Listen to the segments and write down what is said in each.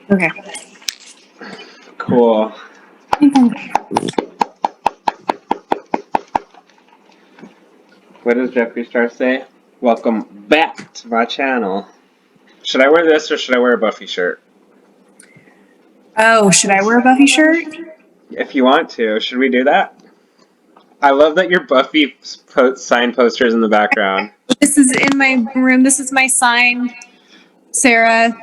Okay. Cool. What does Jeffree Star say? Welcome back to my channel. Should I wear this or should I wear a Buffy shirt? Oh, should I wear a Buffy shirt? If you want to, should we do that? I love that your Buffy sign poster is in the background. This is in my room. This is my sign, Sarah.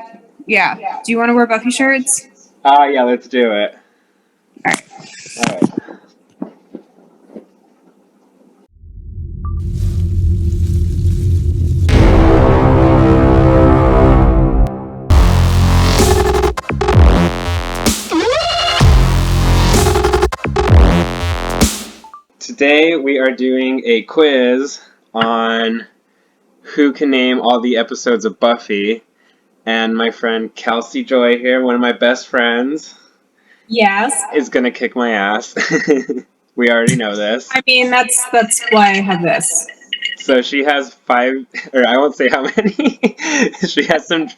Yeah. Do you want to wear Buffy shirts? Yeah, let's do it. All right. All right. Today we are doing a quiz on who can name all the episodes of Buffy, and my friend Kelsey Joy here, one of my best friends, Yes. is gonna kick my ass. We already know this. I mean, that's why I have this. So she has 5, or I won't say how many. She has some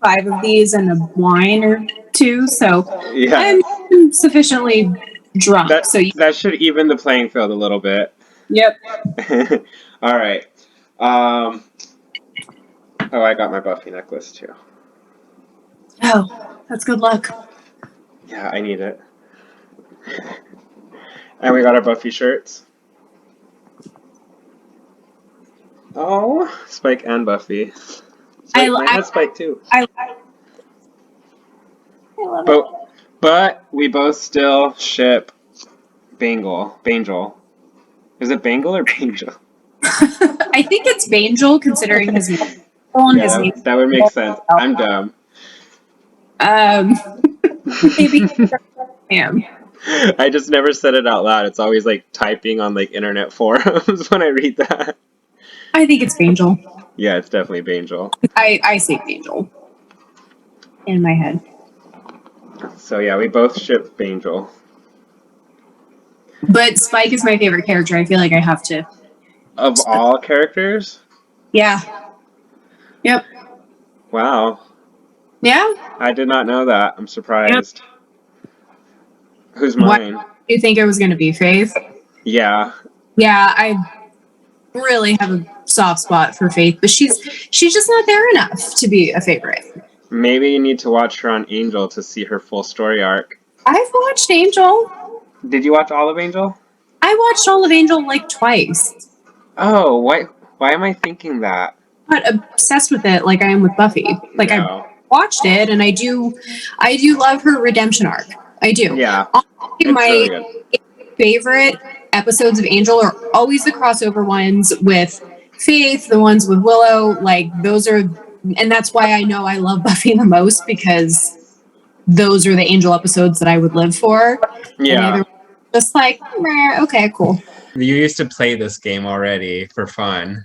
5 of these and a wine or 2, so yeah. I'm sufficiently drunk. That should even the playing field a little bit. Yep. All right. Oh, I got my Buffy necklace too. Oh, that's good luck. Yeah, I need it. And we got our Buffy shirts. Oh, Spike and Buffy. Mine has Spike too. I love it. But we both still ship Bangel. Is it Bangle or Bangel? I think it's Bangel, considering his name. That would make sense. I'm dumb. Maybe I am. I just never said it out loud. It's always like typing on like internet forums when I read that. I think it's Bangel. Yeah, it's definitely Bangel. I say Bangel in my head. So yeah, we both ship Bangel. But Spike is my favorite character. I feel like I have to. Of all characters? Yeah. Yep. Wow. Yeah? I did not know that. I'm surprised. Yep. Who's mine? What do you think it was going to be, Faith? Yeah. Yeah, I really have a soft spot for Faith, but she's just not there enough to be a favorite. Maybe you need to watch her on Angel to see her full story arc. I've watched Angel. Did you watch all of Angel? I watched all of Angel like twice. Oh, why am I thinking that? I'm not obsessed with it like I am with Buffy. Like I watched it and I do love her redemption arc. I do. Yeah. Honestly, my favorite episodes of Angel are always the crossover ones with Faith, the ones with Willow. Like those are, and that's why I know I love Buffy the most, because those are the Angel episodes that I would live for. Yeah. Just like, okay, cool. You used to play this game already for fun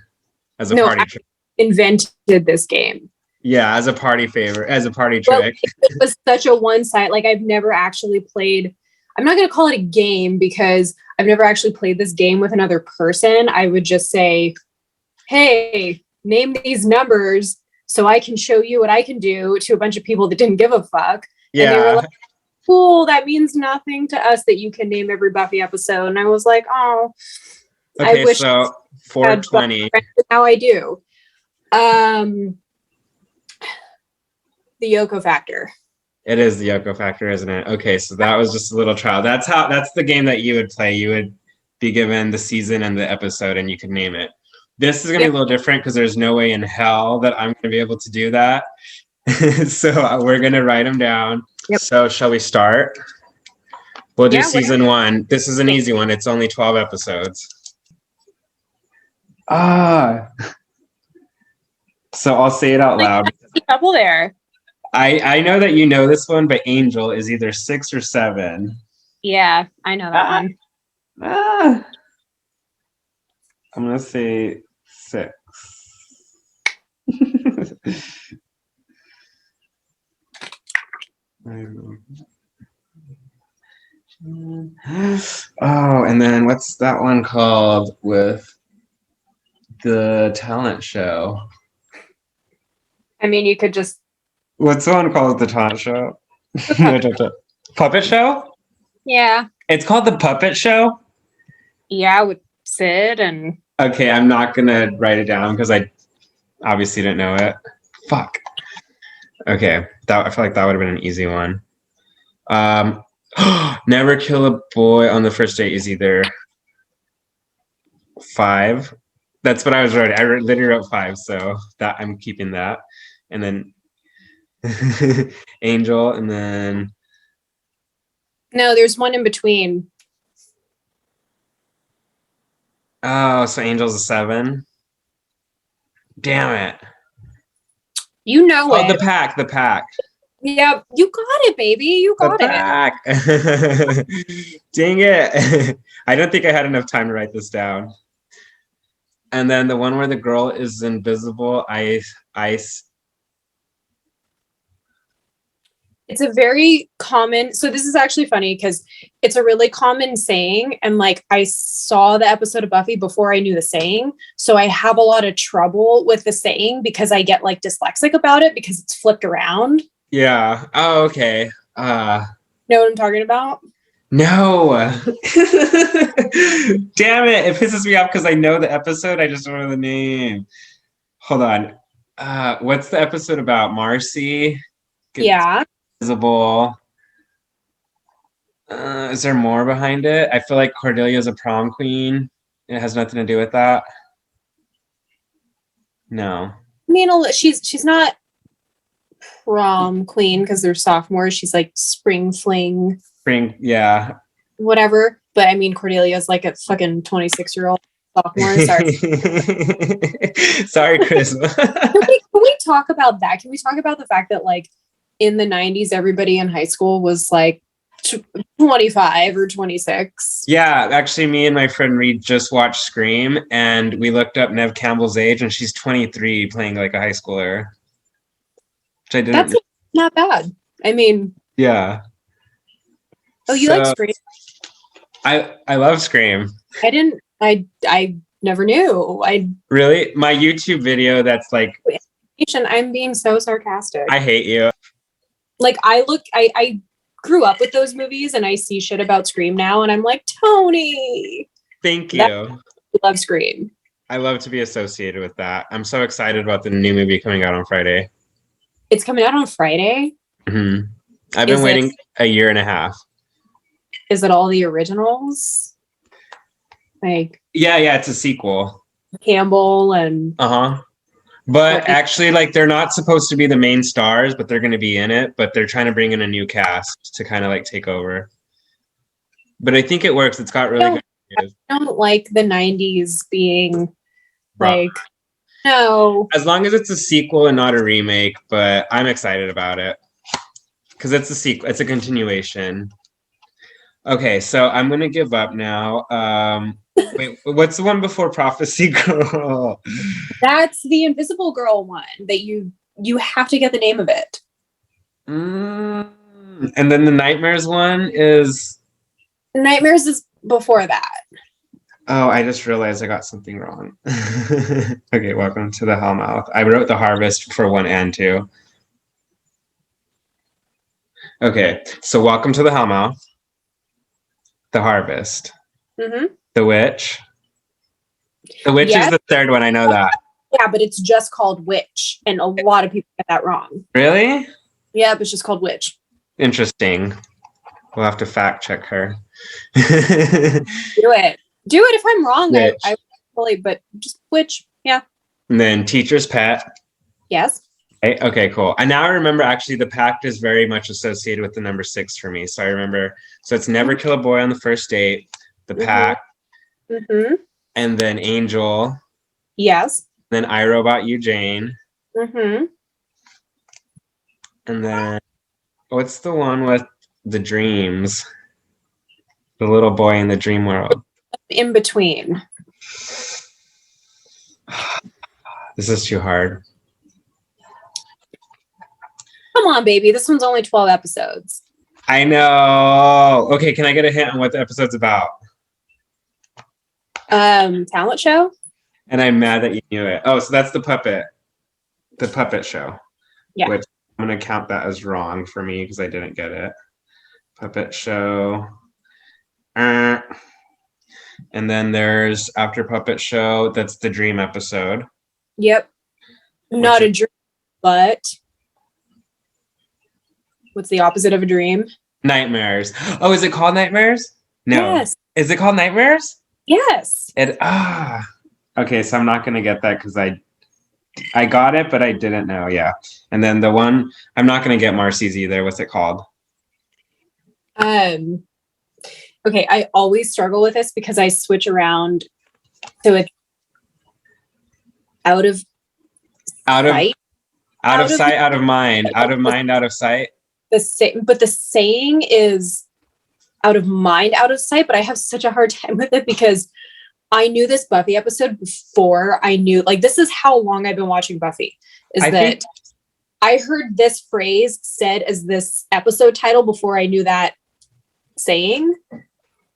as a party trick. Invented this game. Yeah, as a party favor, as a party trick. It was such a one-side. Like I've never actually played. I'm not going to call it a game because I've never actually played this game with another person. I would just say, "Hey, name these numbers so I can show you what I can do," to a bunch of people that didn't give a fuck. Yeah. And they were like, cool, that means nothing to us that you can name every Buffy episode. And I was like, oh, okay, I wish so 420. Now I do. The Yoko factor. It is the Yoko factor, isn't it? Okay, so that was just a little trial. That's the game that you would play. You would be given the season and the episode and you could name it. This is going to be a little different because there's no way in hell that I'm going to be able to do that. So we're going to write them down. Yep. So shall we start? We'll do season 1. This is an easy one. It's only 12 episodes. So I'll say it out loud. Trouble there. I know that you know this one, but Angel is either 6 or 7. Yeah, I know that one. I'm going to say 6. Oh, and then what's that one called with the talent show? I mean, you could just What's the one called? The Taunt Show? The puppet. Puppet Show? Yeah. It's called The Puppet Show? Yeah, with Sid and Okay, I'm not gonna write it down because I obviously didn't know it. Fuck. Okay, I feel like that would have been an easy one. Never kill a boy on the first date is either 5. That's what I was writing. Literally wrote 5, so that I'm keeping that. And then Angel, and then no, there's one in between. oh, so Angel's a 7. Damn it! You know Oh, it. the pack. Yeah, you got it, baby. You got The it. pack. Dang it! I don't think I had enough time to write this down. And then the one where the girl is invisible, ice. It's a very common, so this is actually funny because it's a really common saying, and like I saw the episode of Buffy before I knew the saying, so I have a lot of trouble with the saying because I get like dyslexic about it because it's flipped around. Yeah. Oh, okay. Know what I'm talking about? No. Damn it. It pisses me off because I know the episode. I just don't know the name. Hold on. What's the episode about? Marcy? Yeah. Visible. Is there more behind it? I feel like Cordelia's a prom queen. It has nothing to do with that. No. I mean, she's not prom queen because they're sophomores. She's like spring fling, Yeah. whatever. But I mean, Cordelia's like a fucking 26-year-old sophomore. Sorry. Sorry, Chris. Can we talk about that? Can we talk about the fact that like in the 90s, everybody in high school was like 25 or 26? Yeah, actually, me and my friend Reed just watched Scream, and we looked up Nev Campbell's age, and she's 23, playing like a high schooler. Which I didn't. That's not bad. I mean, yeah. oh, you like Scream? I love Scream. I never knew. Really? My YouTube video that's like, I'm being so sarcastic. I hate you. Like I grew up with those movies and I see shit about Scream now and I'm like, Tony. Thank you. I love Scream. I love to be associated with that. I'm so excited about the new movie coming out on Friday. It's coming out on Friday? Mm-hmm. I've been waiting a year and a half. Is it all the originals? Like yeah, it's a sequel. Campbell and But actually, like, they're not supposed to be the main stars, but they're going to be in it. But they're trying to bring in a new cast to kind of like take over. But I think it works. It's got really good reviews. I don't like the 90s being like, no. As long as it's a sequel and not a remake, but I'm excited about it. Because it's a sequel. It's a continuation. Okay, so I'm going to give up now. Wait, what's the one before Prophecy Girl? That's the Invisible Girl one that you have to get the name of it. And then the Nightmares one is... Nightmares is before that. Oh, I just realized I got something wrong. Okay, welcome to the Hellmouth. I wrote The Harvest for 1 and 2. Okay, so welcome to the Hellmouth. The Harvest. Mm-hmm. The Witch. The Witch is the third one. I know that. Yeah, but it's just called Witch, and a lot of people get that wrong. Really? Yeah, but it's just called Witch. Interesting. We'll have to fact check her. Do it if I'm wrong. I really, but just Witch. Yeah. And then Teacher's Pet. Yes. Okay, cool. And now I remember actually the pact is very much associated with the number 6 for me. So I remember, so it's never kill a boy on the first date, the pact, and then Angel. Yes. Then iRobot Eugene. Mm-hmm. And then what's the one with the dreams? The little boy in the dream world. In between. This is too hard. Come on, baby. This one's only 12 episodes. I know. Okay, can I get a hint on what the episode's about? Talent show? And I'm mad that you knew it. Oh, so that's the puppet show. Yeah. Which I'm I'm going to count that as wrong for me because I didn't get it. Puppet show. And then there's after Puppet Show, that's the dream episode. Yep. Not a dream, but what's the opposite of a dream? Nightmares. Oh, is it called Nightmares? No. Yes. Is it called Nightmares? Yes. Okay, so I'm not gonna get that because I got it, but I didn't know. Yeah. And then the one I'm not gonna get Marcy's either. What's it called? Okay, I always struggle with this because I switch around. So it's out of sight, out of sight, out of mind, out of mind, out of sight. But the saying is out of mind, out of sight. But I have such a hard time with it because I knew this Buffy episode before I knew, like, this is how long I've been watching Buffy. I heard this phrase said as this episode title before I knew that saying.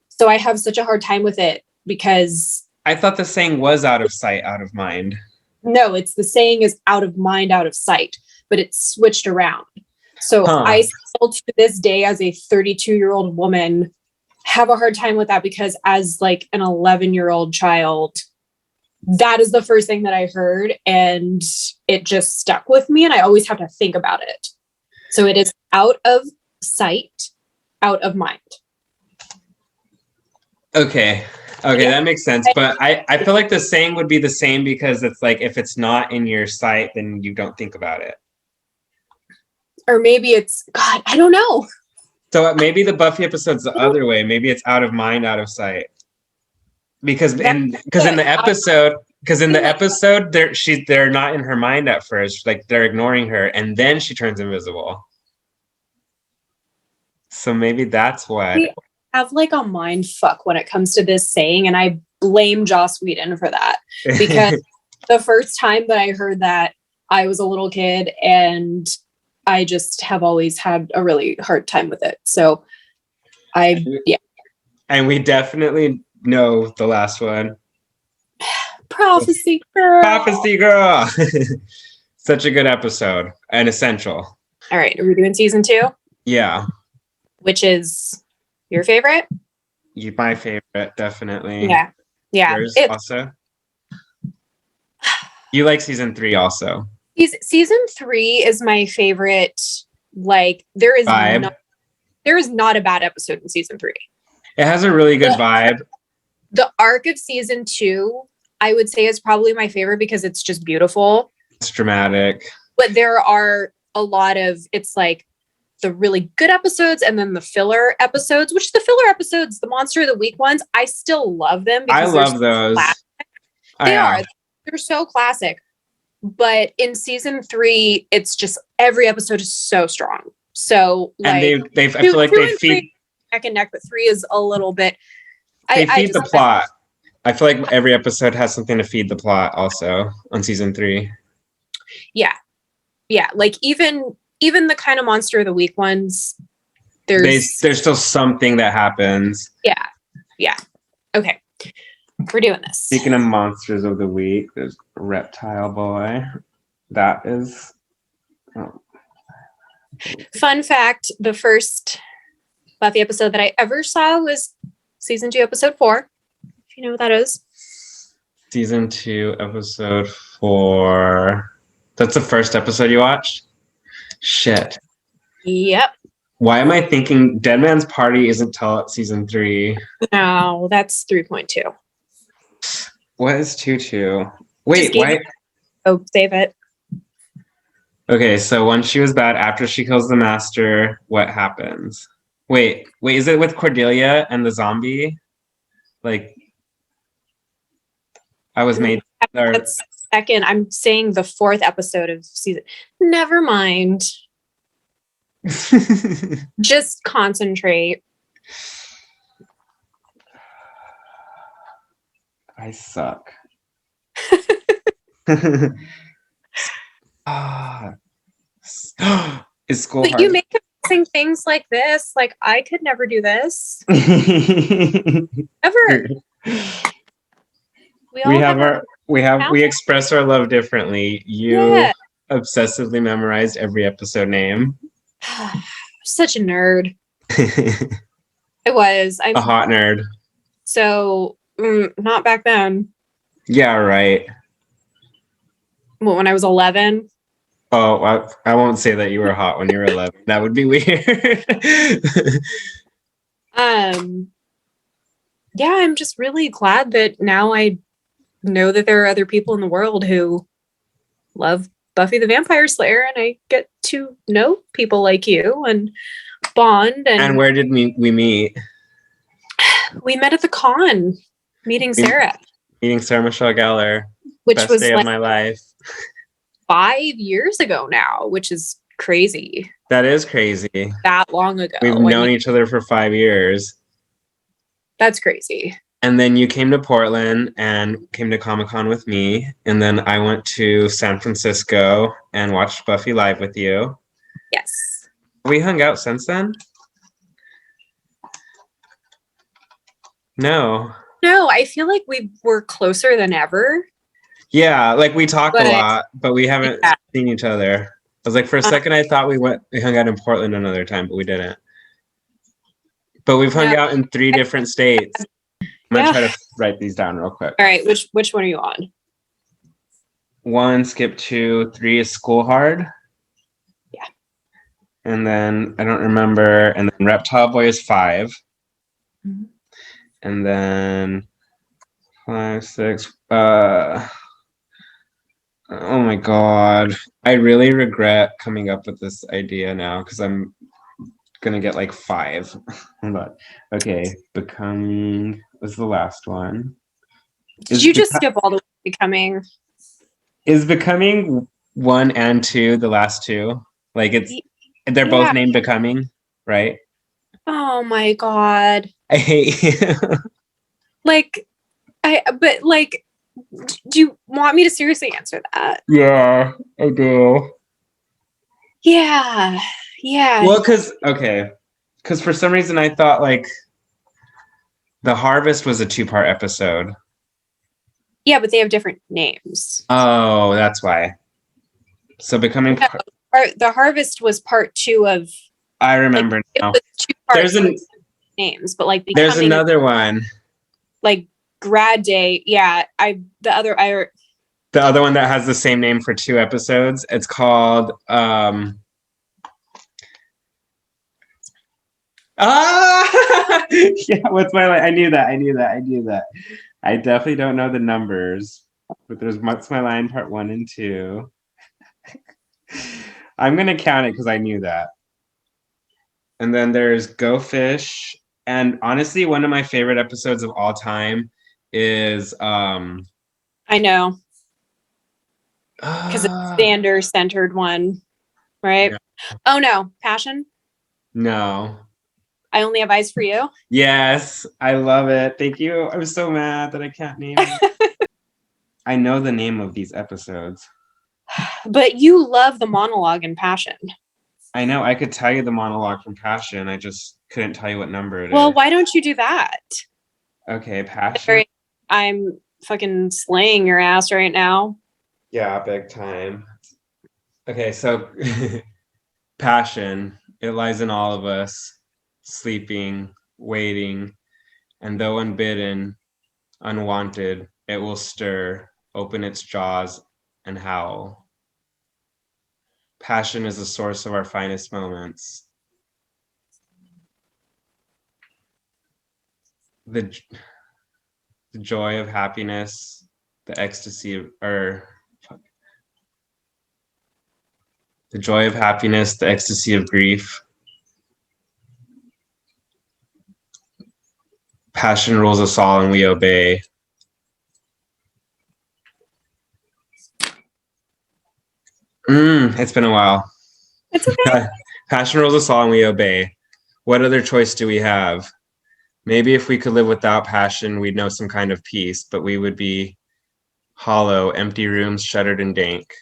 So I have such a hard time with it because I thought the saying was out of sight, out of mind. No, it's the saying is out of mind, out of sight, but it's switched around. So I still to this day as a 32-year-old woman have a hard time with that because as like an 11-year-old child, that is the first thing that I heard and it just stuck with me and I always have to think about it. So it is out of sight, out of mind. Okay, yeah. That makes sense. But I feel like the saying would be the same because it's like if it's not in your sight, then you don't think about it. Or maybe it's, God, I don't know. So maybe the Buffy episode's the other way. Maybe it's out of mind, out of sight. Because in the episode, they're not in her mind at first. Like they're ignoring her, and then she turns invisible. So maybe that's why. I have like a mind fuck when it comes to this saying, and I blame Joss Whedon for that because the first time that I heard that, I was a little kid, and I just have always had a really hard time with it. So And we definitely know the last one. Prophecy Girl. Prophecy Girl. Such a good episode and essential. All right. Are we doing season 2? Yeah. Which is your favorite? My favorite, definitely. Yeah. Yeah. Yours also? You like season 3 also? Season 3 is my favorite. Like there is not a bad episode in season 3. It has a really good vibe. The arc of season 2, I would say, is probably my favorite because it's just beautiful. It's dramatic. But there are a lot of, it's like the really good episodes and then the filler episodes, which the filler episodes, the Monster of the Week ones, I still love them. Because I love those. They're so classic. But in season 3, it's just every episode is so strong. So like, and I feel like they feed neck and neck, but 3 is a little bit. They feed the plot. I feel like every episode has something to feed the plot. Also on season 3. Yeah. Like even the kind of Monster of the Week ones, there's still something that happens. Yeah. Okay. We're doing this. Speaking of Monsters of the Week, there's Reptile Boy. That is... Fun fact, the first Buffy episode that I ever saw was season 2, episode 4. If you know what that is. Season 2, episode 4. That's the first episode you watched? Shit. Yep. Why am I thinking Dead Man's Party isn't till season 3? No, that's 3.2. What is 2.2? Wait, why? Oh, save it. Okay, so once she was bad, after she kills the master, what happens? Wait, is it with Cordelia and the zombie? Like, I was made... That's second. I'm saying the 4th episode of season... Never mind. Just concentrate. I suck. Is school but hard? You make amazing things like this. Like I could never do this. Ever. We express our love differently. You obsessively memorized every episode name. Such a nerd. I was. A hot nerd. So, not back then. Yeah, right. Well, when I was 11. Oh, I won't say that you were hot when you were 11. That would be weird. Yeah, I'm just really glad that now I know that there are other people in the world who love Buffy the Vampire Slayer, and I get to know people like you and bond. And where did we meet? We met at the con, meeting Sarah. Meeting Sarah Michelle Gellar. Which Best was day of my life. 5 years ago now, which is crazy. That is crazy. That long ago. We've known each other for 5 years. That's crazy. And then you came to Portland and came to Comic-Con with me. And then I went to San Francisco and watched Buffy live with you. Yes. We hung out since then? No, I feel like we were closer than ever. Yeah, like we talk a lot, but we haven't seen each other. I was like, for a second, I thought we hung out in Portland another time, but we didn't. But we've hung out in 3 different states. I'm gonna try to write these down real quick. All right, which one are you on? 1, skip 2, 3 is School Hard. Yeah. And then I don't remember. And then Reptile Boy is 5. Mm-hmm. And then 5, 6. Oh my god. I really regret coming up with this idea now because I'm gonna get like 5. Hold on. Okay, Becoming was the last one. Did you just skip all the way to Becoming? Is Becoming 1 and 2 the last 2? Like they're both named Becoming, right? Oh my god. I hate you. Do you want me to seriously answer that? Yeah, I do. Yeah. Well, because for some reason I thought like The Harvest was a 2-part episode. Yeah, but they have different names. Oh, that's why. So Becoming... The Harvest was part 2 of... I remember now. It was 2 parts names, but like Becoming... There's another one. Like Grad Day. Yeah, the other one that has the same name for 2 episodes. It's called... yeah, what's my line? I knew that. I definitely don't know the numbers, but there's What's My Line part 1 and 2. I'm gonna count it because I knew that. And then there's Go Fish, and honestly, one of my favorite episodes of all time is I know, because it's the Xander-centered one, right? Yeah. Oh no, Passion. No. I Only Have Eyes for You. Yes, I love it. Thank you. I'm so mad that I can't name it. I know the name of these episodes. But you love the monologue in Passion. I know. I could tell you the monologue from Passion. I just couldn't tell you what number it is. Well, why don't you do that? Okay, Passion. I'm fucking slaying your ass right now. Yeah, big time. Okay, so Passion. It lies in all of us. Sleeping, waiting, and though unbidden, unwanted, it will stir, open its jaws, and howl. Passion is the source of our finest moments. The joy of happiness, the ecstasy of, the joy of happiness, the ecstasy of grief. Passion rules us all and we obey. It's been a while. It's okay. Passion rules us all and we obey. What other choice do we have? Maybe if we could live without passion, we'd know some kind of peace, but we would be hollow, empty rooms, shuttered and dank.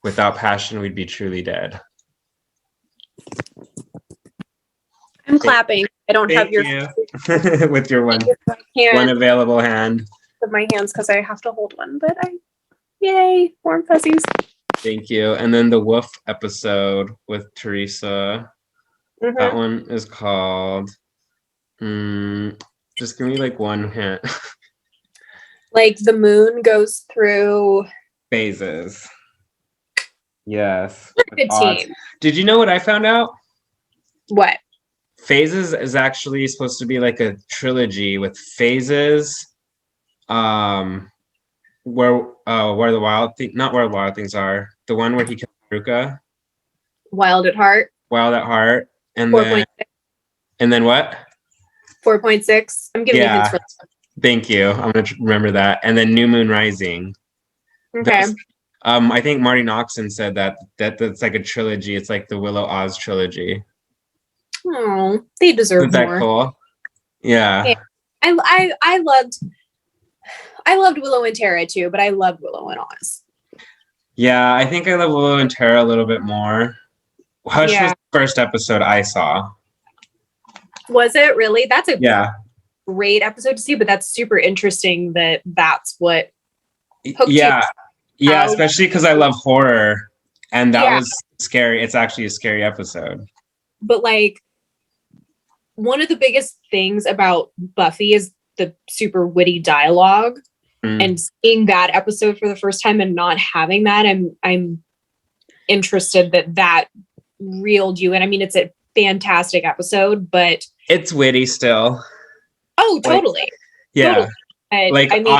Without passion, we'd be truly dead. I'm clapping. I don't have your with your one available hand. With my hands because I have to hold one, but yay, warm fuzzies. Thank you. And then the Wolf episode with Teresa. That one is called. Just give me like one hint. Like the moon goes through Phases. Yes. good team. Did you know what I found out? What? Phases is actually supposed to be like a trilogy with phases. Where the wild thing, not where wild things are. The one where he killed Ruka. Wild at Heart. Wild at Heart. And 4.6. then what? 4.6. I'm giving you hints for this one. Thank you. I'm gonna remember that. And then New Moon Rising. Okay. I think Marty Noxon said that's like a trilogy. It's like the Willow Oz trilogy. Oh, they deserve Isn't more. that cool? Yeah. I loved Willow and Tara too, but I loved Willow and Oz. Yeah, I think I love Willow and Tara a little bit more. Hush was the first episode I saw. Was it really? That's a Yeah. great episode to see, but that's super interesting that that's what hooked Yeah. you. Yeah, especially because I love horror. And that was scary. It's actually a scary episode. But like one of the biggest things about Buffy is the super witty dialogue. And seeing that episode for the first time and not having that, I'm interested that reeled you in. I mean, it's a fantastic episode, but it's witty still. Oh, totally. Like, yeah. Totally. Like I mean,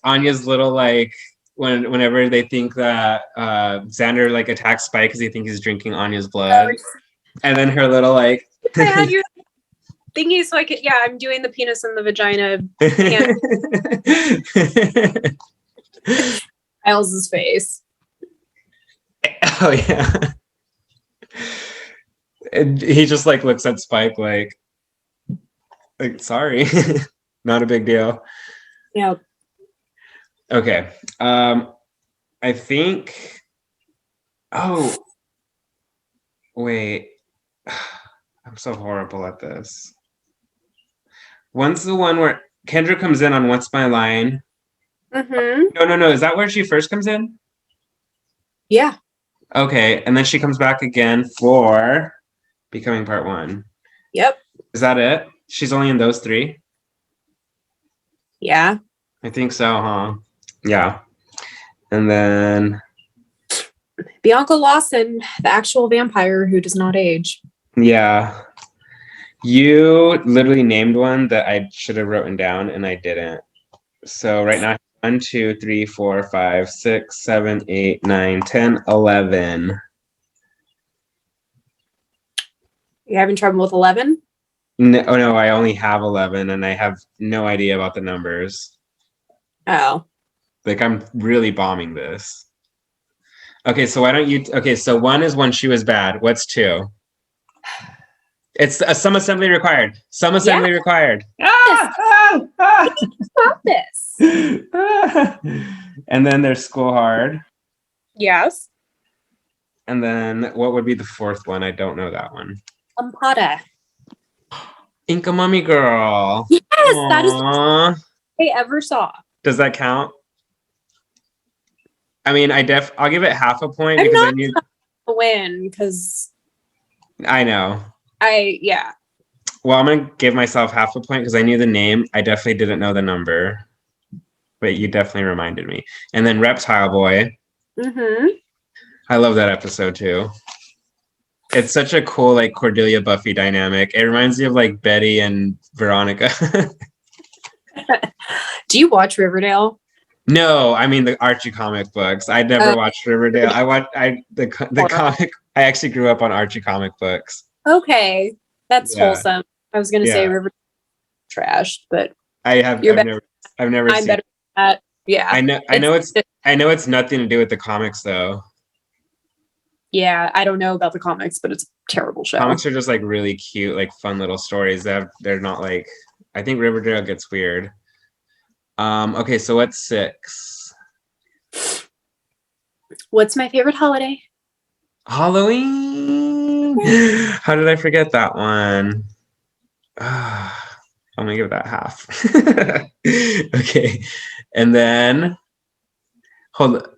Anya's little like whenever they think that Xander like attacks Spike because he thinks he's drinking Anya's blood. And then her little like I had your thingy so I could I'm doing the penis and the vagina. Miles' face. Oh yeah. And he just like looks at Spike like sorry. Not a big deal. Yeah. Okay. I think wait. I'm so horrible at this. One's the one where Kendra comes in on What's My Line. No. Is that where she first comes in? Yeah. Okay. And then she comes back again for Becoming Part 1. Yep. Is that it? She's only in those 3? Yeah. I think so, huh? Yeah. And then Bianca Lawson, the actual vampire who does not age. Yeah. You literally named one that I should have written down and I didn't. So right now, 1, 2, 3, 4, 5, 6, 7, 8, 9, 10, 11. You having trouble with 11? No, I only have 11 and I have no idea about the numbers. Oh. Like I'm really bombing this. Okay, so why don't you... Okay, so 1 is when she was bad. What's 2? It's some assembly required. Some assembly required. Stop this. And then there's School Hard. Yes. And then what would be the 4th one? I don't know that one. Lampada. Inca Mummy Girl. Yes, Aww. that is the first I ever saw. Does that count? I mean, I'll give it half a point I'm because not I knew a win because I know. Well, I'm gonna give myself half a point because I knew the name. I definitely didn't know the number, but you definitely reminded me. And then Reptile Boy. I love that episode too. It's such a cool like Cordelia Buffy dynamic. It reminds me of like Betty and Veronica. Do you watch Riverdale? No, I mean the Archie comic books. I never watched Riverdale. The comic. I actually grew up on Archie comic books. Okay, that's wholesome. I was gonna say Riverdale trash, but I've never I'm seen better at that. Yeah, I know it's nothing to do with the comics though. Yeah, I don't know about the comics, but it's a terrible show. Comics are just like really cute, like fun little stories. They're not like. I think Riverdale gets weird. Okay, so what's 6? What's my favorite holiday? Halloween. How did I forget that one? I'm gonna give that half. Okay, and then hold.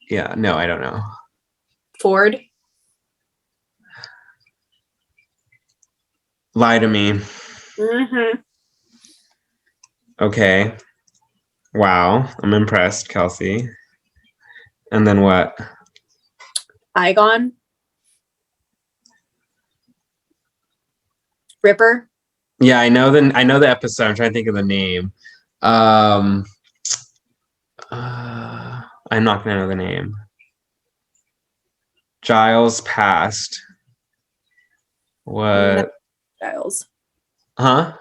Yeah, no, I don't know. Ford. Lie to me. Mm-hmm. Okay. Wow. I'm impressed, Kelsey. And then what? Igon. Ripper. Yeah, I know the episode. I'm trying to think of the name. I'm not gonna know the name. Giles passed. What? No, Giles. Huh?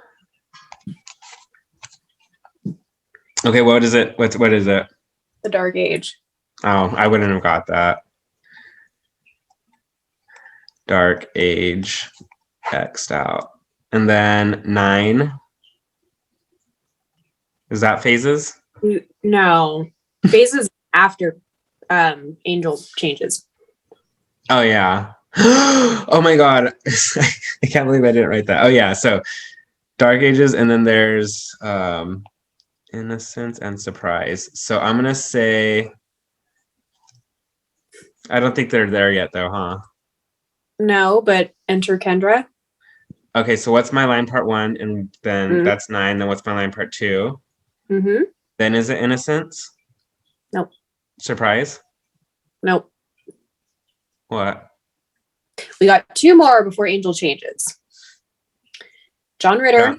Okay, what is it? What is it? The Dark Age. Oh, I wouldn't have got that. Dark Age X'd out. And then 9. Is that phases? No. Phases after Angel changes. Oh yeah. Oh my god. I can't believe I didn't write that. Oh yeah, so Dark Ages, and then there's Innocence and Surprise. So I'm gonna say I don't think they're there yet though, huh? No, but enter Kendra. Okay, so what's my line part 1? And then that's 9. Then what's my line part 2? Mm-hmm. Then is it Innocence? Nope. Surprise? Nope. What? We got 2 more before Angel changes. John Ritter. Yeah.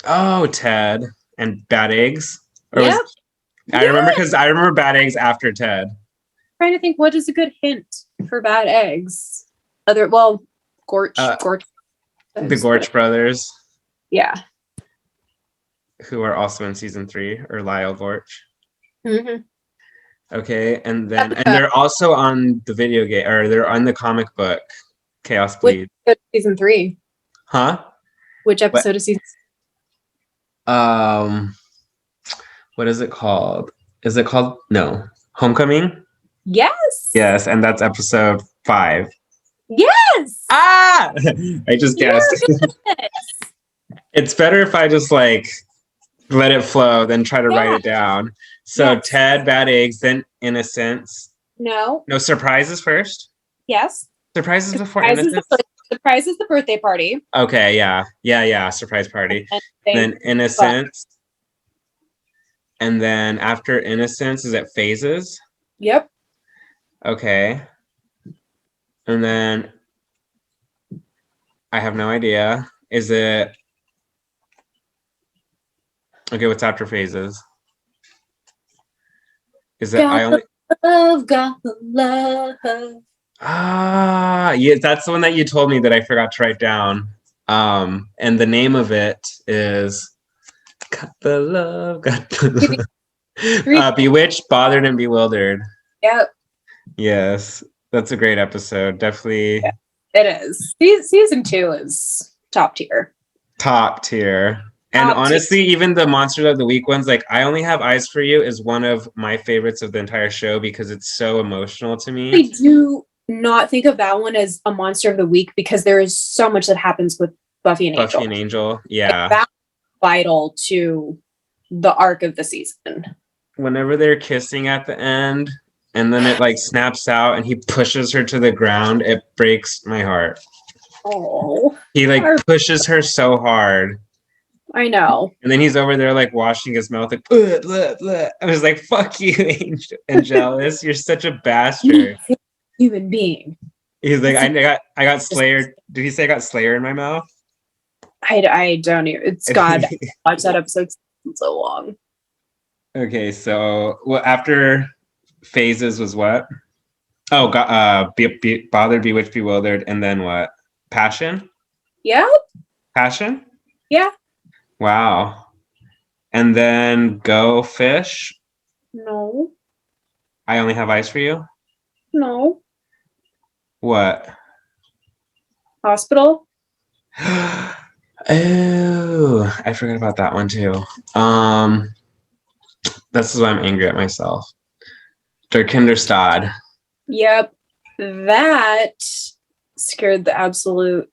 Oh, Ted and Bad Eggs. Yep. I remember because I remember Bad Eggs after Ted. Trying to think what is a good hint for Bad Eggs. Gorch. The Gorch brothers. Yeah. Who are also in season 3, or Lyle Gorch. Mm-hmm. Okay, and they're also on the video game, or they're on the comic book Chaos Bleed. Season 3. Huh? Which episode of season? What is it called? Is it called Homecoming? Yes. Yes, and that's episode 5. Yes. Ah! I just guessed. It's better if I just like let it flow than try to write it down. So yes. Ted, Bad Eggs, then Innocence. No, Surprises first? Yes. Surprises before Innocence? Surprise is the birthday party. Okay, yeah. Surprise party. Then Innocence. And then after Innocence, is it Phases? Yep. Okay. And then I have no idea. Is it... Okay, what's after Phases? Is it got the love. Ah, yeah, that's the one that you told me that I forgot to write down. And the name of it is Got the Love, Got the Love. Bewitched, Bothered, and Bewildered. Yep. Yes, that's a great episode. Definitely. Yeah, it is. Season 2 is top tier. Top tier. And honestly, even the Monsters of the Week ones, like I Only Have Eyes for You is one of my favorites of the entire show because it's so emotional to me. I do not think of that one as a Monster of the Week because there is so much that happens with Buffy and Angel. Yeah. Like, that's vital to the arc of the season. Whenever they're kissing at the end and then it like snaps out and he pushes her to the ground, it breaks my heart. Oh. He like pushes her so hard. I know. And then he's over there like washing his mouth like bleh, bleh, bleh. I was like, fuck you, Angelus. You're such a bastard. Human being. He's like, I got Slayer. Did he say I got Slayer in my mouth? I don't even. It's God. Watch that episode so long. Okay, so after Phases was what? Oh, God, Bothered, Bewitched, Bewildered, and then what? Passion? Yeah. Passion? Yeah. Wow. And then Go Fish? No. I Only Have Eyes for You? No. What? Hospital? Oh, I forgot about that one too. This is why I'm angry at myself. Der Kinderstad. Yep. That scared the absolute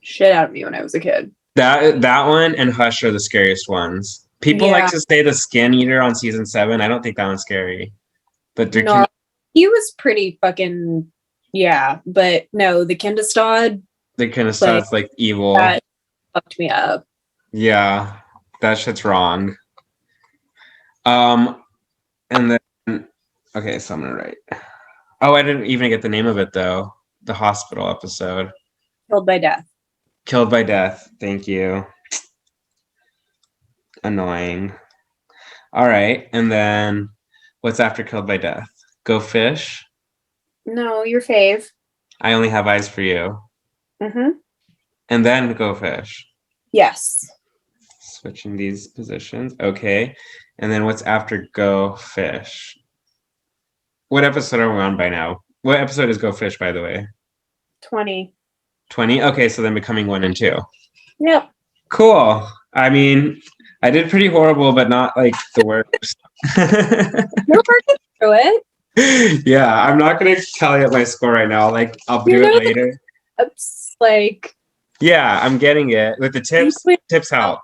shit out of me when I was a kid. That one and Hush are the scariest ones. People like to say the Skin Eater on season 7. I don't think that one's scary. But He was pretty fucking, yeah, but no, the Kindestod, The kind of stuff like evil. that fucked me up. Yeah, that shit's wrong. And then okay, so I'm gonna write. Oh, I didn't even get the name of it though. The hospital episode. Killed by Death. Killed by Death. Thank you. Annoying. All right, and then what's after Killed by Death? Go Fish. No, your fave. I Only Have Eyes for You. Mm-hmm. And then Go Fish. Yes. Switching these positions. Okay. And then what's after Go Fish? What episode are we on by now? What episode is Go Fish, by the way? 20. 20? Okay, so then Becoming 1 and 2. Yep. Cool. I mean, I did pretty horrible, but not like the worst. You're working through it. Yeah, I'm not going to tell you my score right now. Like, I'll do it later. It's like... Yeah, I'm getting it. With the tips help.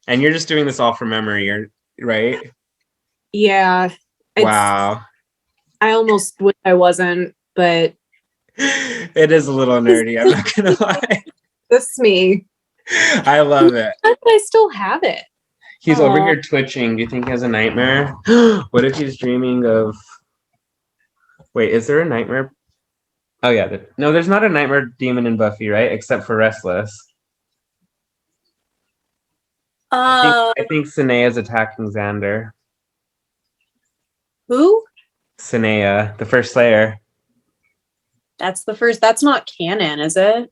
And you're just doing this all from memory, right? Yeah. Wow. I almost wish I wasn't, but... It is a little nerdy, I'm not going to lie. This is me. I love it. But I still have it. He's over here twitching. Do you think he has a nightmare? What if he's dreaming of... Wait, is there a nightmare? Oh, yeah. No, there's not a nightmare demon in Buffy, right? Except for Restless. I think Sinea is attacking Xander. Who? Sinea, the first Slayer. That's the first. That's not canon, is it?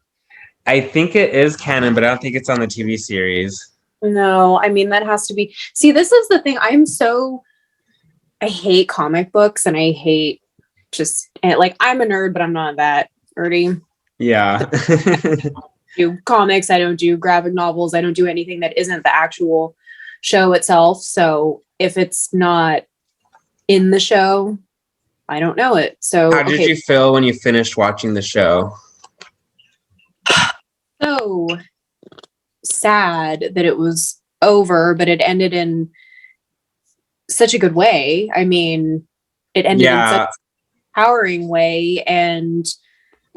I think it is canon, but I don't think it's on the TV series. No, I mean, that has to be. See, this is the thing. I hate comic books and I hate like, I'm a nerd, but I'm not that nerdy. Yeah. I do comics. I don't do graphic novels. I don't do anything that isn't the actual show itself. So if it's not in the show, I don't know it. So how did you feel when you finished watching the show? So sad that it was over, but it ended in such a good way. I mean, it ended in such a empowering way. And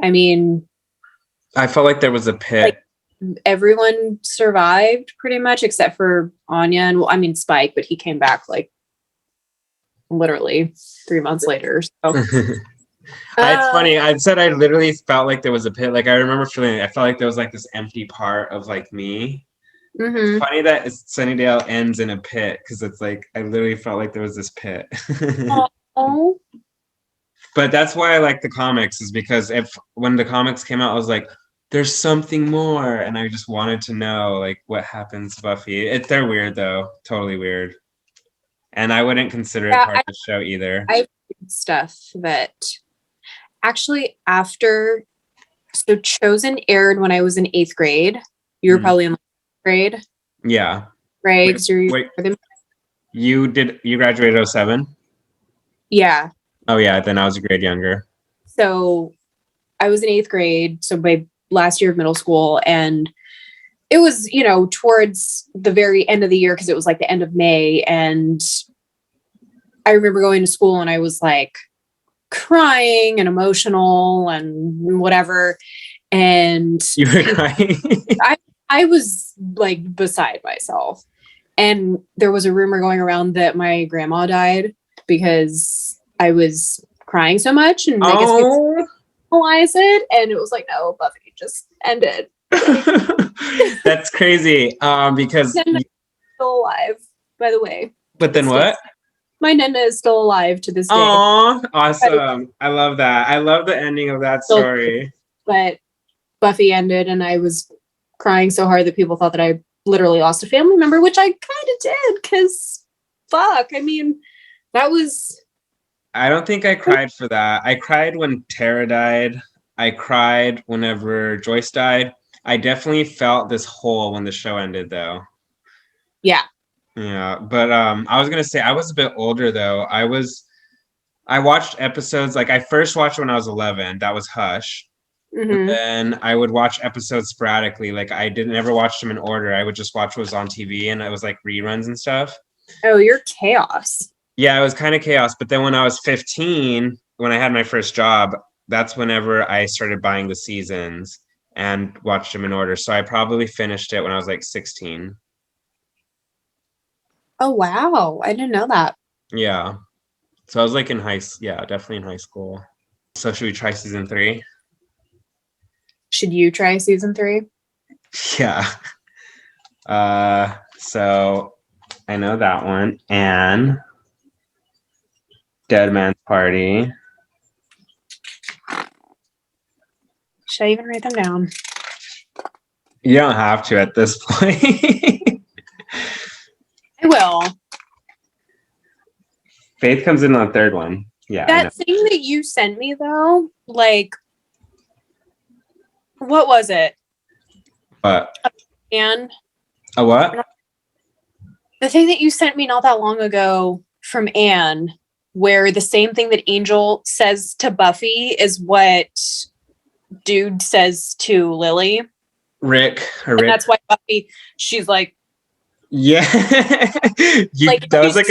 I mean, I felt like there was a pit. Like, everyone survived pretty much except for Anya and, well, I mean, Spike, but he came back like literally 3 months later. So it's funny. I said I literally felt like there was a pit. Like, I remember feeling, I felt like there was like this empty part of like me. Mm-hmm. It's funny that Sunnydale ends in a pit, because it's like I literally felt like there was this pit. Oh. But that's why I like the comics, is because when the comics came out, I was like, there's something more, and I just wanted to know like what happens to Buffy. They're weird though, totally weird, and I wouldn't consider it part of the show either. I stuff that actually so Chosen aired when I was in 8th grade. You were probably in 9th grade. Yeah. Right. You graduated 07? Yeah. Oh yeah, then I was a grade younger. So I was in 8th grade, so by last year of middle school, and it was, towards the very end of the year, because it was like the end of May, and I remember going to school and I was like crying and emotional and whatever, and you were crying. I was like beside myself, and there was a rumor going around that my grandma died because I was crying so much, and I guess people realize it, and it was like, no, Buffy just ended. That's crazy. Because Nena is still alive, by the way. But then what? My Nena is still alive to this day. Aw, awesome. I love that. I love the ending of that story. But Buffy ended, and I was crying so hard that people thought that I literally lost a family member, which I kind of did, because fuck, I mean, that was... I don't think I cried for that. I cried when Tara died. I cried whenever Joyce died. I definitely felt this hole when the show ended, though. Yeah. Yeah, but I was gonna say I was a bit older though. I watched episodes, like I first watched when I was 11. That was Hush. Mm-hmm. Then I would watch episodes sporadically. Like I didn't ever watch them in order. I would just watch what was on TV, and it was like reruns and stuff. Oh, you're chaos. Yeah, it was kind of chaos. But then when I was 15, when I had my first job, that's whenever I started buying the seasons and watched them in order. So I probably finished it when I was like 16. Oh, wow. I didn't know that. Yeah. So I was like in yeah, definitely in high school. So should we try season 3? Should you try season 3? Yeah. So I know that one. And Dead Man's Party. Should I even write them down? You don't have to at this point. I will. Faith comes in on the third one. Yeah. That thing that you sent me though, like, what was it? But And a what? the thing that you sent me not that long ago from Anne, where the same thing that Angel says to Buffy is what Dude says to Lily. Rick. And that's why Buffy, she's like, yeah. like, that was like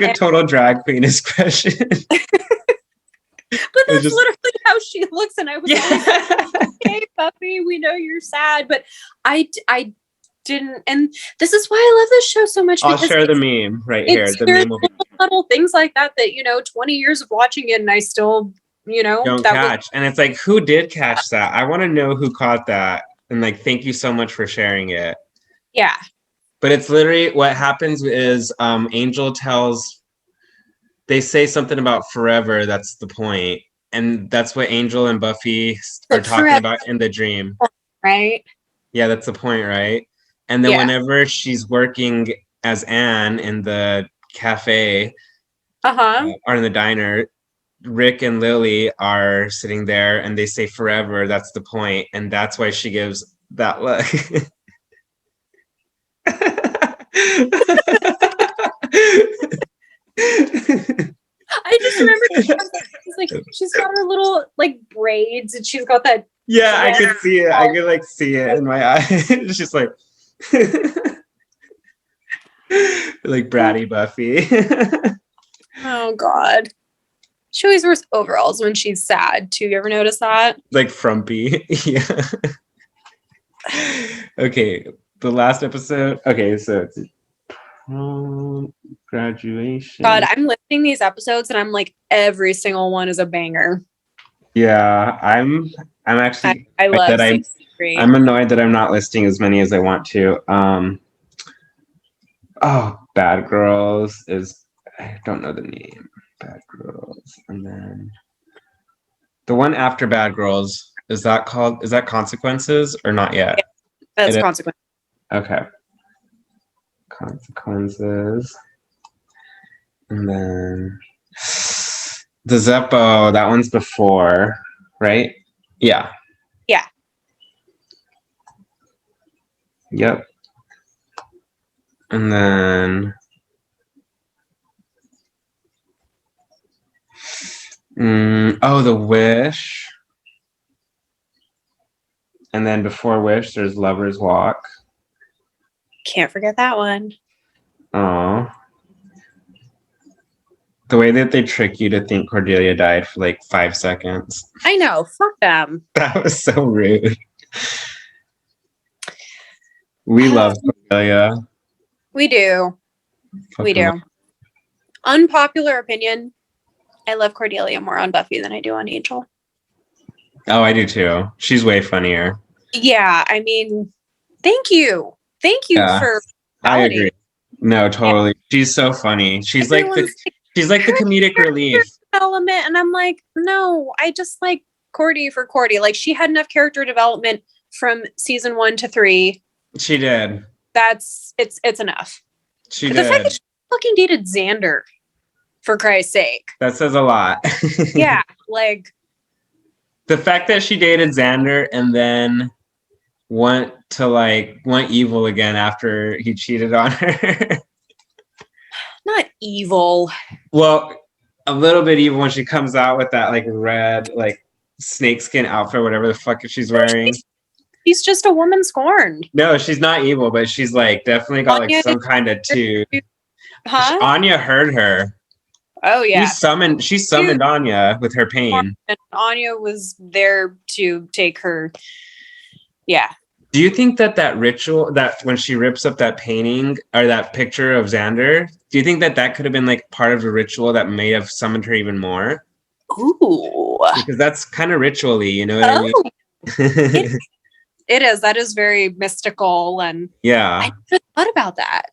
a total drag queen expression. But that's literally how she looks, and I was like, okay, Buffy, we know you're sad, but I didn't, and this is why I love this show so much. I'll share the meme right here. The meme will be little things like that 20 years of watching it, and I still, don't catch. And it's like, who did catch that? I want to know who caught that, and like, thank you so much for sharing it. Yeah. But it's literally what happens is Angel they say something about forever. That's the point. And that's what Angel and Buffy are talking about in the dream. Right? Yeah, that's the point, right? And then whenever she's working as Anne in the cafe or in the diner, Rick and Lily are sitting there and they say forever. That's the point. And that's why she gives that look. I just remember she's got her little like braids and she's got that. Yeah, I could see it. I could like see it in my eye. It's just like like bratty Buffy. Oh God. She always wears overalls when she's sad too. You ever notice that? Like frumpy. Yeah. Okay. The last episode. Okay, so it's graduation. God, I'm listening these episodes and I'm like, every single one is a banger. Yeah, I'm actually I love that. I'm annoyed that I'm not listing as many as I want to. Bad Girls is, I don't know the name. Bad Girls, and then the one after Bad Girls, is that Consequences or not yet? Yeah, that's Consequences. Okay. Consequences. And then the Zeppo, that one's before, right? Yeah. Yeah. Yep. And then The Wish. And then before Wish, there's Lover's Walk. Can't forget that one. Oh. The way that they trick you to think Cordelia died for like 5 seconds. I know. Fuck them. That was so rude. We love Cordelia. We do. We do. Unpopular opinion. I love Cordelia more on Buffy than I do on Angel. Oh, I do too. She's way funnier. Yeah, I mean, thank you. Thank you for I agree. No, totally. Yeah. She's so funny. She's like the comedic relief element, and I'm like, no, I just like Cordy for Cordy. Like, she had enough character development from season 1 to 3. She did. It's enough. She did. The fact that she fucking dated Xander, for Christ's sake. That says a lot. Yeah, like the fact that she dated Xander and then went evil again after he cheated on her. Not evil. Well, a little bit evil when she comes out with that like red like snakeskin outfit, whatever the fuck she's wearing. She's just a woman scorned. No, she's not evil, but she's like definitely got like some kind of too. Huh? Anya heard her. Oh yeah. She summoned Anya with her pain. And Anya was there to take her. Yeah. Do you think that ritual, that when she rips up that painting or that picture of Xander, do you think that could have been like part of the ritual that may have summoned her even more? Ooh. Because that's kind of ritually, you know what I mean? It is. That is very mystical, and Yeah. I never thought about that.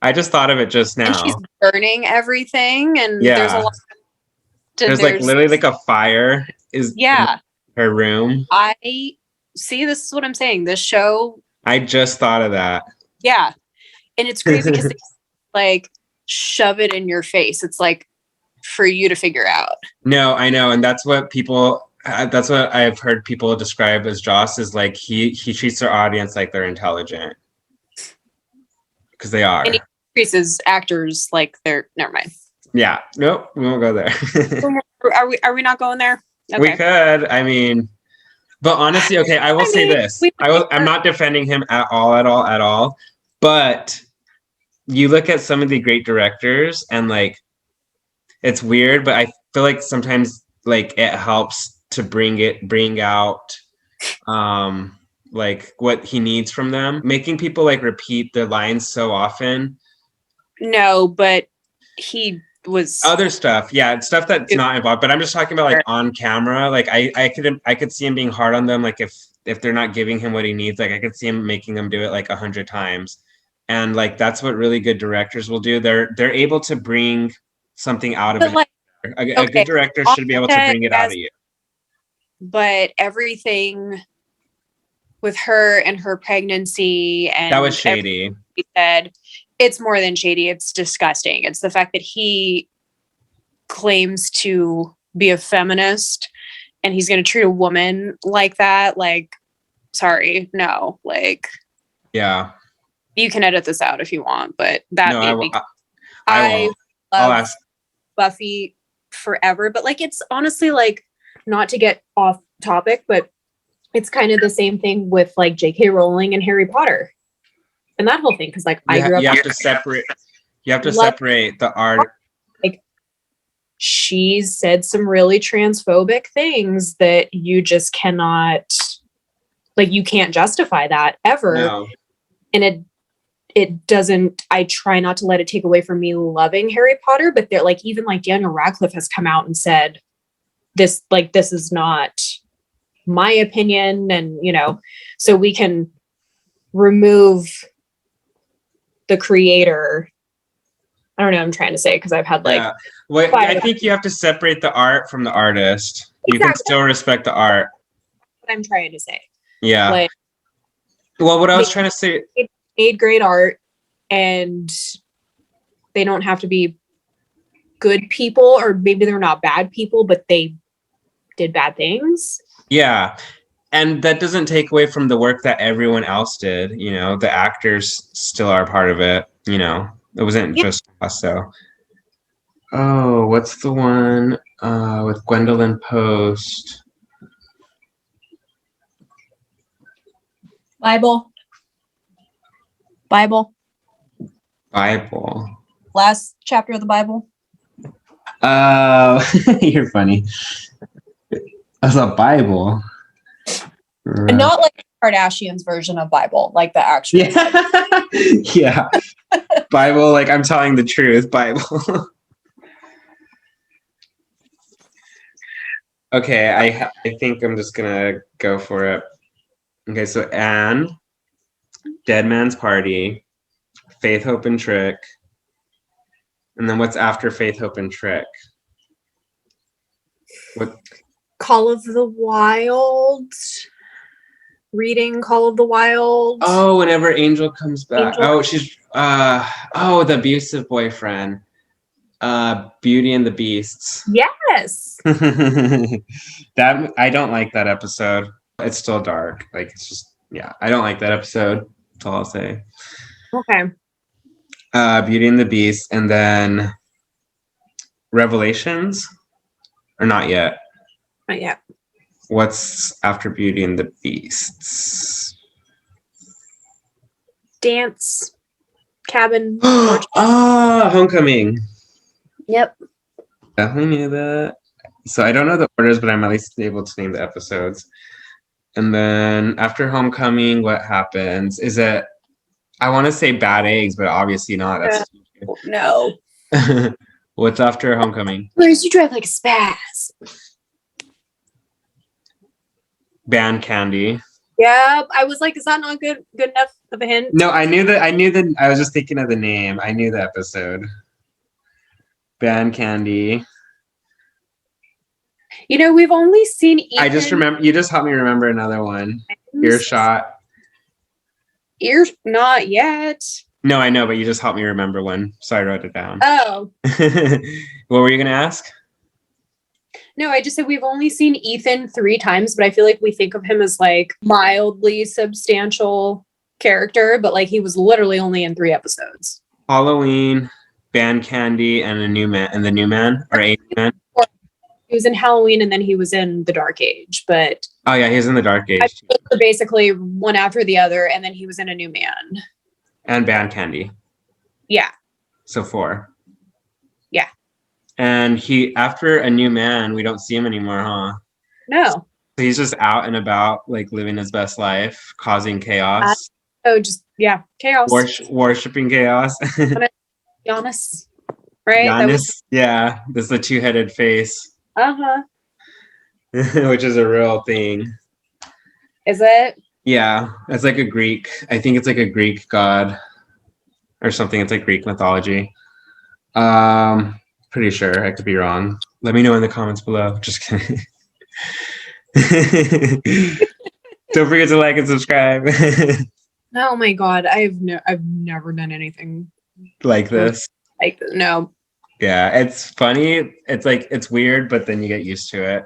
I just thought of it just now. And she's burning everything, and there's a lot. There's like literally like a fire is in her room. I see. This is what I'm saying. This show. I just thought of that. Yeah, and it's crazy because they like shove it in your face. It's like for you to figure out. No, I know, and that's what I've heard people describe as Joss is like he treats their audience like they're intelligent because they are. And he treats actors like they're. Never mind. Yeah, nope, we won't go there. Are we not going there? Okay. We could. I mean, but honestly, okay, I will say this. I'm not defending him at all. But you look at some of the great directors and like, it's weird, but I feel like sometimes like it helps to bring out like what he needs from them. Making people like repeat their lines so often. No, but he was other stuff. Yeah, stuff that's not involved. But I'm just talking about like on camera. Like I could see him being hard on them. Like if they're not giving him what he needs, like I could see him making them do it like 100 times. And like that's what really good directors will do. They're able to bring something out of it. Like, a good director should be able to bring it out of you. But everything with her and her pregnancy and that was shady. He said it's more than shady. It's disgusting. It's the fact that he claims to be a feminist and he's going to treat a woman like that. Like, sorry, no. Like, yeah, you can edit this out if you want, but that no, made me. I love Buffy forever, but like it's honestly like not to get off topic, but it's kind of the same thing with like J.K. Rowling and Harry Potter and that whole thing because like I grew up. You have to separate the art. Like she's said some really transphobic things that you just cannot, like you can't justify that ever. No. And it doesn't, I try not to let it take away from me loving Harry Potter, but they're like, even like Daniel Radcliffe has come out and said this is not my opinion. And, you know, so we can remove the creator. I don't know what I'm trying to say because I've had like. Yeah. Well, I think you have to separate the art from the artist. Exactly. You can still respect the art. What I'm trying to say. Yeah. Like, well, what I was trying to say. Made great art and they don't have to be good people, or maybe they're not bad people, but they did bad things. Yeah. And that doesn't take away from the work that everyone else did. You know, the actors still are part of it. You know, it wasn't just us. So, oh, what's the one with Gwendolyn Post? Bible. Last chapter of the Bible. You're funny. That's a Bible. Right. And not like the Kardashians version of Bible, like the actual. Yeah. Bible, like I'm telling the truth, Bible. Okay, I think I'm just gonna go for it. Okay, so Anne, Dead Man's Party, Faith, Hope, and Trick. And then what's after Faith, Hope, and Trick? What? Call of the Wild. Reading Call of the Wild. Oh, whenever Angel comes back. She's the abusive boyfriend. Beauty and the Beasts. Yes. That I don't like that episode. It's still dark. Like it's just I don't like that episode. That's all I'll say. Okay. Beauty and the Beast, and then Revelations, or not yet? Not yet. What's after Beauty and the Beasts? Dance. cabin. Homecoming. Yep. Definitely knew that. So I don't know the orders, but I'm at least able to name the episodes. And then after Homecoming, what happens? Is it, I want to say Bad Eggs, but obviously not. That's no. What's after Homecoming? Whereas you drive like a spaz. Band Candy. Yeah, I was like, is that not good enough of a hint? No, I knew that. I was just thinking of the name. I knew the episode. Band Candy. You know, we've only seen Ethan. I just remember. You just helped me remember another one. Earshot. Not yet. No, I know, but you just helped me remember one, so I wrote it down. Oh. What were you gonna ask? No, I just said we've only seen Ethan 3 times, but I feel like we think of him as like mildly substantial character, but like he was literally only in 3 episodes. Halloween, Band Candy, and The New Man, or A New Man. He was in Halloween and then he was in The Dark Age, but oh yeah, he was in The Dark Age. Basically one after the other, and then he was in A New Man. And Band Candy. Yeah. So 4. Yeah. And he, after A New Man, we don't see him anymore, huh? No. So he's just out and about, like living his best life, causing chaos. Chaos. Worshipping chaos. Giannis, right? Giannis, yeah. This is the 2-headed face. Uh-huh. Which is a real thing. Is it? Yeah. It's like a Greek. I think it's like a Greek god or something. It's like Greek mythology. Pretty sure. I could be wrong. Let me know in the comments below. Just kidding. Don't forget to like and subscribe. Oh my god, I've never done anything like this. No. Yeah, it's funny. It's like it's weird, but then you get used to it.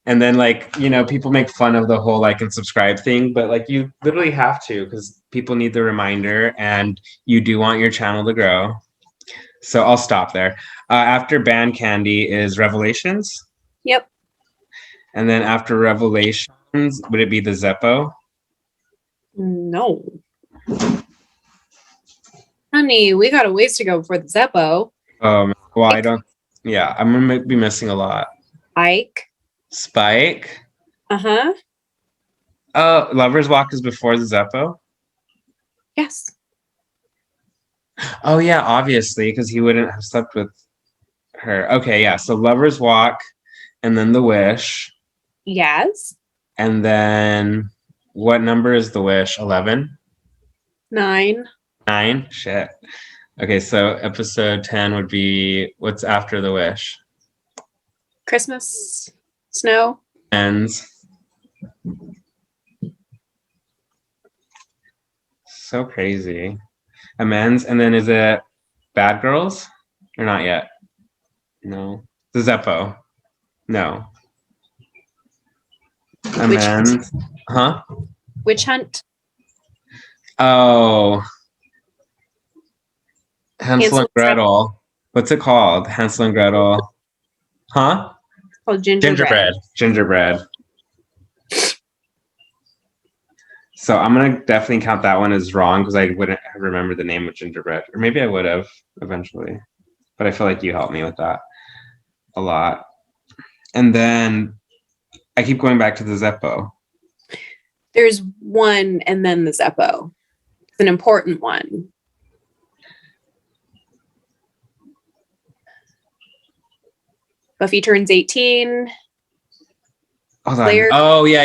And then like, you know, people make fun of the whole like and subscribe thing, but like you literally have to because people need the reminder and you do want your channel to grow. So I'll stop there. After Band Candy is Revelations. Yep. And then after Revelations, would it be the Zeppo? No. Honey, we got a ways to go before the Zeppo. Well, I don't. Yeah, I'm going to be missing a lot. Spike. Uh-huh. Lover's Walk is before the Zeppo? Yes. Oh, yeah, obviously, because he wouldn't have slept with her. Okay, yeah, so Lover's Walk, and then The Wish. Yes. And then, what number is The Wish? 11? 9. 9? Shit. Okay, so episode 10 would be, what's after The Wish? Christmas. Snow. Ends. So crazy. Amends, and then is it Bad Girls? Or not yet? No. The Zeppo. No. Amends. Huh? Witch Hunt. Oh. Hansel and Gretel. What's it called? Hansel and Gretel. Huh? It's called Gingerbread. Gingerbread. So I'm going to definitely count that one as wrong because I wouldn't have remembered the name of Gingerbread. Or maybe I would have eventually. But I feel like you helped me with that a lot. And then I keep going back to the Zeppo. There's one and then the Zeppo. It's an important one. Buffy turns 18. Hold on. Slayer. Oh, yeah.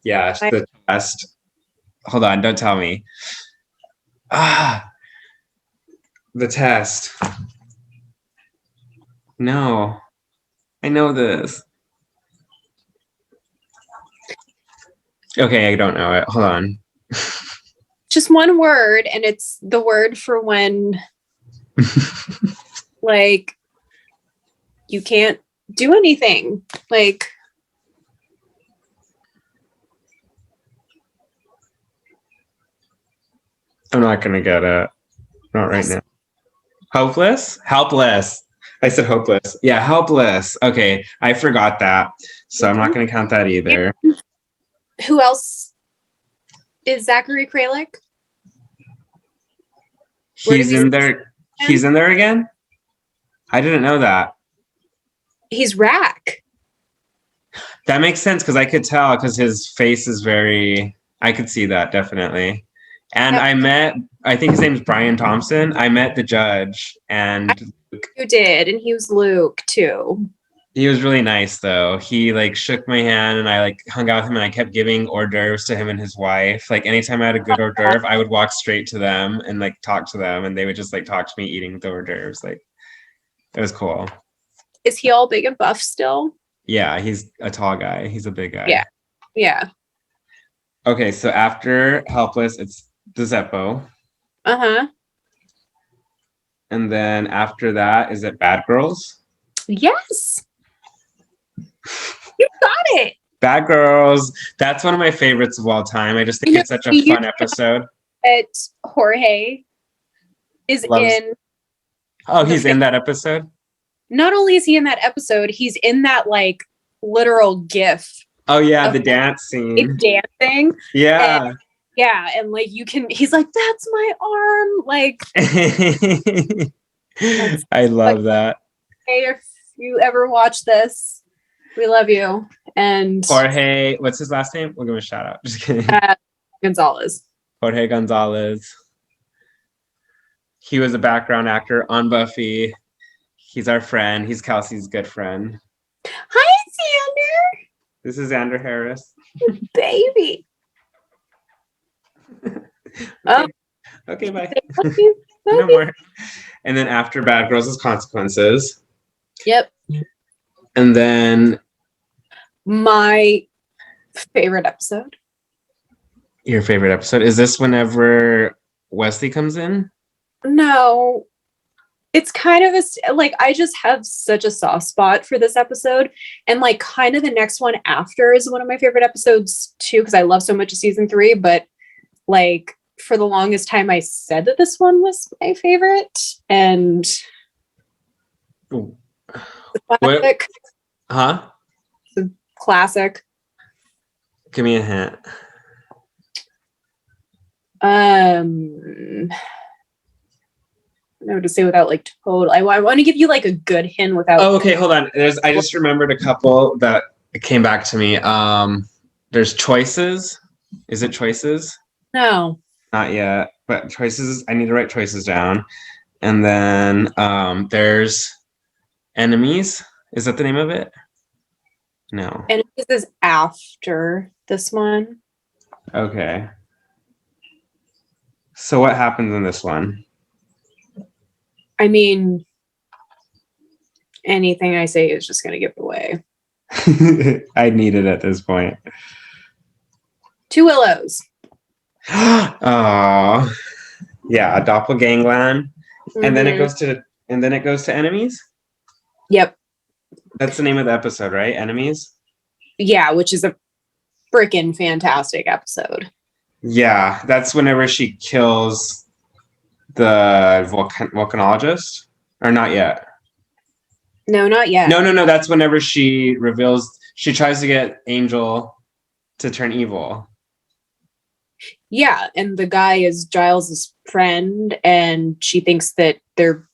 Yeah, the test. Hold on, don't tell me. The test. No. I know this. Okay, I don't know it. Hold on. Just one word, and it's the word for when, like, you can't do anything. Like, I'm not gonna get it. Not right now. Hopeless? Helpless. I said hopeless. Yeah, helpless. Okay, I forgot that. So I'm not gonna count that either. Who else is Zachary Kralik? He's in there. He's in there again? I didn't know that. He's Rack. That makes sense because I could tell because his face is very. I could see that definitely. And Yep. I think his name's Brian Thompson. I met the judge and You did, and he was Luke too. he was really nice though. He like shook my hand and I like hung out with him and I kept giving hors d'oeuvres to him and his wife. Like anytime I had a good hors d'oeuvre, I would walk straight to them and like talk to them and they would just like talk to me eating the hors d'oeuvres. Like it was cool. Is he all big and buff still? Yeah, he's a tall guy. He's a big guy. Yeah. Yeah. Okay, so after Helpless, it's the Zeppo. Uh-huh. And then after that, is it Bad Girls? Yes. You got it. Bad Girls. That's one of my favorites of all time. I just think it's such a fun episode. Jorge is in. Oh, he's in that episode? Not only is he in that episode, he's in that like literal gif. Oh yeah, the dance scene. Dancing. Yeah. And like he's like, that's my arm. Like I love that. Hey, if you ever watch this, we love you. And Jorge, what's his last name? We'll give him a shout out. Just kidding. Gonzalez. Jorge Gonzalez. He was a background actor on Buffy. He's our friend. He's Kelsey's good friend. Hi, Xander. This is Xander Harris. Baby. Okay, bye. No more. And then after Bad Girls is Consequences. Yep. And then my favorite episode. Your favorite episode? Is this whenever Wesley comes in? No. It's kind of like I just have such a soft spot for this episode, and like kind of the next one after is one of my favorite episodes too, because I love so much of season 3. But like for the longest time, I said that this one was my favorite, and Ooh. classic. Huh? The classic. Give me a hint. I would say without like total. I want to give you like a good hint without. Oh, okay, hold on. I just remembered a couple that came back to me. There's Choices. Is it Choices? No. Not yet, but Choices. I need to write Choices down. And then there's Enemies. Is that the name of it? No. Enemies is after this one. Okay. So what happens in this one? I mean, anything I say is just going to give it away. I need it at this point. 2 Willows. Oh, yeah, a doppelgangland, Mm-hmm. and then it goes to Enemies. Yep. That's the name of the episode, right? Enemies. Yeah, which is a freaking fantastic episode. Yeah, that's whenever she kills the volcanologist, or not yet. No, not yet. No. That's whenever she tries to get Angel to turn evil. Yeah, and the guy is Giles's friend, and she thinks that they're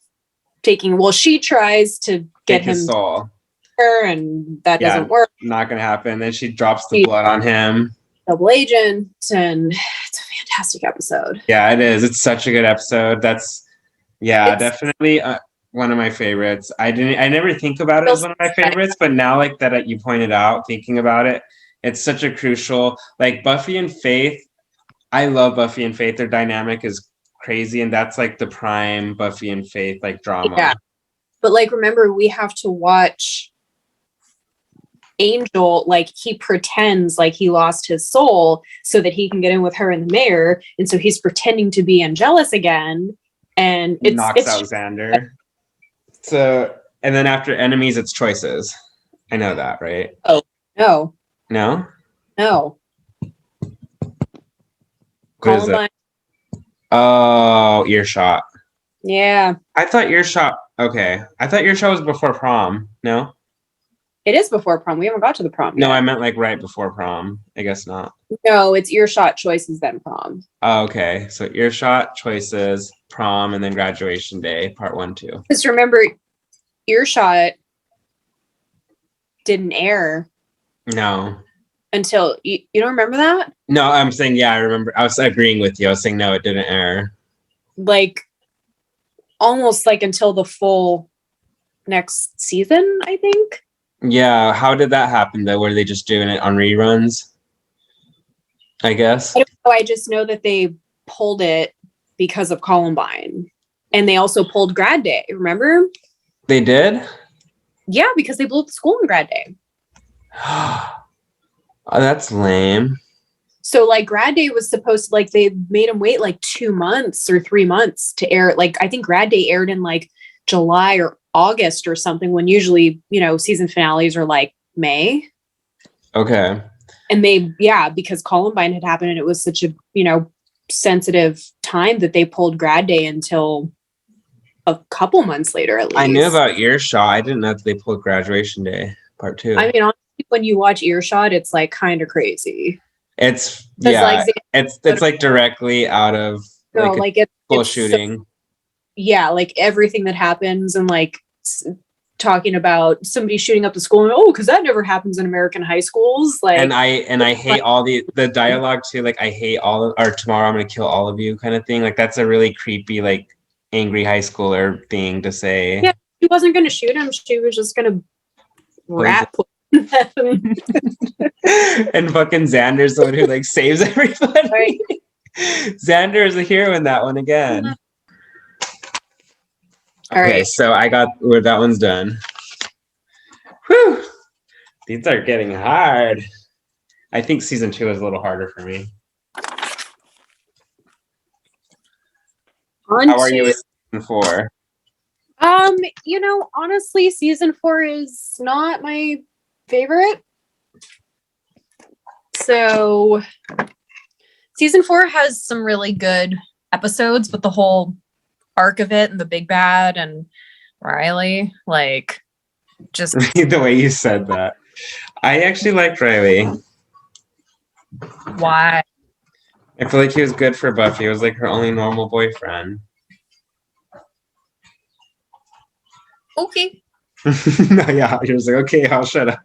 taking. Well, she tries to get him his soul, and that doesn't work. Not gonna happen. Then she drops the blood on him. Double agent, and it's a fantastic episode. Yeah, it is. It's such a good episode. It's definitely one of my favorites. I never think about it as one of my favorites, but now like that you pointed out, thinking about it, it's such a crucial, like Buffy and Faith. I love Buffy and Faith. Their dynamic is crazy, and that's like the prime Buffy and Faith like drama. Yeah, but like remember, we have to watch Angel, like he pretends like he lost his soul so that he can get in with her and the mayor, and so he's pretending to be Angelus again, and it knocks out Xander. So, and then after Enemies, it's Choices. I know that, right? Oh no, What is it? Oh, Earshot. Yeah. I thought Earshot. Okay, I thought Earshot was before Prom. No. It is before prom. We haven't got to the prom No, yet. I meant like right before prom. I guess not. No, it's earshot, choices, then prom. Oh, okay. So earshot, choices, prom, and then graduation day, part 1, 2. Just remember, earshot didn't air No. until you don't remember that? No, I'm saying, yeah, I remember. I was agreeing with you. I was saying, no, it didn't air. Like almost like until the full next season, I think. Yeah. How did that happen though? Were they just doing it on reruns? I guess. I don't know. I just know that they pulled it because of Columbine. And they also pulled grad day, remember? They did? Yeah, because they blew up the school on grad day. Oh, that's lame. So like grad day was supposed to, like, they made them wait like 2 months or 3 months to air. Like I think grad day aired in like July or August or something, when usually, season finales are like May. Okay. And because Columbine had happened and it was such a, sensitive time, that they pulled grad day until a couple months later at least. I knew about earshot. I didn't know that they pulled graduation day, part 2. I mean, honestly, when you watch earshot, it's like kind of crazy. It's Like, it's like directly out of school shooting. So, yeah, like everything that happens, and like talking about somebody shooting up the school, and because that never happens in American high schools. Like, and I hate all the dialogue too. Like I hate or tomorrow I'm gonna kill all of you kind of thing. Like that's a really creepy, like angry high schooler thing to say. Yeah, she wasn't gonna shoot him. She was just gonna rat them. And fucking Xander's the one who like saves everybody. Right. Xander is a hero in that one again. All okay, right. so I got where that one's done. Whew. These are getting hard. I think season 2 is a little harder for me. How are you with season 4? Honestly, season 4 is not my favorite. So season 4 has some really good episodes, but the whole arc of it and the big bad and Riley, like, just the way you said that. I actually liked Riley. why? I feel like he was good for Buffy. It was like her only normal boyfriend. Okay. Yeah, he was like, okay, I'll shut up.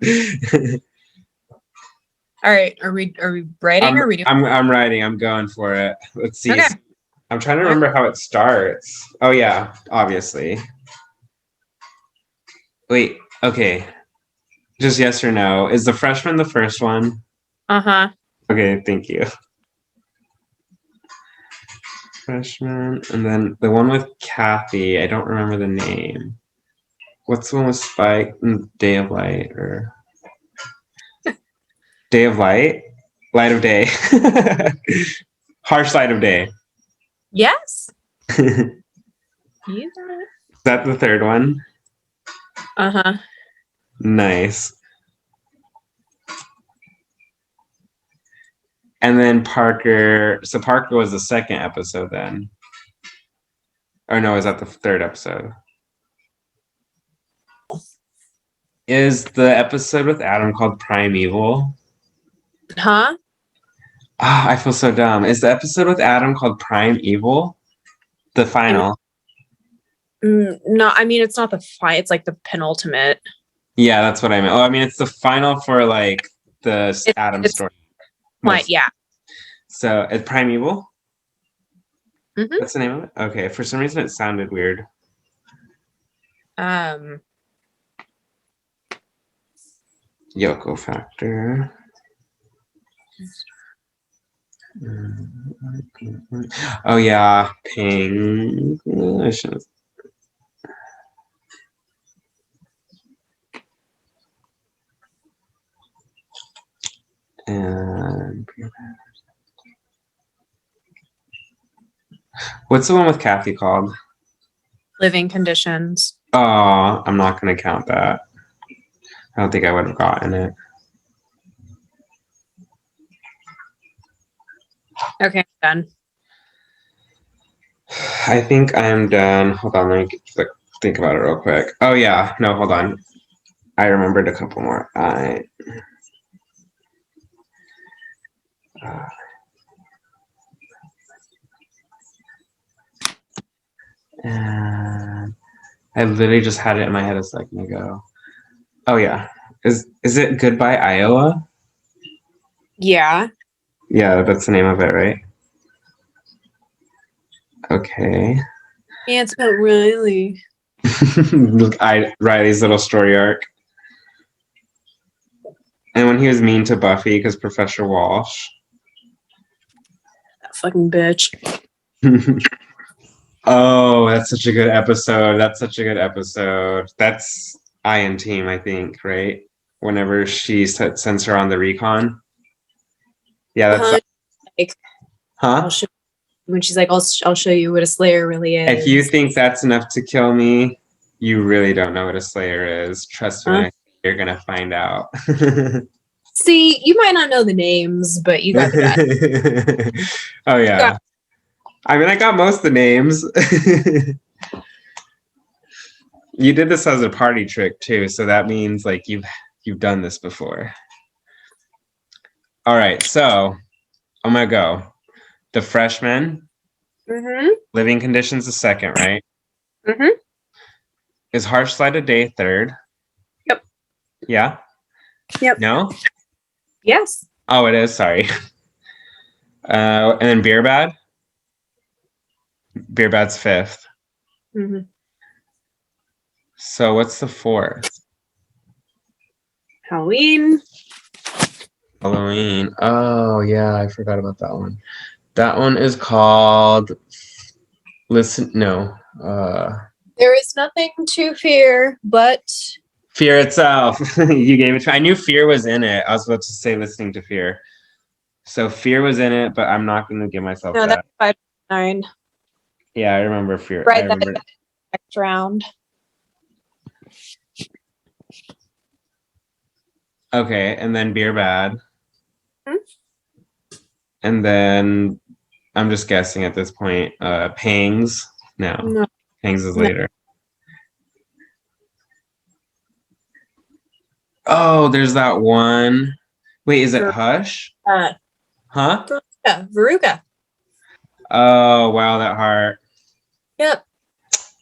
All right. Are we writing or are we doing? I'm writing. I'm going for it. Let's see. Okay. I'm trying to remember how it starts. Oh yeah, obviously. Wait, okay. Just yes or no. Is the freshman the first one? Uh-huh. Okay, thank you. Freshman, and then the one with Kathy. I don't remember the name. What's the one with Spike? Day of Light or Day of Light? Light of Day. Harsh Light of Day. Yes. Is that the third one? Uh-huh. Nice. And then Parker. So Parker was the second episode then. Or no, is that the third episode? Is the episode with Adam called Primeval? Huh? I feel so dumb. Is the episode with Adam called Primeval? The final? No, I mean, it's not the final. It's like the penultimate. Yeah, that's what I meant. Oh, I mean, it's the final for like the Adam story. Right, yeah. So, it's Primeval? Mm-hmm. That's the name of it? Okay, for some reason it sounded weird. Yoko Factor. Oh yeah, Ping. I should have. And what's the one with Kathy called? Living Conditions. Oh, I'm not gonna count that. I don't think I would have gotten it. Okay, done. I think I'm done. Hold on, let me think about it real quick. Oh yeah, no, hold on. I remembered a couple more. And I literally just had it in my head a second ago. Oh yeah. Is it Goodbye Iowa? Yeah. Yeah, that's the name of it, right? Okay. Yeah, it's about Riley. Riley's little story arc. And when he was mean to Buffy because Professor Walsh. That fucking bitch. Oh, that's such a good episode. That's such a good episode. That's Ian Team, I think, right? Whenever she sends her on the recon. Yeah, that's Like, huh? when she's like, I'll show you what a Slayer really is. If you think that's enough to kill me, you really don't know what a Slayer is. Trust me, you're gonna find out. See, you might not know the names, but you got the best. Oh yeah. I mean, I got most of the names. You did this as a party trick too, so that means like you've done this before. All right, so I'm gonna go. The Freshman. Living Conditions the second, right? Is Harsh Light of Day third? Yep. Yeah? Yep. No? Yes. Oh, it is. Sorry. And then Beer Bad? Beer Bad's fifth. So what's the fourth? Halloween. Halloween. Oh, yeah. I forgot about that one. That one is called... There is nothing to fear but... Fear itself. You gave it to me. I knew Fear was in it. I was about to say Listening to Fear. So Fear was in it, but I'm not going to give myself that. No, that's 5-9. Yeah, I remember Fear. Right, I remember. Next round. Okay, and then Beer Bad. And then I'm just guessing at this point. Pangs. No. Pangs is later. Oh, there's that one. Wait, is it Hush? Huh? Yeah, Veruca. Oh, wow, that heart. Yep.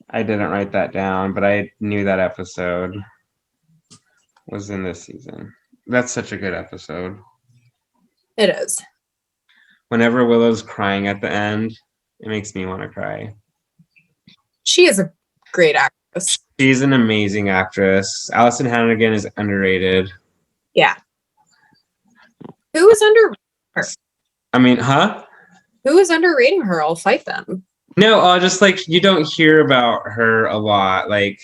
I didn't write that down, but I knew that episode was in this season. That's such a good episode. It is. Whenever Willow's crying at the end, it makes me want to cry. She is a great actress. She's an amazing actress. Allison Hannigan is underrated. Yeah. Who is under her? I mean, huh? Who is underrating her? I'll fight them. No, just like you don't hear about her a lot. Like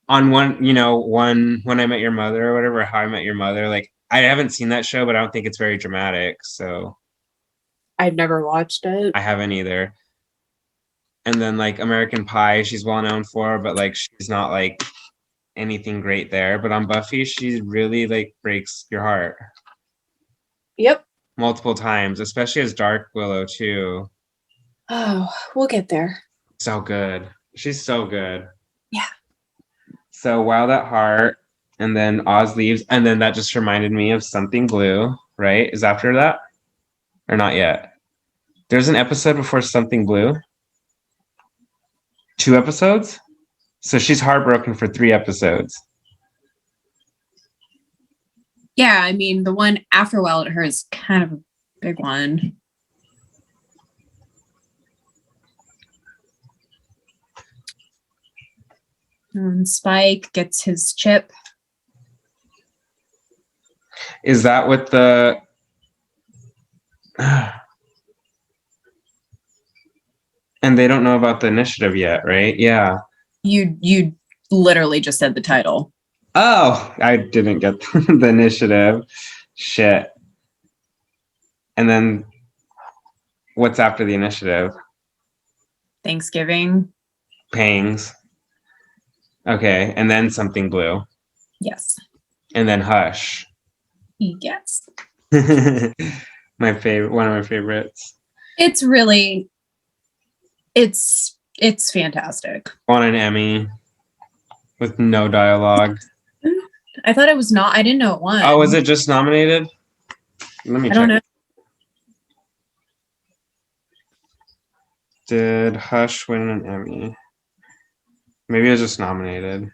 on When I Met Your Mother or whatever, How I Met Your Mother. Like I haven't seen that show, but I don't think it's very dramatic. So I've never watched it. I haven't either. And then like American Pie, she's well known for, but like she's not like anything great there. But on Buffy, she really like breaks your heart. Yep. Multiple times, especially as Dark Willow too. Oh, we'll get there. So good. She's so good. Yeah. So Wild at Heart, and then Oz leaves, and then that just reminded me of Something Blue, right? Is after that? Or not yet? There's an episode before Something Blue. 2 episodes? So she's heartbroken for 3 episodes. Yeah, I mean, the one after Wild at Her is kind of a big one. Spike gets his chip. Is that what the... And they don't know about the initiative yet, right? Yeah. You literally just said the title. Oh, I didn't get the initiative. Shit. And then what's after the initiative? Thanksgiving. Pangs. Okay, and then Something Blue. Yes. And then Hush. Yes. My favorite, one of my favorites. It's really, it's fantastic. Won an Emmy with no dialogue. I thought it was not. I didn't know it won. Oh, was it just nominated? Let me check. I don't know. Did Hush win an Emmy? Maybe it was just nominated.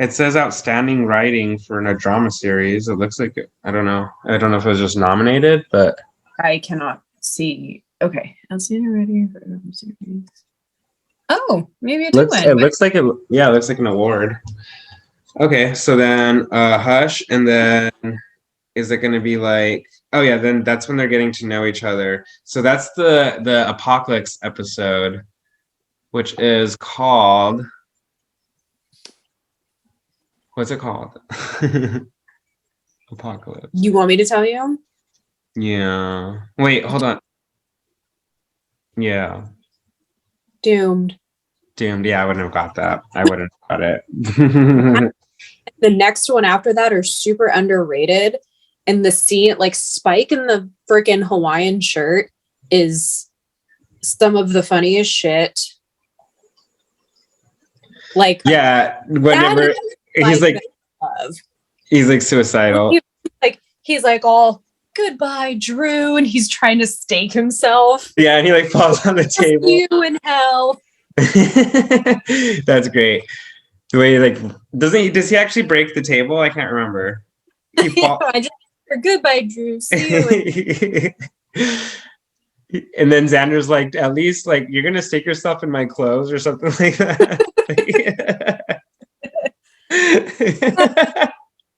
It says outstanding writing for a drama series. It looks like I don't know. I don't know if it was just nominated, but I cannot see. Okay, outstanding writing for a drama series. Oh, maybe it did win. It looks like it. Yeah, it looks like an award. Okay, so then Hush, and then is it going to be like? Oh yeah, then that's when they're getting to know each other. So that's the Apocalypse episode, which is called. What's it called? Apocalypse. You want me to tell you? Yeah. Wait, hold on. Yeah. Doomed. Yeah, I wouldn't have got that. I wouldn't have got it. The next one after that are super underrated. And the scene, like Spike in the freaking Hawaiian shirt, is some of the funniest shit. Like, yeah, whenever he's like suicidal. He's like all goodbye, Drew, and he's trying to stake himself. Yeah, and he like falls on the table. You in hell. That's great. The way like does he actually break the table? I can't remember. Goodbye, Drew. See you. And then Xander's like, at least like you're gonna stick yourself in my clothes or something like that.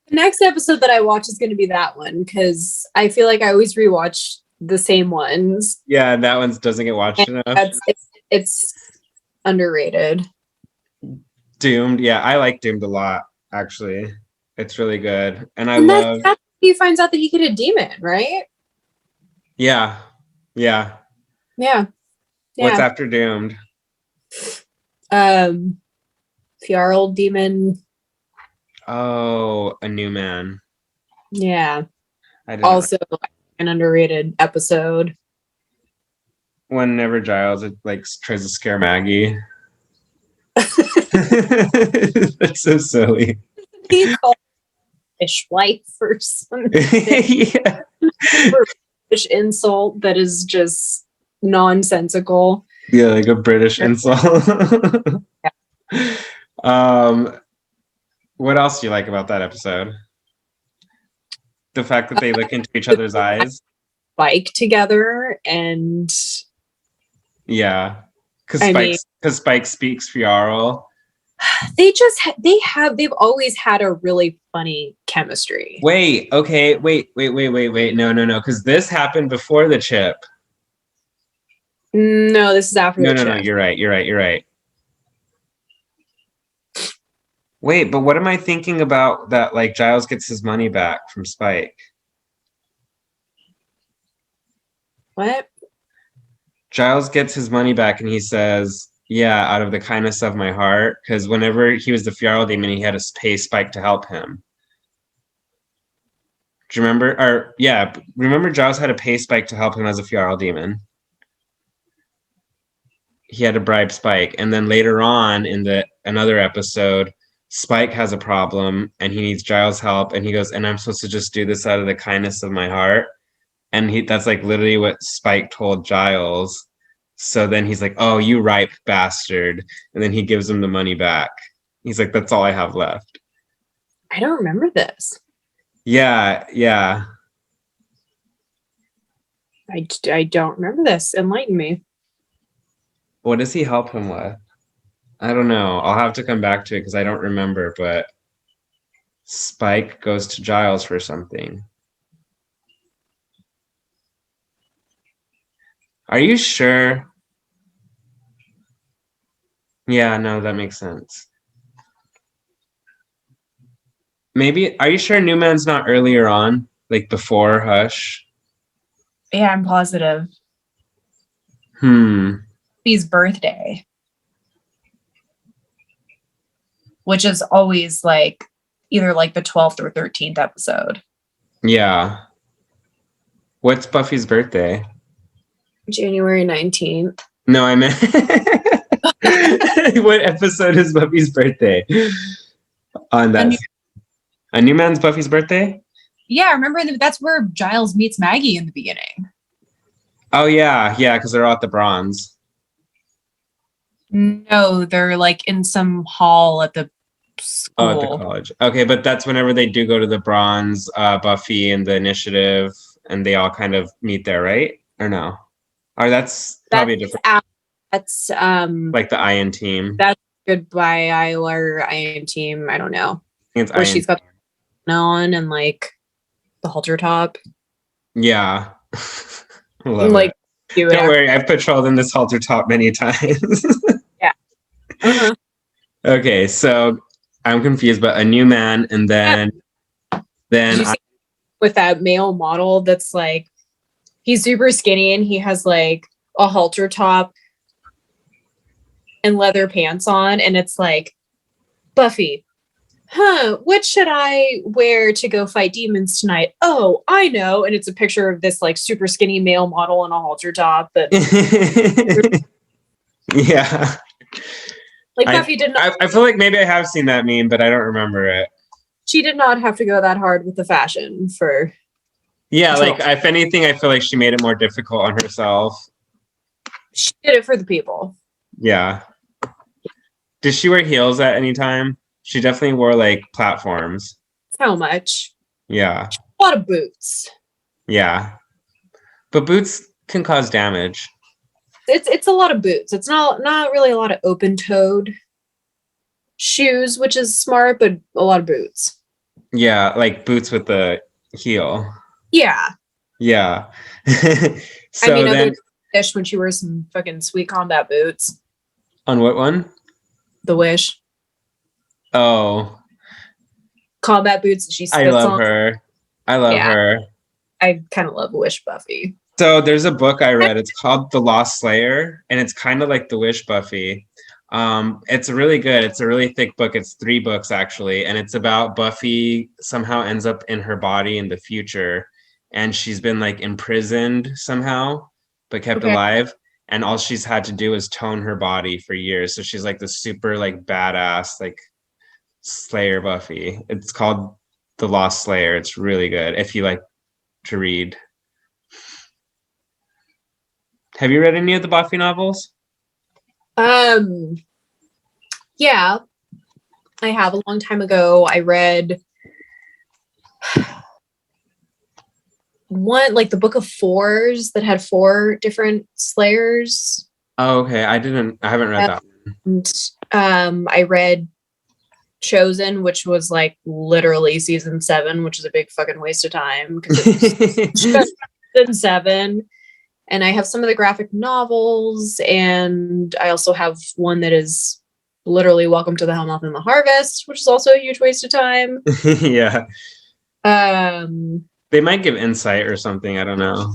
The next episode that I watch is going to be that one because I feel like I always rewatch the same ones. Yeah, that one doesn't get watched enough. It's underrated. Doomed. Yeah, I like Doomed a lot, actually. It's really good. And I love he finds out that he could a demon, right? Yeah. What's after Doomed? Fjarl demon. Oh, A New Man. Yeah. Also an underrated episode. Whenever Giles like tries to scare Maggie. That's so silly. He called fish wife or something. Yeah. British insult that is just nonsensical. Yeah, like a British insult. What else do you like about that episode? The fact that they look into each other's eyes. Bike together and yeah, because Spike speaks Fjarl. They've always had a really funny chemistry. Wait, no, because this happened before the chip. No, this is after the chip. No, you're right. Wait, but what am I thinking about that like Giles gets his money back from Spike? What? Giles gets his money back and he says, yeah, out of the kindness of my heart, because whenever he was the Fjarl demon, he had to pay Spike to help him. Do you remember? Remember Giles had to pay Spike to help him as a Fjarl demon. He had to bribe Spike, and then later on in another episode, Spike has a problem and he needs Giles' help, and he goes, and I'm supposed to just do this out of the kindness of my heart. And that's like literally what Spike told Giles. So then he's like, oh, you ripe bastard. And then he gives him the money back. He's like, that's all I have left. I don't remember this. Yeah. I don't remember this. Enlighten me. What does he help him with? I don't know. I'll have to come back to it because I don't remember, but Spike goes to Giles for something. Are you sure? Yeah, no, that makes sense. Maybe, are you sure Newman's not earlier on? Like before Hush? Yeah, I'm positive. His birthday. Which is always like either like the 12th or 13th episode. Yeah. What's Buffy's birthday? January 19th. No, I meant what episode is Buffy's birthday? On that, a new man's Buffy's birthday. Yeah, remember that's where Giles meets Maggie in the beginning. Oh yeah, because they're all at the Bronze. No, they're like in some hall at the school. Oh, at the college. Okay, but that's whenever they do go to the Bronze, Buffy and the Initiative, and they all kind of meet there, right? Or no? Or that's probably a different. That's like the Iron Team. That's Goodbye Iowa or Iron Team. I don't know. I think it's where Iron she's got on and like the halter top. Yeah. Love like it. Don't worry, I've patrolled in this halter top many times. Yeah. Uh-huh. Okay, so I'm confused, but a new man, and then with that male model that's like he's super skinny and he has like a halter top and leather pants on, and it's like, Buffy, what should I wear to go fight demons tonight? Oh, I know. And it's a picture of this like super skinny male model in a halter top that yeah. Like Buffy did not. I feel like maybe I have seen that meme, but I don't remember it. She did not have to go that hard with the fashion for. Yeah, like if anything, I feel like she made it more difficult on herself. She did it for the people. Yeah. Did she wear heels at any time? She definitely wore like platforms. How much? Yeah. A lot of boots. Yeah. But boots can cause damage. It's a lot of boots. It's not really a lot of open-toed shoes, which is smart, but a lot of boots. Yeah, like boots with the heel. Yeah. Yeah. So I mean, then Wish when she wears some fucking Sweet Combat boots. On what one? The Wish. Oh. Combat boots. She spits I love on. her. I love her. I kind of love Wish Buffy. So there's a book I read. It's called The Lost Slayer, and it's kind of like the Wish Buffy. It's really good. It's a really thick book. It's 3 books actually, and it's about Buffy somehow ends up in her body in the future, and she's been like imprisoned somehow, but kept alive. And all she's had to do is tone her body for years. So she's like the super like badass like Slayer Buffy. It's called The Lost Slayer. It's really good if you like to read. Have you read any of the Buffy novels? Yeah, I have. A long time ago, I read one, like the Book of Fours that had 4 different Slayers. Oh, okay. I haven't read that one. And, I read Chosen, which was like literally season 7, which is a big fucking waste of time because it's season 7. And I have some of the graphic novels, and I also have one that is literally Welcome to the Hellmouth and the Harvest, which is also a huge waste of time. Yeah. They might give insight or something. I don't know.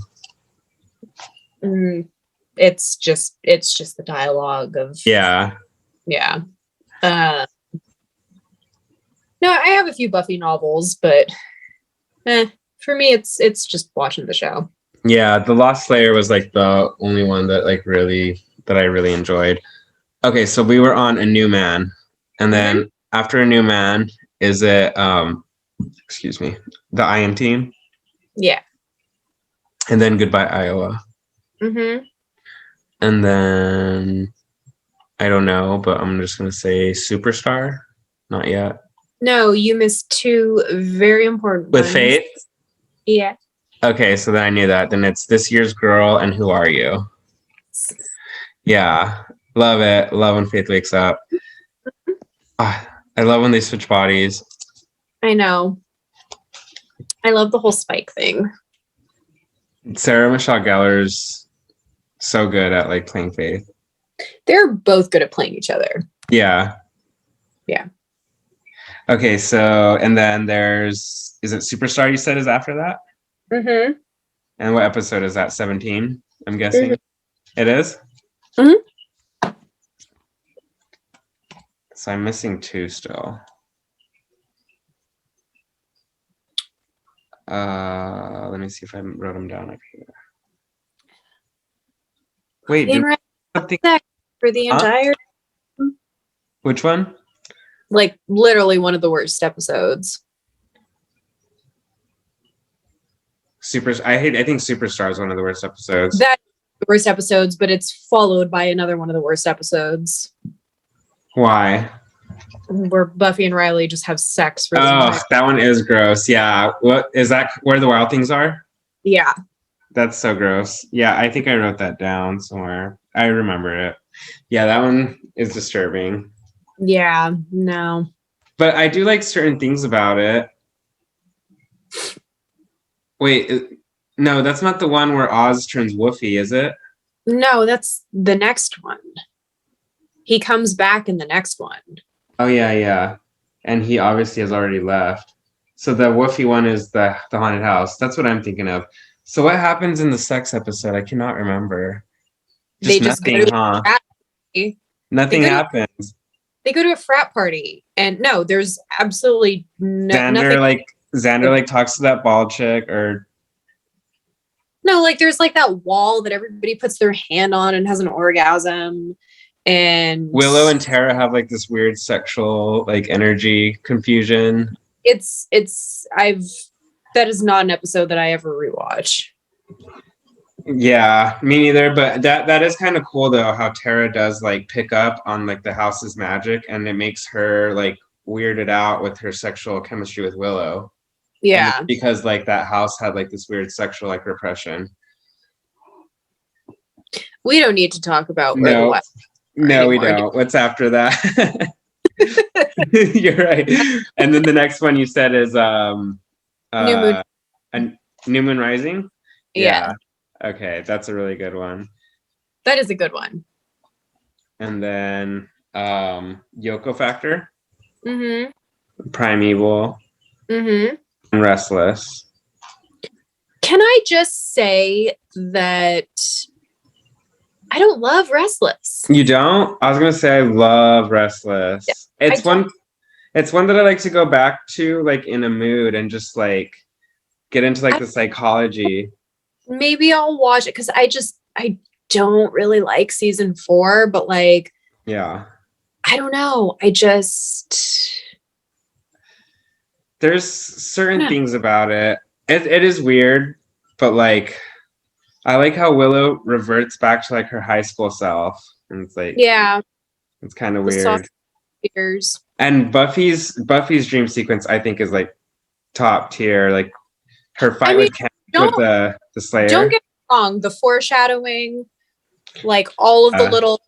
It's just the dialogue of yeah. No, I have a few Buffy novels, but for me, it's just watching the show. Yeah, The Lost Slayer was like the only one that I really enjoyed. Okay, so we were on A New Man, and then after A New Man, is it excuse me, the Iron Team? Yeah. And then Goodbye Iowa. Mm-hmm. And then I don't know, but I'm just gonna say Superstar. Not yet. No, you missed 2 very important With ones. Faith? Yeah. Okay, so then I knew that. Then it's This Year's Girl and Who Are You? Yeah, love it. Love when Faith wakes up. I love when they switch bodies. I know. I love the whole Spike thing. Sarah Michelle Gellar's so good at like playing Faith. They're both good at playing each other. Yeah. Yeah. Okay, so and then is it Superstar you said is after that? Mm-hmm. And what episode is that? 17, I'm guessing. Mm-hmm. It is? Mm-hmm. So I'm missing 2 still. Let me see if I wrote them down up here. Wait, did we put think that for the Huh? entire, which one? like literally one of the worst episodes. I think Superstar is one of the worst episodes. That's the worst episodes, but it's followed by another one of the worst episodes Why? where Buffy and Riley just have sex for the Oh, entire. that one is gross. Yeah. What is that? Where the wild things are? Yeah. That's so gross. Yeah, I think I wrote that down somewhere. I remember it. Yeah, that one is disturbing. Yeah. No. But I do like certain things about it. Wait, no, that's not the one where Oz turns woofy, is it? No, that's the next one. He comes back in the next one. Oh yeah, yeah. And he obviously has already left. So the woofy one is the haunted house. That's what I'm thinking of. So what happens in the sex episode? I cannot remember. They just nothing, go to huh? a frat party. Nothing They go to- happens. They go to a frat party, and no, there's absolutely nothing. Xander like talks to that bald chick, or No, like there's like that wall that everybody puts their hand on and has an orgasm, and Willow and Tara have like this weird sexual like energy confusion. that is not an episode that I ever rewatch. Yeah, me neither. But that is kind of cool though, how Tara does like pick up on like the house's magic, and it makes her like weirded out with her sexual chemistry with Willow. Yeah. And because like that house had like this weird sexual like repression. We don't need to talk about where the No, West no, we anymore. don't. What's after that? You're right. And then the next one you said is New Moon. and New Moon Rising. Yeah. Okay, that's a really good one. That is a good one. And then Yoko Factor, Mm-hmm. Primeval, Mm-hmm. and Restless. Can I just say that I don't love Restless? You don't? I was gonna say I love Restless. Yeah, It's one that I like to go back to like in a mood and just like get into like the psychology. Maybe I'll watch it because I don't really like season 4, but like Yeah. I don't know. There's certain Yeah. things about it. It is weird, but like I like how Willow reverts back to like her high school self. And it's like Yeah, it's kind of the weird. soft ears. And Buffy's dream sequence I think is like top tier. Like her fight with don't- the Slayer. Don't get me wrong, the foreshadowing, like all of the little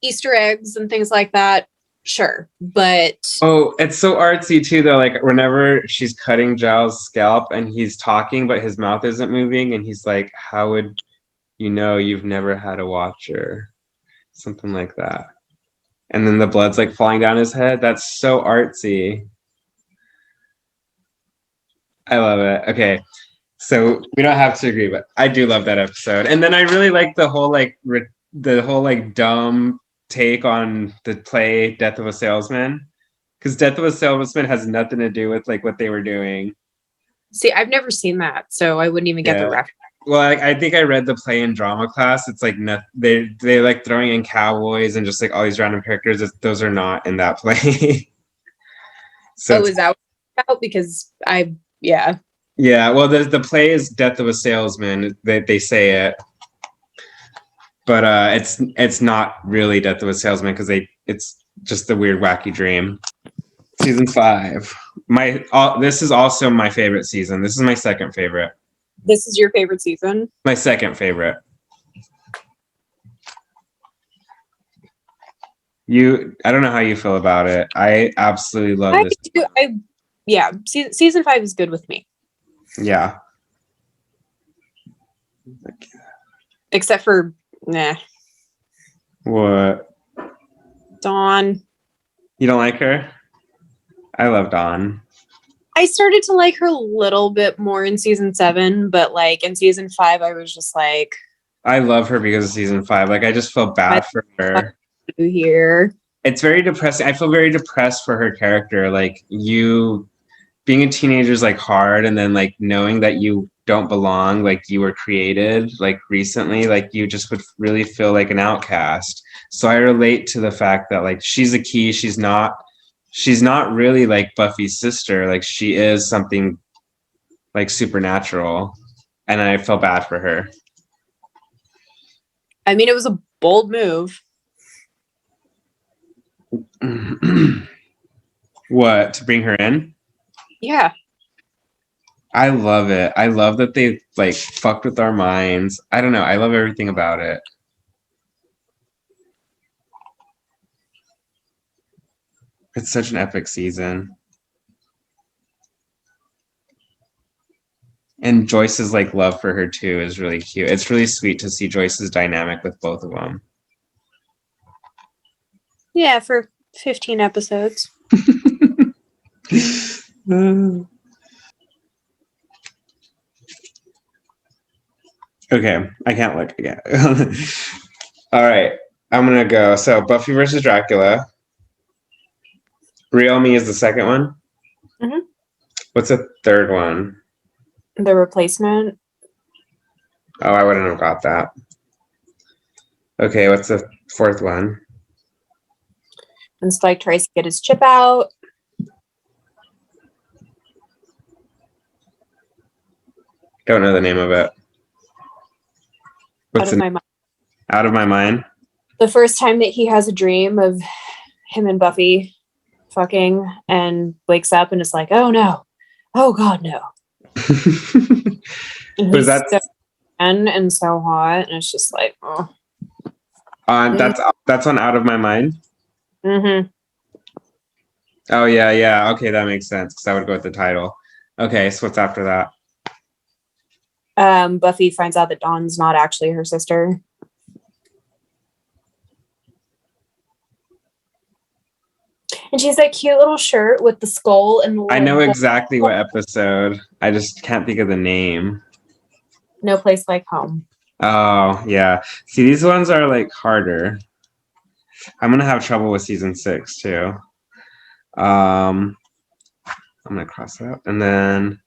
Easter eggs and things like that, sure. But Oh, it's so artsy too, though. Like whenever she's cutting Giles' scalp and he's talking, but his mouth isn't moving, and he's like, "How would you know you've never had a watcher?" Something like that. And then the blood's like falling down his head. That's so artsy. I love it. Okay, so we don't have to agree, but I do love that episode. And then I really like the whole like dumb take on the play Death of a Salesman, because Death of a Salesman has nothing to do with like what they were doing. see, I've never seen that, so I wouldn't even get the Yeah. reference. Well, I think I read the play in drama class. It's like they like throwing in cowboys and just like all these random characters. Those are not in that play. So Oh, is that what it's about? Because yeah. yeah, well, the play is Death of a Salesman. They say it, but it's not really Death of a Salesman because it's just a weird wacky dream. Season 5. This is also my favorite season. This is my second favorite. This is your favorite season? My second favorite. I don't know how you feel about it. I absolutely love this. Season 5 is good with me. Yeah. Except for What? Dawn. You don't like her? I love Dawn. I started to like her a little bit more in season 7, but like in season 5, I was just like, I love her because of season 5. Like I just feel bad for her. here. It's very depressing. I feel very depressed for her character. Like being a teenager is like hard, and then like knowing that you don't belong, like you were created like recently, like you just would really feel like an outcast. So I relate to the fact that like she's a key, she's not really like Buffy's sister, like she is something like supernatural, and I felt bad for her. I mean, it was a bold move. What, to bring her in? Yeah. I love it. I love that they like fucked with our minds. I don't know. I love everything about it. It's such an epic season. And Joyce's like love for her too is really cute. It's really sweet to see Joyce's dynamic with both of them. Yeah, for 15 episodes. Okay, I can't look again. All right, I'm gonna go. So Buffy versus Dracula. Real Me is the second one. Mhm. What's the third one? The Replacement. Oh, I wouldn't have got that. Okay, what's the fourth one? And Spike tries to get his chip out. Don't know the name of it. What's Out of the my mind. Out of My Mind? The first time that he has a dream of him and Buffy fucking and wakes up and is like, oh no. Oh God, no. And Was he's that so and so hot. And it's just like, oh. that's on Out of My Mind? Mm-hmm. Oh yeah. Okay, that makes sense because I would go with the title. Okay, so what's after that? Buffy finds out that Dawn's not actually her sister. And she's that cute little shirt with the skull and the I know little exactly what episode. I just can't think of the name. No Place Like Home. Oh, yeah. See, these ones are like harder. I'm gonna have trouble with season 6 too. I'm gonna cross that. And then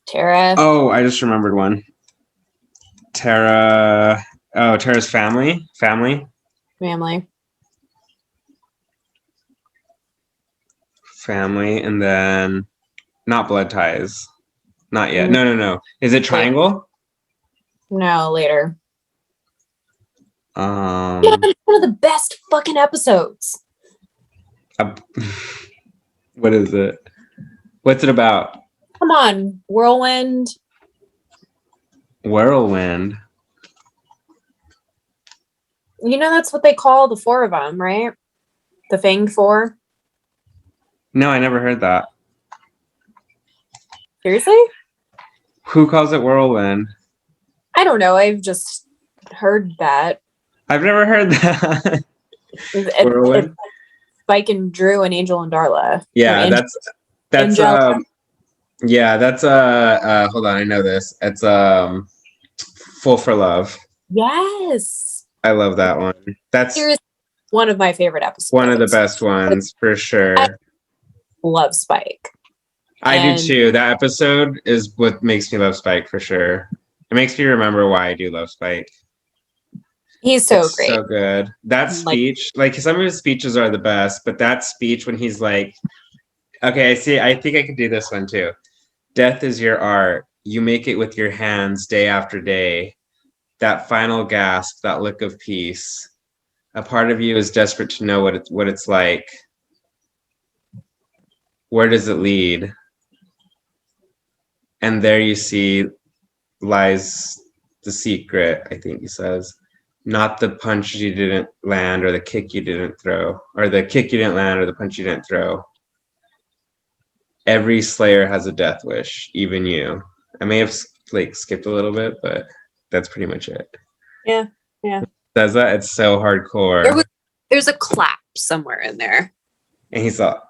Tara. oh, I just remembered one. Tara. Oh, Tara's family. Family. Family, and then not Blood Ties. Not yet. No. Is it Triangle? No, later. Um, Yeah, it's one of the best fucking episodes. what is it? What's it about? Come on, Whirlwind. Whirlwind. You know that's what they call the four of them, right? The Fanged Four. No, I never heard that. Seriously? Who calls it Whirlwind? I don't know. I've just heard that. I've never heard that. Whirlwind. Spike and Drew and Angel and Darla. Yeah, that's Angelica. yeah, that's hold on, I know this. It's Full for Love. Yes. I love that one. That's Seriously, one of my favorite episodes. one of the best ones for sure. I love Spike. I do too. That episode is what makes me love Spike for sure. It makes me remember why I do love Spike. He's so It's great. so good. That speech, like some of his speeches are the best, but that speech when he's like, okay, I think I could do this one too. Death is your art. You make it with your hands day after day. That final gasp, that look of peace. A part of you is desperate to know what it's like. Where does it lead? And there you see lies the secret, I think he says. Not the punch you didn't land or the kick you didn't throw, or the kick you didn't land or the punch you didn't throw. Every Slayer has a death wish, even you. I may have like skipped a little bit, but that's pretty much it. Yeah. Says that it's so hardcore. There's a clap somewhere in there. And he's all,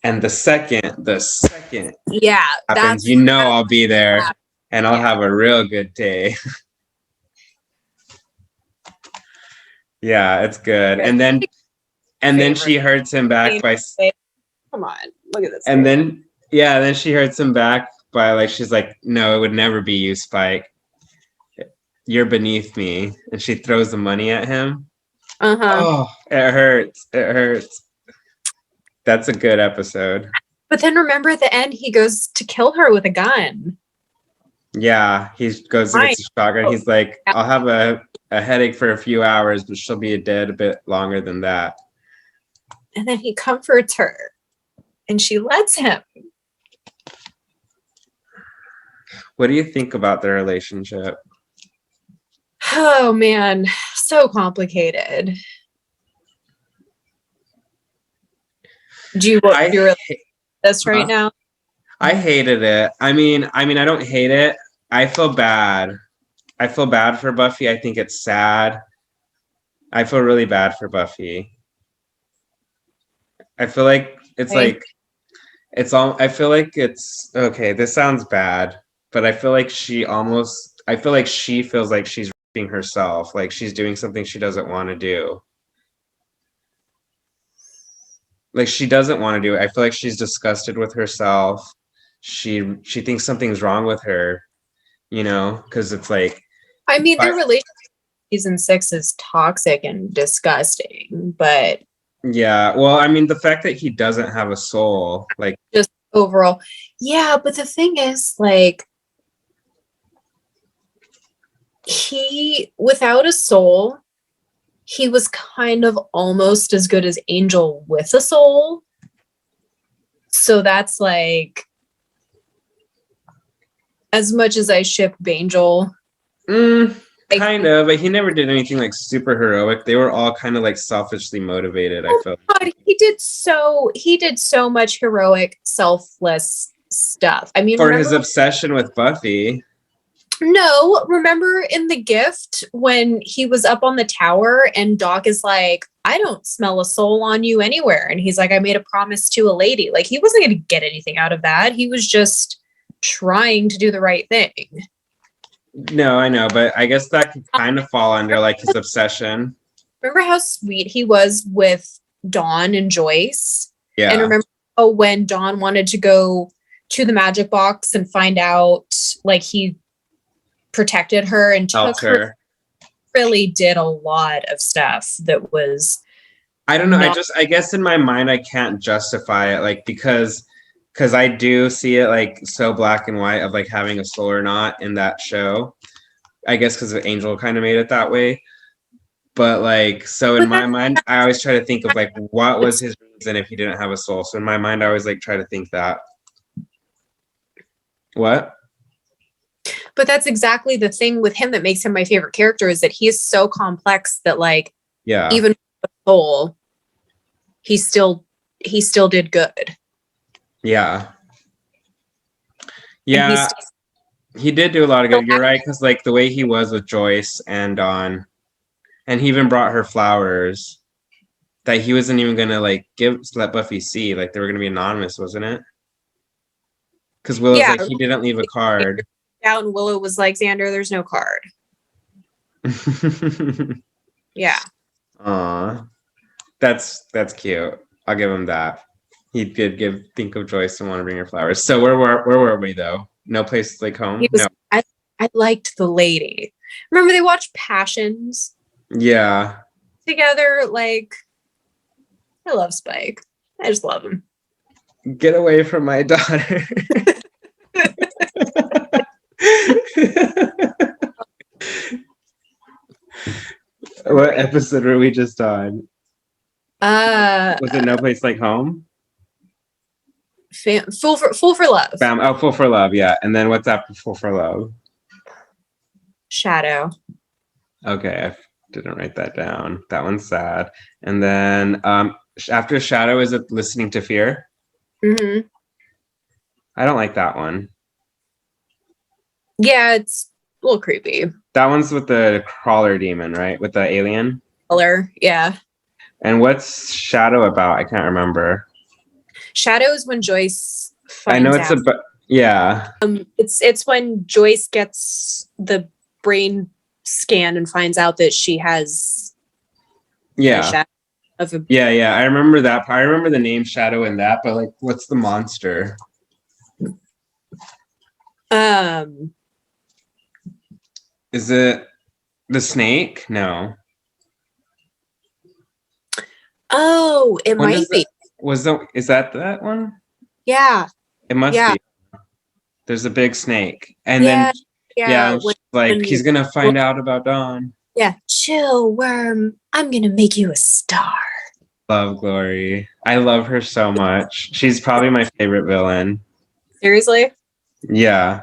and the second Yeah, happens, I'll be there and I'll have a real good day. Yeah, it's good. And And then she hurts him back by. Come on, look at this. And then then she hurts him back by like she's like, no, it would never be you, Spike. You're beneath me, and she throws the money at him. Oh, it hurts. It hurts. That's a good episode. But then remember at the end, he goes to kill her with a gun. Yeah, he goes to get the shotgun. He's like, I'll have a headache for a few hours, but she'll be dead a bit longer than that. And then he comforts her, and she lets him. What do you think about their relationship? Oh, man. So complicated. Do you want to really this right now? I hated it. I mean, I don't hate it. I feel bad. I feel bad for Buffy. I think it's sad. I feel really bad for Buffy. I feel like it's like it's all. I feel like it's okay. This sounds bad, but I feel like she feels like she's raping herself. Like she's doing something she doesn't want to do. Like she doesn't want to do it. I feel like she's disgusted with herself. She thinks something's wrong with her, because it's like. I mean, their relationship season 6 is toxic and disgusting, but. Yeah, well, I mean, the fact that he doesn't have a soul, like. Just overall. Yeah, but the thing is, like. He, without a soul, he was kind of almost as good as Angel with a soul. So that's like, as much as I ship Angel. Kind of, but he never did anything like super heroic. They were all kind of like selfishly motivated, I felt. God, he did so much heroic, selfless stuff. I mean, for his obsession with Buffy. No, remember in The Gift when he was up on the tower and Doc is like, I don't smell a soul on you anywhere. And he's like, I made a promise to a lady. Like, he wasn't going to get anything out of that. He was just trying to do the right thing. No, I know, but I guess that could kind of fall under like his obsession. Remember how sweet he was with Dawn and Joyce? Yeah. And remember when Dawn wanted to go to the magic box and find out, like, he protected her and took her. Really did a lot of stuff that was. I don't know. I guess in my mind I can't justify it, like because I do see it like so black and white of like having a soul or not in that show. I guess because Angel kind of made it that way. But like, so in my mind, I always try to think of like what was his reason if he didn't have a soul. So in my mind, I always like try to think that. What? But that's exactly the thing with him that makes him my favorite character, is that he is so complex that, like, even with the soul, he still did good. Yeah. Yeah. He did do a lot of good. You're right, because like the way he was with Joyce and Dawn, and he even brought her flowers that he wasn't even gonna like let Buffy see. Like they were gonna be anonymous, wasn't it? Because Willow's like, he didn't leave a card. Out and Willow was like, Xander, there's no card. Yeah. Aw. That's cute. I'll give him that. He did think of Joyce and want to bring her flowers. So where were we though? No Place Like Home? No. I liked the lady. Remember they watched Passions? Yeah. Together, like, I love Spike. I just love him. Get away from my daughter. What episode were we just on? Was it No Place Like Home? Fool for Love. Fool for Love, yeah. And then what's after Fool for Love? Shadow. Okay, I didn't write that down. That one's sad. And then after Shadow, is it Listening to Fear? Mm-hmm. I don't like that one. Yeah, it's a little creepy. That one's with the crawler demon, right? With the alien? Color, yeah. And what's Shadow about? I can't remember. Shadow is when Joyce finds I know it's out. Yeah. It's when Joyce gets the brain scan and finds out that she has. Yeah. of a Yeah. I remember that. I remember the name Shadow in that, but like, what's the monster? Is it the snake? No. Oh, it When might be. Is that one? Yeah. It must Yeah. be. There's a big snake. And Yeah. then and she's like, he's gonna find out about Dawn. Yeah. Chill, worm. I'm gonna make you a star. Love Glory. I love her so much. She's probably my favorite villain. Seriously? Yeah.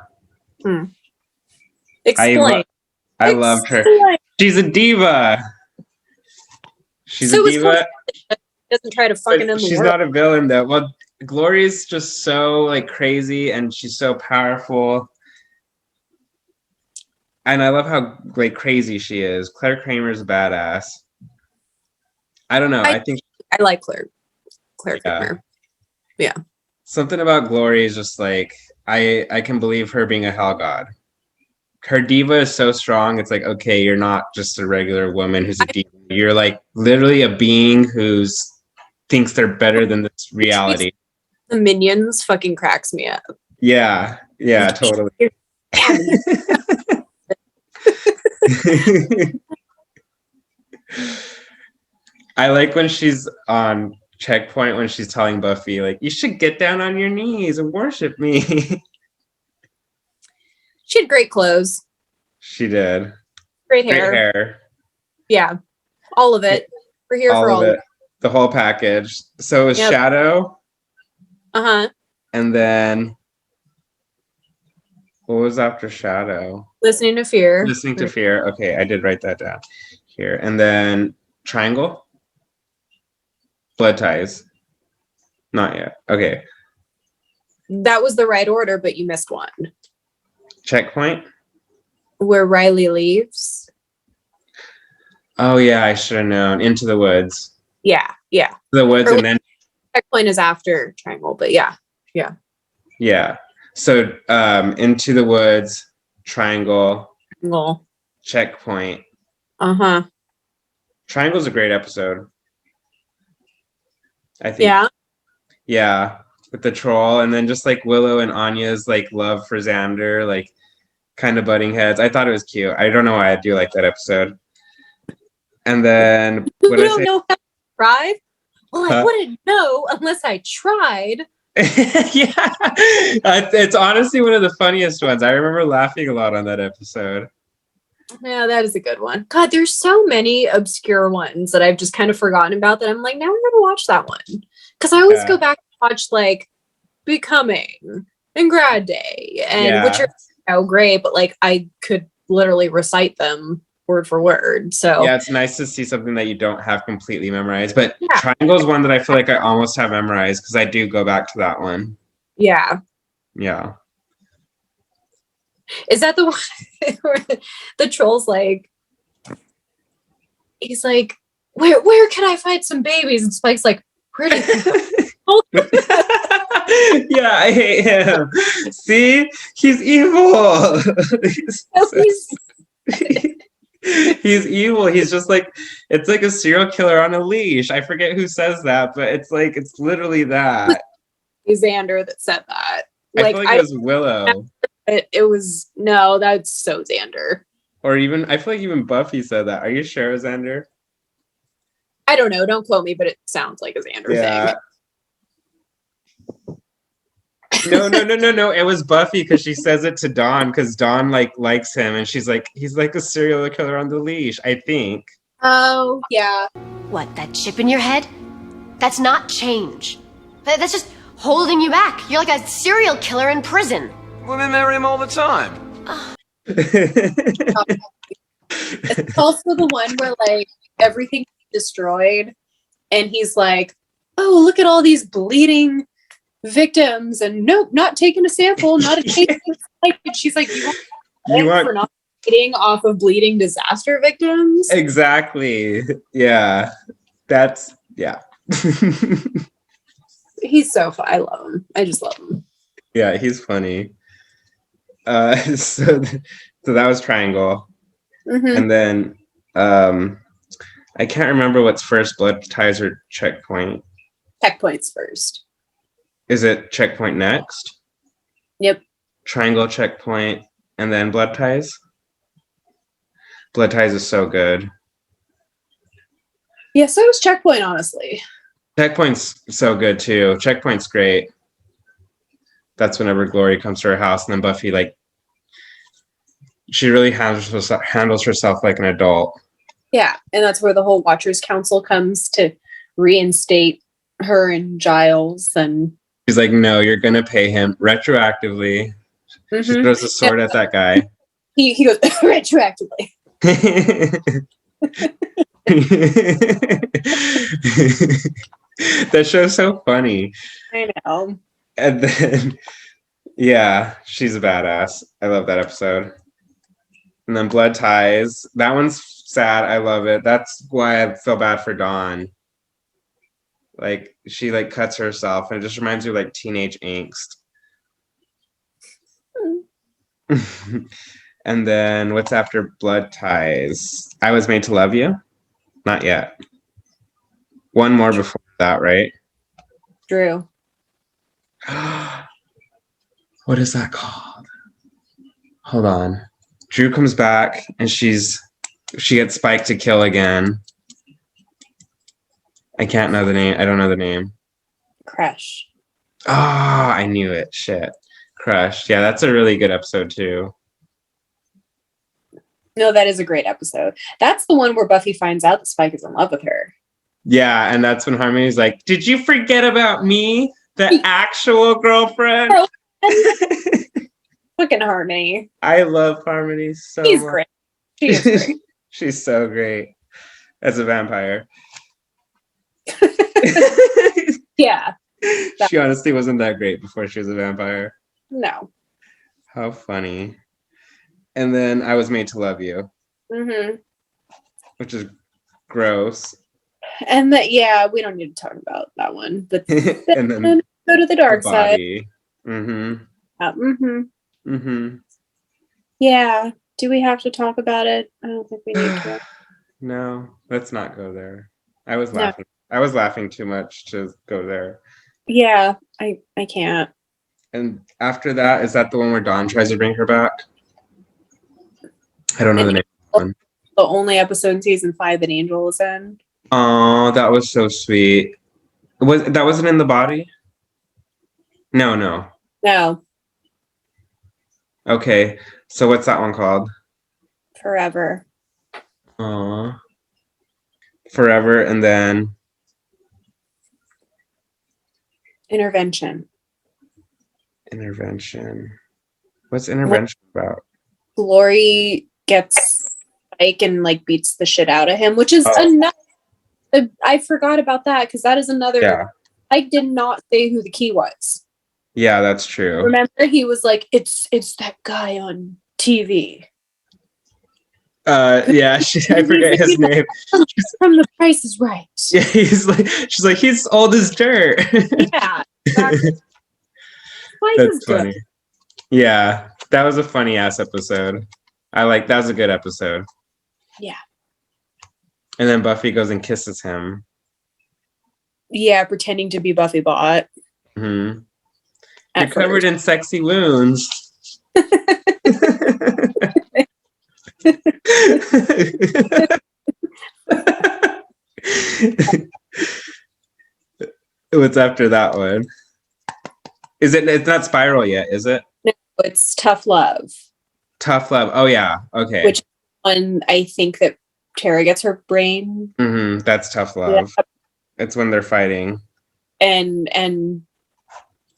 Explain. I loved her. She's a diva. She's a diva. Doesn't try to fucking end the She's world. not a villain though. Well, Glory's just so like crazy and she's so powerful. And I love how like crazy she is. Claire Kramer's a badass. I don't know. I think I like Claire. Claire Kramer. Yeah. Something about Glory is just like I can believe her being a hell god. Her diva is so strong. It's like, okay, you're not just a regular woman who's a diva. You're like literally a being who's thinks they're better than this reality. The Minions fucking cracks me up. Yeah, totally. I like when she's on checkpoint when she's telling Buffy, like, you should get down on your knees and worship me. She had great clothes. She did. Great hair. Yeah. All of it. We're here for all of it. The whole package. So it was Shadow. Uh-huh. And then what was after Shadow? Listening to Fear. Listening to Fear. Okay, I did write that down here. And then Triangle. Blood Ties. Not yet. Okay. That was the right order, but you missed one. Checkpoint. Where Riley leaves. Oh yeah, I should have known. Into the Woods. Yeah. The Woods, and then Checkpoint is after Triangle, but yeah. So Into the Woods, Triangle, Checkpoint. Uh-huh. Triangle's a great episode, I think. Yeah, with the troll, and then just like Willow and Anya's like love for Xander, like kind of butting heads. I thought it was cute. I don't know why I do like that episode. And then you don't know how to drive? Well, I wouldn't know unless I tried. Yeah, it's honestly one of the funniest ones. I remember laughing a lot on that episode. Yeah, that is a good one. God, there's so many obscure ones that I've just kind of forgotten about that I'm like, now I'm gonna watch that one. Because I always go back and watch like Becoming and Grad Day, and which are great, but like I could literally recite them word for word. So yeah, it's nice to see something that you don't have completely memorized. But Triangle is one that I feel like I almost have memorized because I do go back to that one. Yeah. Is that the one where the troll's like, he's like, where can I find some babies? And Spike's like, where did yeah, I hate him. See, he's evil. He's evil. He's just like, it's like a serial killer on a leash. I forget who says that, but it's like, it's literally that. Xander that said that. I feel like it was Willow. It was, no, that's so Xander. Or even, I feel like even Buffy said that. Are you sure it was Xander? I don't know. Don't quote me, but it sounds like a Xander thing. No. It was Buffy because she says it to Dawn because Dawn like likes him and she's like, he's like a serial killer on the leash, I think. Oh, yeah. What, that chip in your head? That's not change. That's just holding you back. You're like a serial killer in prison. Women marry him all the time. It's also the one where like everything's destroyed and he's like, oh, look at all these bleeding victims, and nope, not taking a sample, not a case. She's like, you want for not bleeding off of bleeding disaster victims? Exactly. Yeah. That's He's so fun. I love him. I just love him. Yeah, he's funny. So that was Triangle. Mm-hmm. And then I I can't remember what's first, Blood Ties or Checkpoint. Checkpoints first. Is it Checkpoint next? Yep. Triangle, Checkpoint, and then Blood Ties? Blood Ties is so good. Yeah, so is Checkpoint, honestly. Checkpoint's so good too. Checkpoint's great. That's whenever Glory comes to her house, and then Buffy, like, she really handles herself like an adult. Yeah, and that's where the whole Watchers Council comes to reinstate her and Giles. And she's like, no, you're going to pay him retroactively. She throws a sword at that guy. He goes, retroactively. That show's so funny. I know. And then, yeah, she's a badass. I love that episode. And then Blood Ties. That one's sad. I love it. That's why I feel bad for Dawn. Like, she, like, cuts herself, and it just reminds me of, like, teenage angst. And then what's after Blood Ties? I Was Made to Love You? Not yet. One more before that, right? Drew. What is that called? Hold on. Drew comes back and she gets Spike to kill again. I can't know the name. I don't know the name. Crush. Ah, I knew it. Shit. Crush. Yeah, that's a really good episode too. No, that is a great episode. That's the one where Buffy finds out that Spike is in love with her. Yeah, and that's when Harmony's like, did you forget about me? The actual girlfriend? Fucking Harmony. I love Harmony so She's much. great. She is great. She's so great as a vampire. Yeah. She honestly wasn't that great before she was a vampire. No. How funny. And then I Was Made to Love You. Mm-hmm. Which is gross. And that, yeah, we don't need to talk about that one. But and then go to the dark side. Mm-hmm. Mm-hmm. Yeah. Do we have to talk about it? I don't think we need to. No, let's not go there. I was laughing. I was laughing too much to go there. Yeah, I can't. And after that, is that the one where Dawn tries to bring her back? I don't know the name of the one. The only episode in season 5 that Angel is in. Oh, that was so sweet. That wasn't in the body? No. No, Okay, so what's that one called? Forever. Aw. Forever, and then Intervention. Intervention. What's Intervention about? Glory gets Spike and like beats the shit out of him, which is another. I forgot about that because that is another. Yeah. Spike did not say who the key was. Yeah, that's true. Remember, he was like, "It's that guy on TV." Yeah, I forget his name. From The Price is Right. Yeah, she's like, he's old as dirt. Yeah, exactly. Spike That's is good. funny. Yeah, that was a funny ass episode. That was a good episode. Yeah. And then Buffy goes and kisses him. Yeah, pretending to be Buffy Bot. Mm-hmm. You're covered in sexy wounds. What's after that one? It's not Spiral yet, is it? No, it's Tough Love. Tough Love. Oh yeah. Okay. Which one I think that Tara gets her brain. Mm-hmm. That's Tough Love. Yeah. It's when they're fighting. And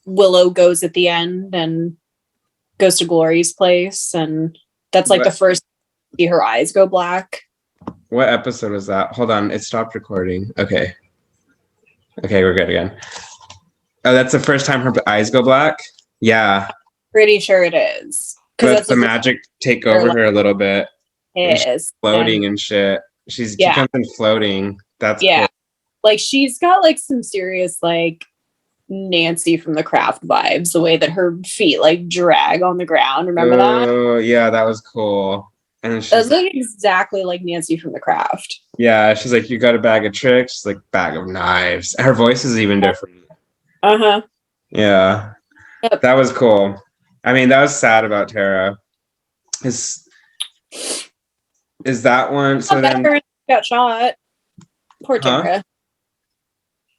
Willow goes at the end and goes to Glory's place, and that's like the first see her eyes go black. What episode was that? Hold on, it stopped recording. Okay, we're good again. Oh, that's the first time her eyes go black? Yeah. Pretty sure it is. That's the magic take over her a little bit. It is. Floating and shit. She comes in floating. That's cool. Like she's got like some serious like Nancy from The Craft vibes, the way that her feet like drag on the ground. Remember that? Oh, yeah, that was cool. And it was like exactly like Nancy from The Craft. Yeah, she's like, you got a bag of tricks? She's like, bag of knives. Her voice is even different. Uh-huh. Yeah. Yep. That was cool. I mean, that was sad about Tara. Is that one? So Got then, better and got shot. Poor huh? Tara.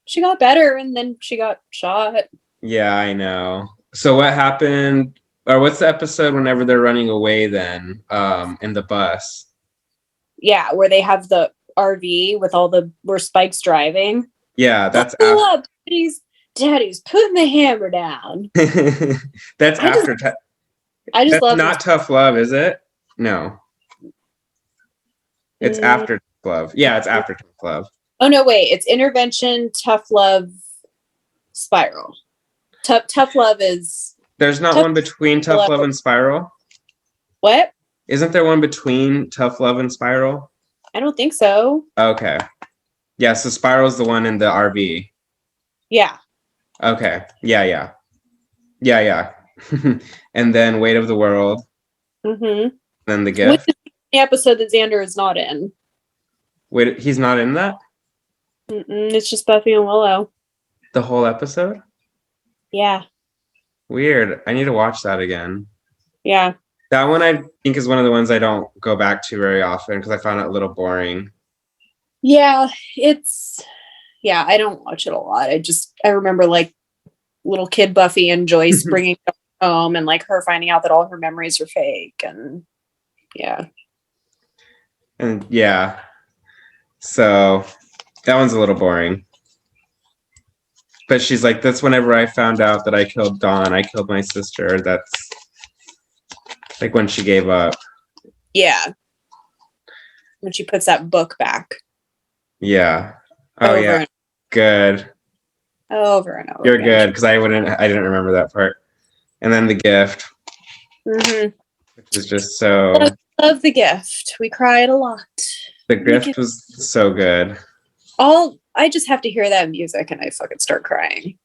She got better and then she got shot. Yeah, I know. So what happened, or what's the episode whenever they're running away then, in the bus? Yeah, where they have the RV with where Spike's driving. Yeah, that's Pull after. up, Daddy's putting the hammer down. That's I just- after. I just That's love not this. Tough Love, is it? No. It's Mm. after Tough Love. Yeah, it's after Tough Love. Oh no, wait! It's Intervention, Tough Love, Spiral. Tough Love is There's not Tough one between Tough Love. Love and Spiral? what? Isn't there one between Tough Love and Spiral? I don't think so. Okay. Yeah, so Spiral's the one in the RV. Yeah. Okay. Yeah. And then Weight of the World. Mm-hmm. Then The Which Gift. is the episode that Xander is not in. Wait, he's not in that? It's just Buffy and Willow. The whole episode? Yeah. Weird. I need to watch that again. Yeah. That one I think is one of the ones I don't go back to very often because I found it a little boring. Yeah. I don't watch it a lot. I remember like little kid Buffy and Joyce bringing her home and like her finding out that all her memories are fake. And yeah. And yeah. So that one's a little boring. But she's like, that's whenever I found out that I killed Dawn, I killed my sister. That's like when she gave up. Yeah. When she puts that book back. Yeah. Oh over yeah. and Good. over and over. You're good because I didn't remember that part. And then The Gift, Mm-hmm. which is just so. Love The Gift. We cried a lot. The Gift was so good. I just have to hear that music and I fucking start crying.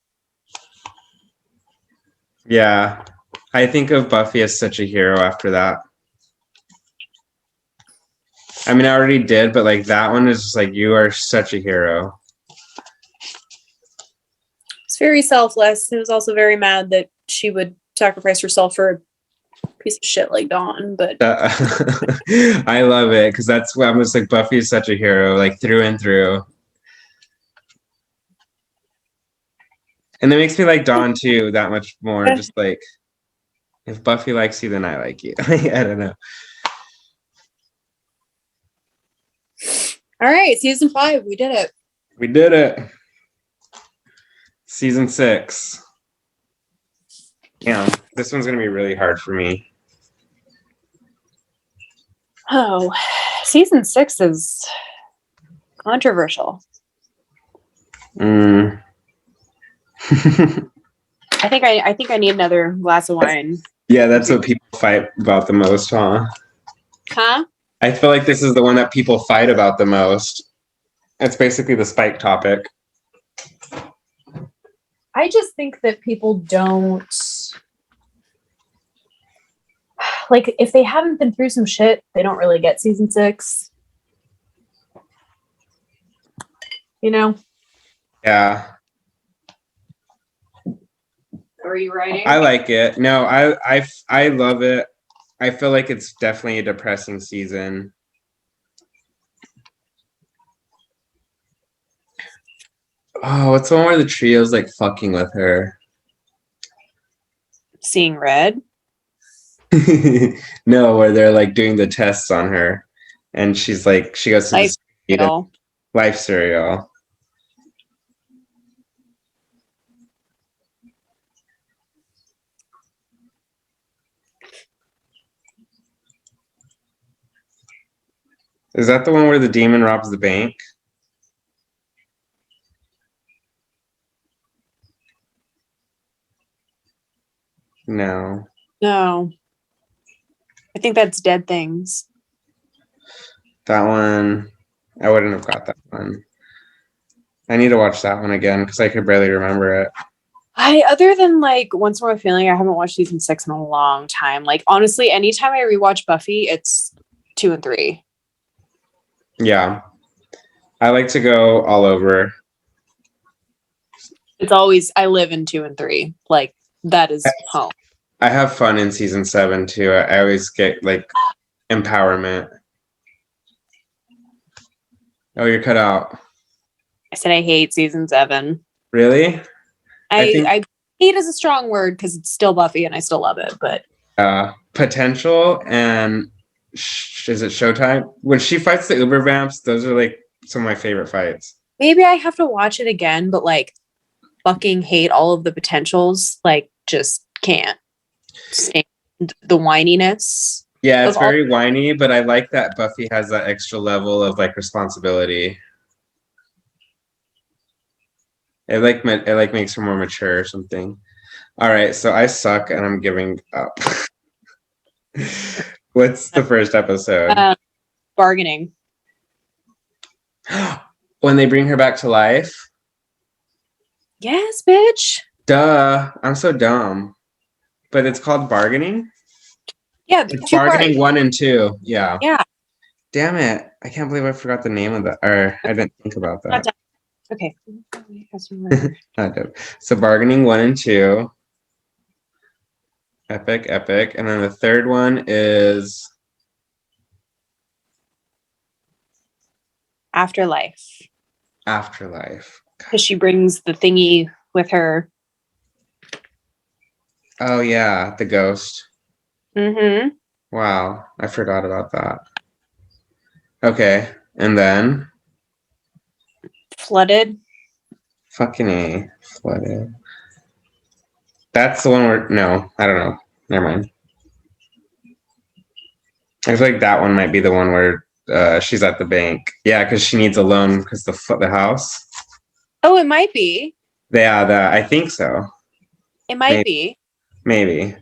Yeah. I think of Buffy as such a hero after that. I mean, I already did, but like that one is just like, you are such a hero. It's very selfless. It was also very mad that she would sacrifice herself for a piece of shit like Dawn, but I love it because that's why I'm just like, Buffy is such a hero, like through and through. And it makes me like Dawn too that much more. Just like, if Buffy likes you, then I like you. I don't know. all right, season 5, we did it. We did it. Season 6. Yeah, this one's gonna be really hard for me. Oh, season 6 is controversial. Mm. I think I need another glass of wine. Yeah, that's what people fight about the most, huh? Huh? I feel like this is the one that people fight about the most. It's basically the Spike topic. I just think that people don't like if they haven't been through some shit, they don't really get season 6. You know? Yeah. Are you writing? I like it. No, I love it. I feel like it's definitely a depressing season. Oh, what's the one where the trio's like fucking with her? Seeing Red? No, where they're like doing the tests on her, and she's like, she goes to Life Cereal. Life Cereal. Is that the one where the demon robs the bank? No. No. I think that's Dead Things. That one, I wouldn't have got that one. I need to watch that one again because I could barely remember it. Other than like Once More Feeling, I haven't watched season 6 in a long time. Like honestly, anytime I rewatch Buffy, it's 2 and 3. Yeah. I like to go all over. It's always I live in 2 and 3. Like that is home. I have fun in season 7 too. I always get like empowerment. Oh, you're cut out. I said I hate season 7. Really? I hate is a strong word because it's still Buffy and I still love it, but Potential and is it Showtime? When she fights the Uber Vamps, those are like some of my favorite fights. maybe I have to watch it again, but like fucking hate all of the potentials. Like just can't stand the whininess. Yeah, it's Of all- very whiny, but I like that Buffy has that extra level of like responsibility. It makes her more mature or something. All right, so I suck and I'm giving up. What's the first episode? Bargaining. When they bring her back to life? Yes, bitch. Duh, I'm so dumb. But it's called bargaining? Yeah, It's bargaining 1 and 2. Yeah. Yeah. Damn it. I can't believe I forgot the name of that. Or I didn't think about that. Okay. Not dope. So bargaining 1 and 2. Epic. And then the third one is Afterlife. Afterlife. Because she brings the thingy with her. Oh yeah, the ghost. Mm-hmm. Wow, I forgot about that. Okay, and then Flooded. fucking A, flooded. That's the one where no, I don't know. Never mind. I feel like that one might be the one where she's at the bank. Yeah, because she needs a loan because the house. Oh, it might be. Yeah, that I think so. It might be. Maybe.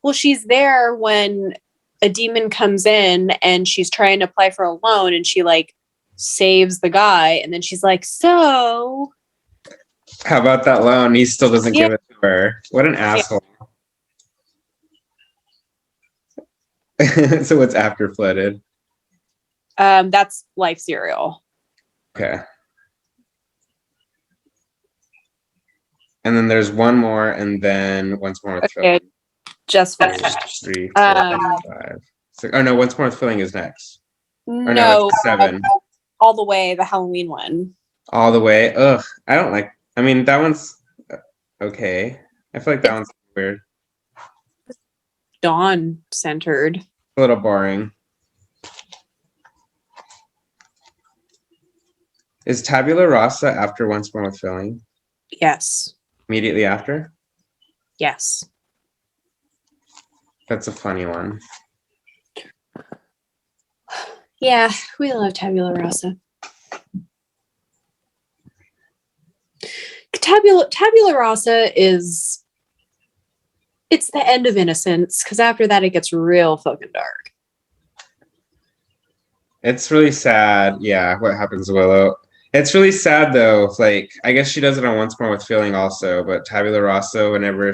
Well, she's there when a demon comes in and she's trying to apply for a loan and she like saves the guy and then she's like, so How about that loan? He still doesn't Yeah. give it to her. What an asshole. So what's after flooded? that's life cereal. Okay. And then there's one more, and then once more with Okay. filling. Just One, finished. 3, 4, Um, 5, 6. Oh no, once more with filling is next. Or No, it's 7. all the way, the Halloween one. All the way. Ugh. I don't like. I mean, that one's okay. I feel like that one's weird. Dawn centered. A little boring. Is Tabula Rasa after once more with filling? Yes. Immediately after? Yes. That's a funny one. Yeah, we love Tabula Rasa. Tabula Rasa is it's the end of innocence because after that it gets real fucking dark. It's really sad. Yeah, what happens to Willow? It's really sad though. Like, I guess she does it on Once More with Feeling also, but Tabula Rasa, whenever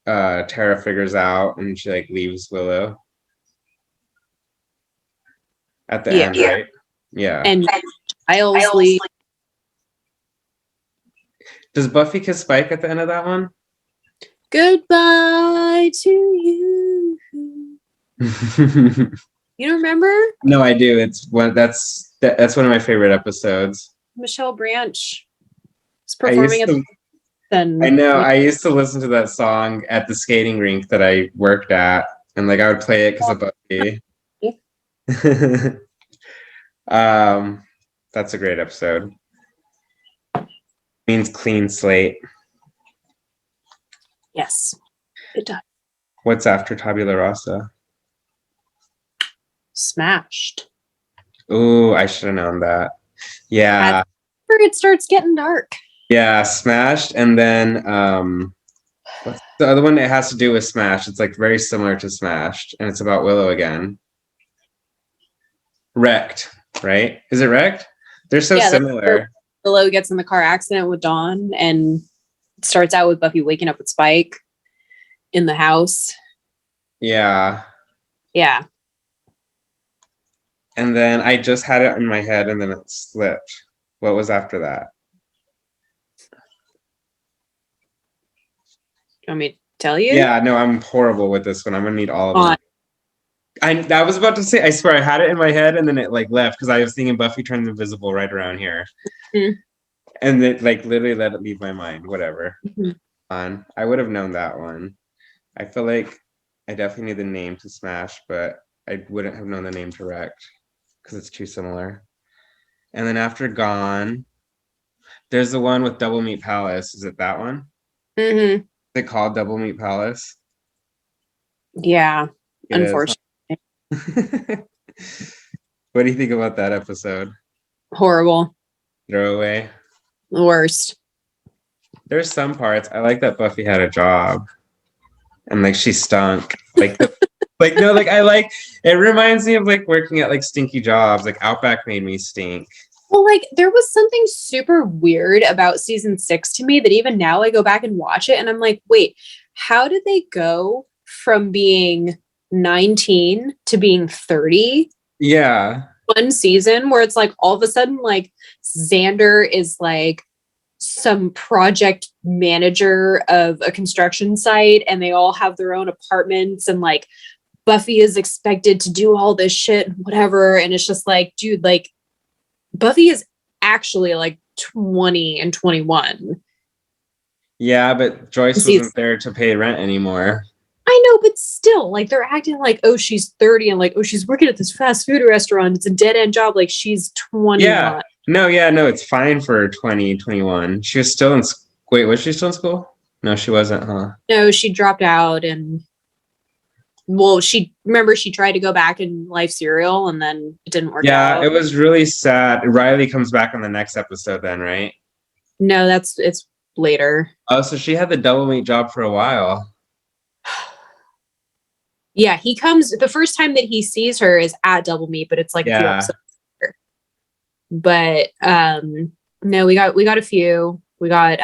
Tara figures out and she like leaves Willow at the end, right? Yeah. And Giles leaves. Does Buffy kiss Spike at the end of that one? Goodbye to you. You don't remember? No, I do. It's one that's one of my favorite episodes. Michelle Branch is I performing used at to- the I know. I used to listen to that song at the skating rink that I worked at, and like I would play it because of Buffy. That's a great episode. Means clean slate. Yes, it does. What's after Tabula Rasa? Smashed. Ooh, I should have known that. Yeah, Where it starts getting dark. yeah, Smashed, and then what's the other one that has to do with Smash? It's like very similar to Smashed, and it's about Willow again. Wrecked, right? Is it Wrecked? They're so Yeah, that's similar. Willow gets in the car accident with Dawn and it starts out with Buffy waking up with Spike in the house. Yeah. Yeah. And then I just had it in my head and then it slipped. What was after that? You want me to tell you? Yeah, no, I'm horrible with this one. I'm gonna need all of On. them. I was about to say, I swear I had it in my head and then it like left because I was thinking Buffy turns invisible right around here. Mhm. And it like literally let it leave my mind. Whatever. Mhm. I would have known that one. I feel like I definitely knew the name to Smash, but I wouldn't have known the name to Wrecked because it's too similar. And then after Gone, there's the one with Double Meat Palace. Is it that one? Mm-hmm. Is it called Double Meat Palace? Yeah, It is. unfortunately. What do you think about that episode? Horrible. Throwaway. The worst. There's some parts I like that Buffy had a job, and like she stunk. Like, like no, like I like. It reminds me of like working at like stinky jobs. Like Outback made me stink. Well, like there was something super weird about season 6 to me that even now I go back and watch it and I'm like, wait, how did they go from being 19 to being 30? Yeah. One season where it's like all of a sudden, like Xander is like some project manager of a construction site and they all have their own apartments and like Buffy is expected to do all this shit, whatever. And it's just like, dude, like Buffy is actually like 20 and 21. Yeah, but Joyce wasn't there to pay rent anymore. I know, but still, like they're acting like, oh, she's 30 and like, oh, she's working at this fast food restaurant. It's a dead end job. Like she's 21. Yeah. No, it's fine for 2021. She was still in wait, was she still in school? No, she wasn't, huh? No, she dropped out and well, she tried to go back in Life Serial and then it didn't work out. Yeah, it was really sad. Riley comes back on the next episode then, right? No, it's later. Oh, so she had the double meat job for a while. Yeah, he comes the first time that he sees her is at Double Meat, but it's like a few episodes later. But no, we got a few. We got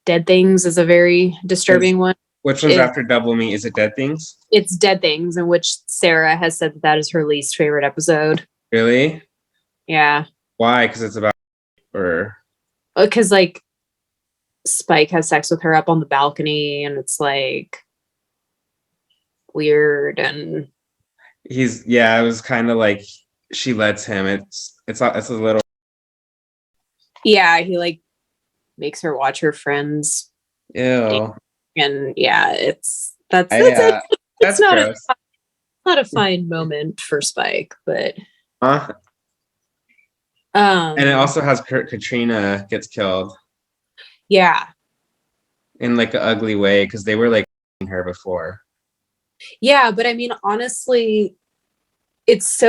Dead Things is a very disturbing one. Which one's after Double Meat? Is it Dead Things? It's Dead Things, in which Sarah has said that is her least favorite episode. Really? Yeah. Why? Because it's about or because like Spike has sex with her up on the balcony and it's like weird and it was kind of like she lets him. It's a little. Yeah, he like makes her watch her friends. Ew. And yeah, that's not a fine moment for Spike, but and it also has Katrina gets killed. Yeah. In like an ugly way because they were like her before. Yeah, but I mean, honestly, it's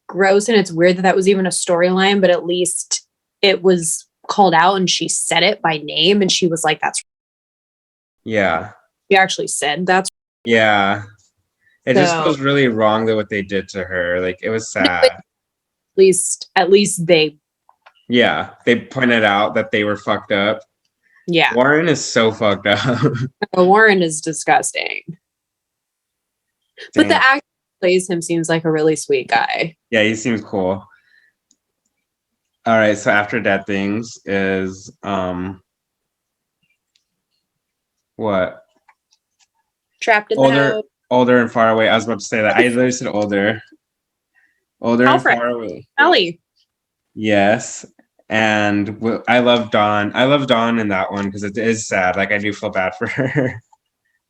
gross and it's weird that was even a storyline, but at least it was called out and she said it by name and she was like, that's. Yeah. She actually said that's. Yeah. It just feels really wrong that what they did to her. Like it was sad. At least they. Yeah, they pointed out that they were fucked up. Yeah. Warren is so fucked up. Warren is disgusting. But the actor who plays him seems like a really sweet guy. Yeah, he seems cool. All right, so after Dead Things is what? Trapped in the house. Older and Far Away. I was about to say that. I literally said older. Older and Far Away. Ellie. Yes. And I love Dawn. I love Dawn in that one because it is sad. Like I do feel bad for her.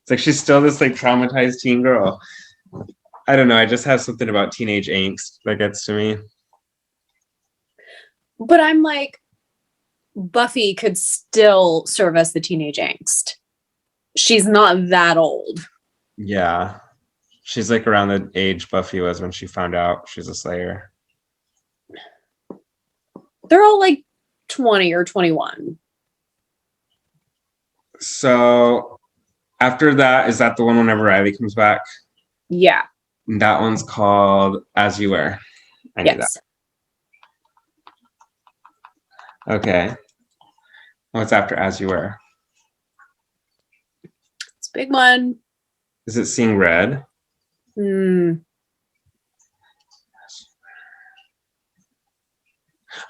It's like she's still this like traumatized teen girl. I don't know. I just have something about teenage angst that gets to me. But I'm like, Buffy could still serve us the teenage angst. She's not that old. Yeah. She's like around the age Buffy was when she found out she's a Slayer. They're all like 20 or 21. So after that, is that the one whenever Riley comes back? Yeah. That one's called As You Were. I knew that. Okay. What's after As You Were? It's a big one. Is it Seeing Red?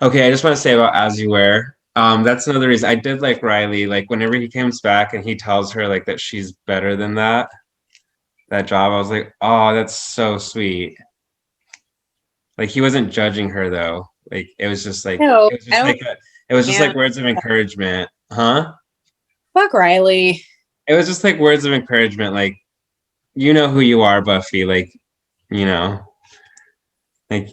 Okay, I just want to say about As You Were. That's another reason I did like Riley. Like whenever he comes back and he tells her like that she's better than that job, I was like, oh, that's so sweet. Like he wasn't judging her though. Like it was just like No, it was just like words of encouragement, huh? Fuck Riley. It was just like words of encouragement, like you know who you are, Buffy. Like you know, like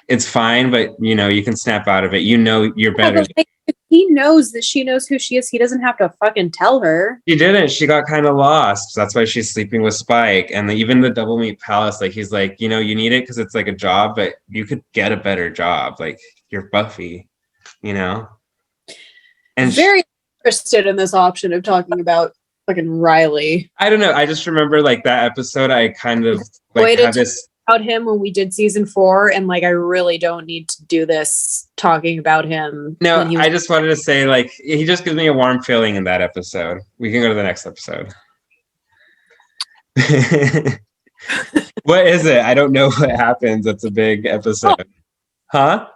it's fine, but you know you can snap out of it. You know you're better. Like, if he knows that she knows who she is, he doesn't have to fucking tell her. She didn't. She got kind of lost. That's why she's sleeping with Spike. And even the Double Meat Palace, like he's like, you know, you need it because it's like a job, but you could get a better job. Like you're Buffy, you know. And Very interested in this option of talking about fucking Riley. I don't know. I just remember like that episode. I kind of like had this about him when we did season 4, and like I really don't need to do this talking about him. No, I just wanted to say like he just gives me a warm feeling in that episode. We can go to the next episode. What is it? I don't know what happens. It's a big episode. Huh?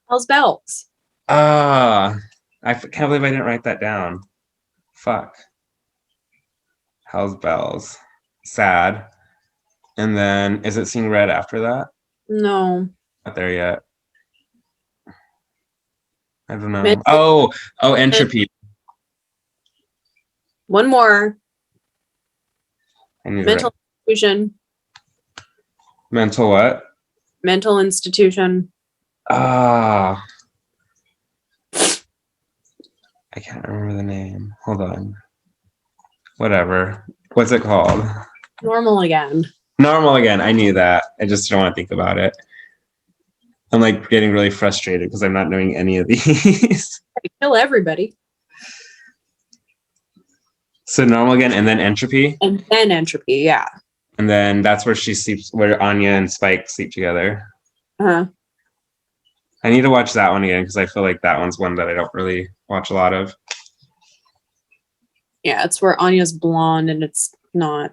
Hell's Bells. Ah, can't believe I didn't write that down. Fuck. Hell's Bells. Sad. And then, is it Seeing Red after that? No. Not there yet. I don't know. Oh, Entropy. One more. Mental institution. Mental what? Mental institution. Ah. I can't remember the name. Hold on. Whatever. What's it called? Normal Again. Normal Again. I knew that. I just don't want to think about it. I'm like getting really frustrated because I'm not knowing any of these. Kill everybody. So Normal Again and then Entropy? And then Entropy, yeah. And then that's where she sleeps, where Anya and Spike sleep together. Uh-huh. I need to watch that one again because I feel like that one's one that I don't really watch a lot of. Yeah, it's where Anya's blonde and it's not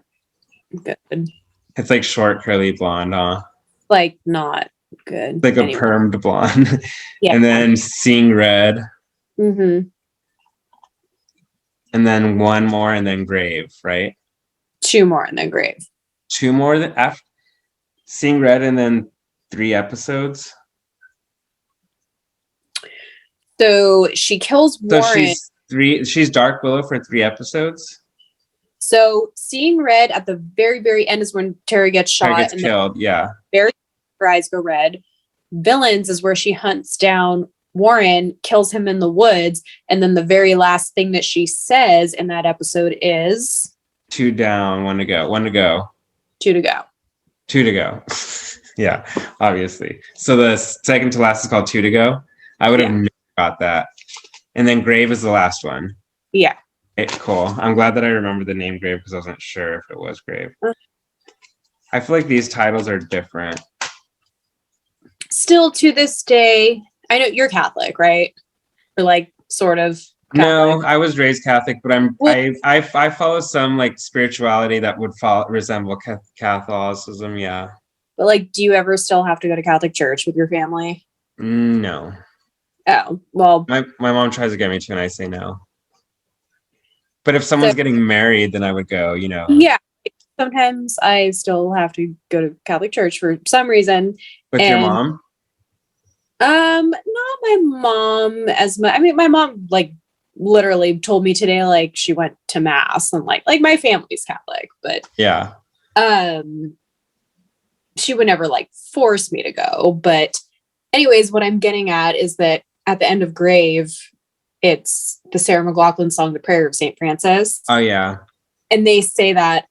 good. It's like short, curly blonde, huh? Like, not good. Like a permed blonde. Yeah. And then Seeing Red. Mm-hmm. And then one more and then Grave, right? 2 more and then Grave. 2 more than after Seeing Red and then 3 episodes. So she kills Warren. So she's Dark Willow for 3 episodes. So Seeing Red at the very, very end is when Terry gets shot. Terry gets killed, yeah. Very her eyes go red. Villains is where she hunts down Warren, kills him in the woods, and then the very last thing that she says in that episode is 2 down, 1 to go. 1 to go. 2 to go. 2 to go. Yeah, obviously. So the second to last is called 2 to go. I would have never got that. And then Grave is the last one. Yeah. Cool. I'm glad that I remember the name Grave because I wasn't sure if it was Grave. I feel like these titles are different. Still to this day, I know you're Catholic, right? Or like sort of Catholic. No, I was raised Catholic, but I follow some like spirituality that would resemble Catholicism, yeah. But like, do you ever still have to go to Catholic church with your family? No. Oh, well. My mom tries to get me to, and I say no. But if someone's getting married, then I would go, you know. Yeah. Sometimes I still have to go to Catholic church for some reason. With your mom? Not my mom as much. I mean, my mom like literally told me today, like she went to mass and like my family's Catholic, but yeah. She would never like force me to go. But anyways, what I'm getting at is that at the end of Grave, it's the Sarah McLachlan song, The Prayer of St. Francis. Oh, yeah. And they say that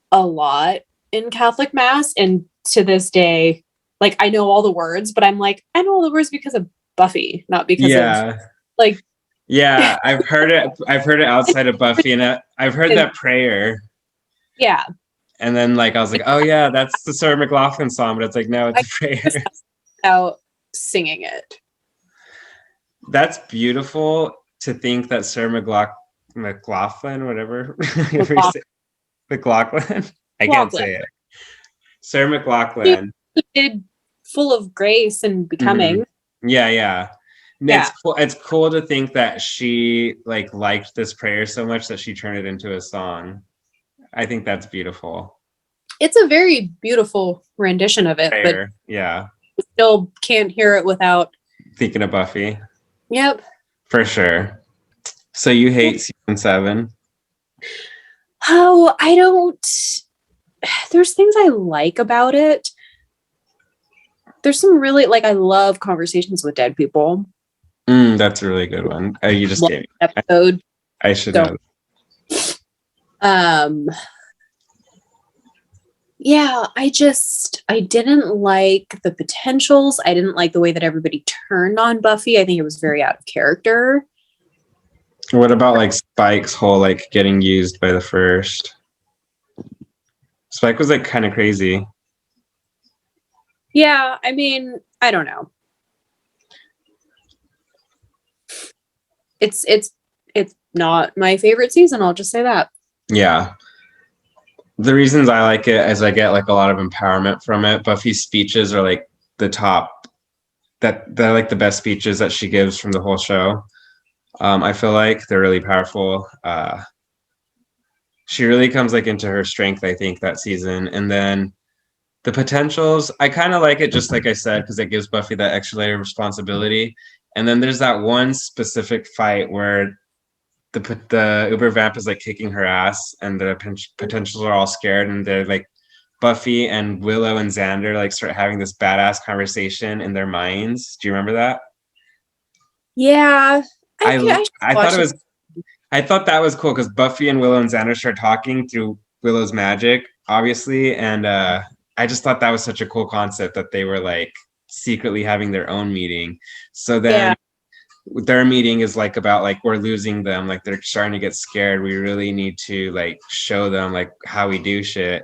a lot in Catholic Mass. And to this day, like, I know all the words, but I'm like, I know all the words because of Buffy, not because of, like... Yeah, I've heard it. I've heard it outside of Buffy, and I've heard that prayer. Yeah. And then, like, I was like, oh, yeah, that's the Sarah McLachlan song, but it's like, no, it's a prayer. Out singing it. That's beautiful to think that Sarah McLachlan, whatever. McLachlan? I can't say it. Sarah McLachlan. He did Full of Grace and Becoming. Mm-hmm. Yeah. It's cool to think that she like liked this prayer so much that she turned it into a song. I think that's beautiful. It's a very beautiful rendition of it, Prayer. but Yeah. still can't hear it without Thinking of Buffy. Yep. For sure. So you hate season 7? Oh, I don't. There's things I like about it. There's some really like I love Conversations with Dead People. That's a really good one. You just gave me episode. I should know. Yeah, I didn't like the potentials. I didn't like the way that everybody turned on Buffy. I think it was very out of character. What about like Spike's whole like getting used by the first? Spike was like kind of crazy. Yeah, I mean, I don't know. It's not my favorite season, I'll just say that. Yeah. The reasons I like it is I get like a lot of empowerment from it. Buffy's speeches are like the top. They're like the best speeches that she gives from the whole show. I feel like they're really powerful. She really comes like into her strength, I think, that season. And then the potentials, I kind of like it, just like I said, because it gives Buffy that extra layer of responsibility. And then there's that one specific fight where the Uber Vamp is like kicking her ass, and the potentials are all scared, and they're like Buffy and Willow and Xander like start having this badass conversation in their minds. Do you remember that? Yeah, I thought that was cool because Buffy and Willow and Xander start talking through Willow's magic, obviously, and I just thought that was such a cool concept that they were like secretly having their own meeting. So then their meeting is like about like we're losing them, like they're starting to get scared. We really need to like show them like how we do shit.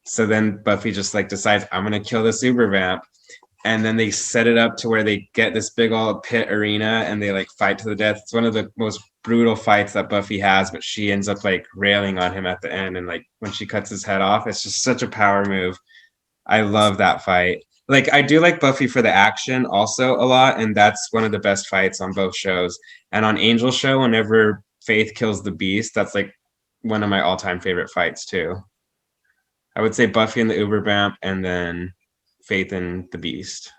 So then Buffy just like decides I'm gonna kill this Uber Vamp. And then they set it up to where they get this big old pit arena and they like fight to the death. It's one of the most brutal fights that Buffy has, but she ends up like railing on him at the end. And like when she cuts his head off, it's just such a power move. I love that fight. Like I do like Buffy for the action also a lot. And that's one of the best fights on both shows. And on Angel's show, whenever Faith kills the Beast, that's like one of my all-time favorite fights too. I would say Buffy and the Uber Vamp and then Faith and the Beast.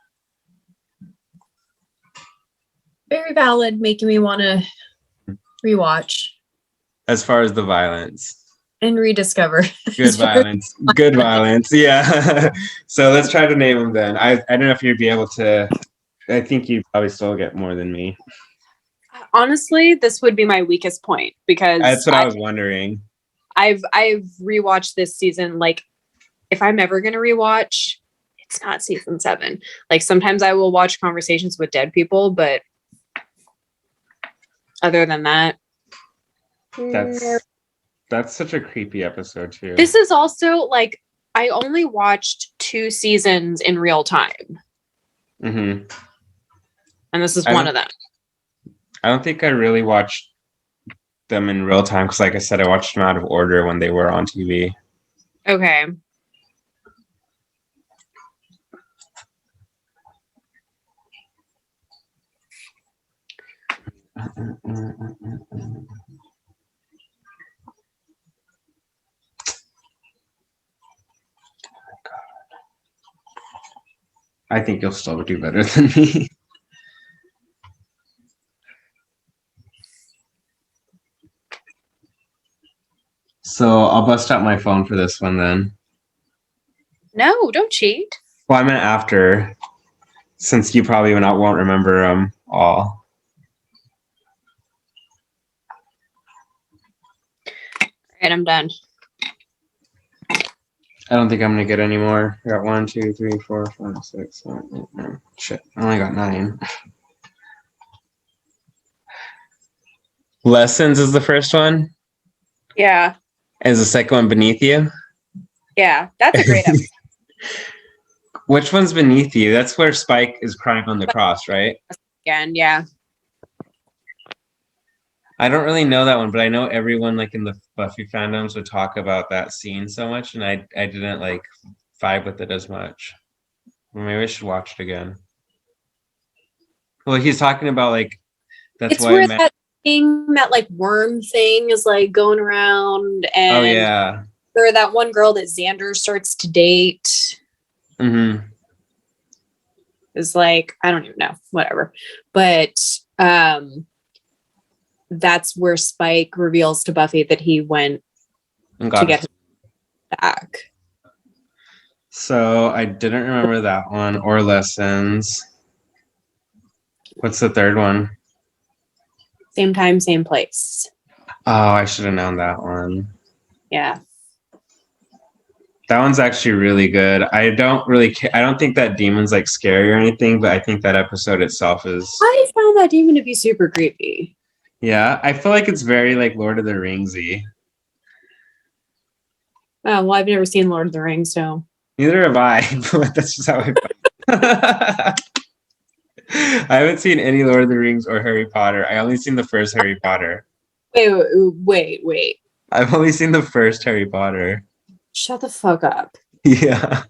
Very valid, making me want to rewatch. As far as the violence. And rediscover. Good violence. Good violence. Yeah. So let's try to name them then. I don't know if you'd be able to. I think you'd probably still get more than me. Honestly, this would be my weakest point because that's what I was wondering. I've rewatched this season. Like, if I'm ever gonna rewatch, it's not season 7. Like sometimes I will watch Conversations with Dead People, but other than that, that's such a creepy episode too. This is also like I only watched 2 seasons in real time. Mm-hmm. And this is one of them. I don't think I really watched them in real time because, like I said, I watched them out of order when they were on TV. Okay. I think you'll still do better than me. So I'll bust out my phone for this one then. No, don't cheat. Well, I meant after, since you probably won't remember them all. All right, I'm done. I don't think I'm gonna get any more. I got 1, 2, 3, 4, 5, 6, 7, 8, 9. Shit, I only got 9. Lessons is the first one. Yeah. Is the second one Beneath You? Yeah, that's a great episode. Which one's Beneath You? That's where Spike is crying on the cross, right? Again, yeah. I don't really know that one, but I know everyone like in the Buffy fandoms would talk about that scene so much, and I didn't like vibe with it as much. Maybe I should watch it again. Well, he's talking about like that's It's why where that thing, that like worm thing is like going around, and oh yeah. or that one girl that Xander starts to date Mm-hmm. is like, I don't even know, whatever. But that's where Spike reveals to Buffy that he went to get him back. So I didn't remember that one or Lessons. What's the third one? Same time, same place. Oh, I should have known that one. Yeah. That one's actually really good. I don't think that demon's like scary or anything, but I think that episode itself is. I found that demon to be super creepy. Yeah, I feel like it's very like Lord of the Ringsy. Oh, well, I've never seen Lord of the Rings, so. Neither have I, but that's just how I feel. I haven't seen any Lord of the Rings or Harry Potter. I only seen the first Harry Potter. Wait. I've only seen the first Harry Potter. Shut the fuck up. Yeah.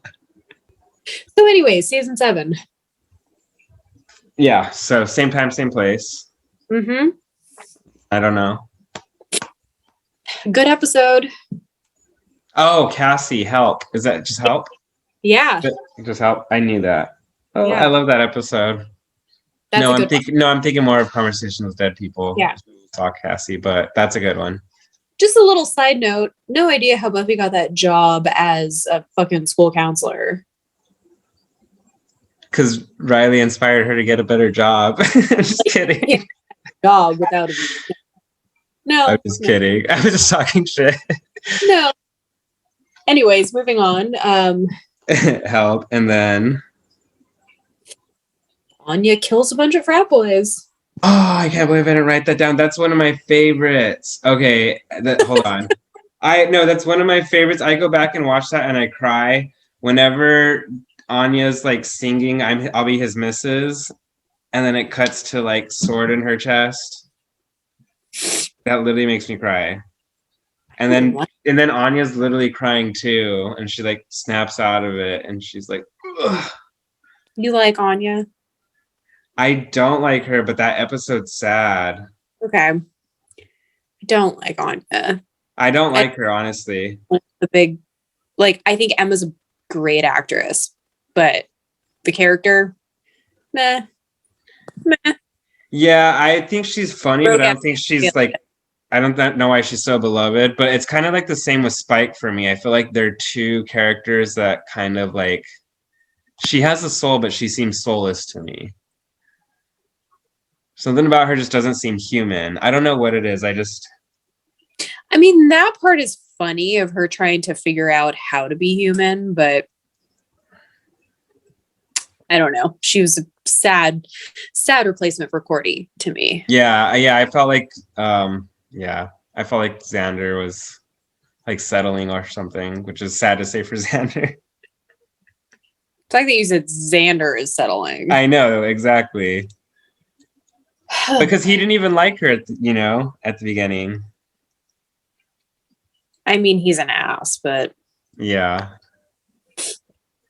So anyway, season 7. Yeah, so same time, same place. Mm-hmm. I don't know. Good episode. Oh, Cassie, help. Is that just help? Yeah. Just help. I knew that. Oh, Yeah. I love that episode. That's no, a I'm good I'm thinking more of Conversation with Dead People. Yeah. Talk Cassie, but that's a good one. Just a little side note, no idea how Buffy got that job as a fucking school counselor. Because Riley inspired her to get a better job. Just kidding. Yeah. Job without a No. I'm just kidding. I was just talking shit. No. Anyways, moving on. Help. And then Anya kills a bunch of frat boys. oh, I can't believe I didn't write that down. That's one of my favorites. Okay, hold on. That's one of my favorites. I go back and watch that and I cry whenever Anya's like singing I'll be his missus, and then it cuts to like sword in her chest. That literally makes me cry. And then Anya's literally crying too, and she like snaps out of it and she's like, ugh. You like Anya? I don't like her, but that episode's sad. Okay. I don't like Anya. I don't like her, honestly. The big, like, I think Emma's a great actress, but the character, meh. Yeah, I think she's funny, but I don't think she's like, I don't know why she's so beloved, but it's kind of like the same with Spike for me. I feel like they're two characters that kind of like, she has a soul, but she seems soulless to me. Something about her just doesn't seem human. I don't know what it is. I mean, that part is funny of her trying to figure out how to be human, but I don't know. She was a sad replacement for Cordy to me. Yeah. I felt like, I felt like Xander was like settling or something, which is sad to say for Xander. The fact that you said Xander is settling. I know, exactly. Because he didn't even like her, at the beginning. I mean, he's an ass, but yeah.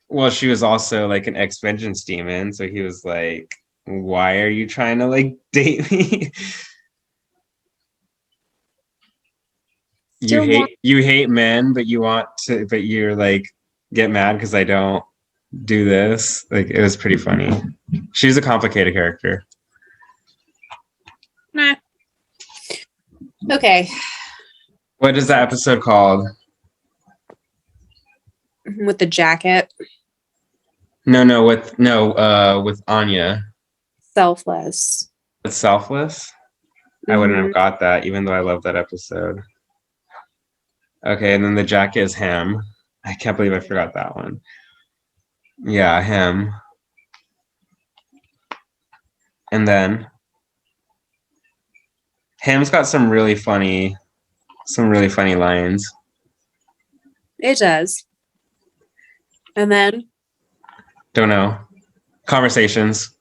Well, she was also like an ex-vengeance demon, so he was like, "Why are you trying to like date me? You hate men, but you're like get mad because I don't do this." Like it was pretty funny. She's a complicated character. Nah. Okay. What is that episode called? With the jacket. No, with Anya. Selfless. It's Selfless? I wouldn't have got that, even though I love that episode. Okay, and then the jacket is him. I can't believe I forgot that one. Yeah, him. And then him's got some really funny lines. It does. And then? Don't know. Conversations.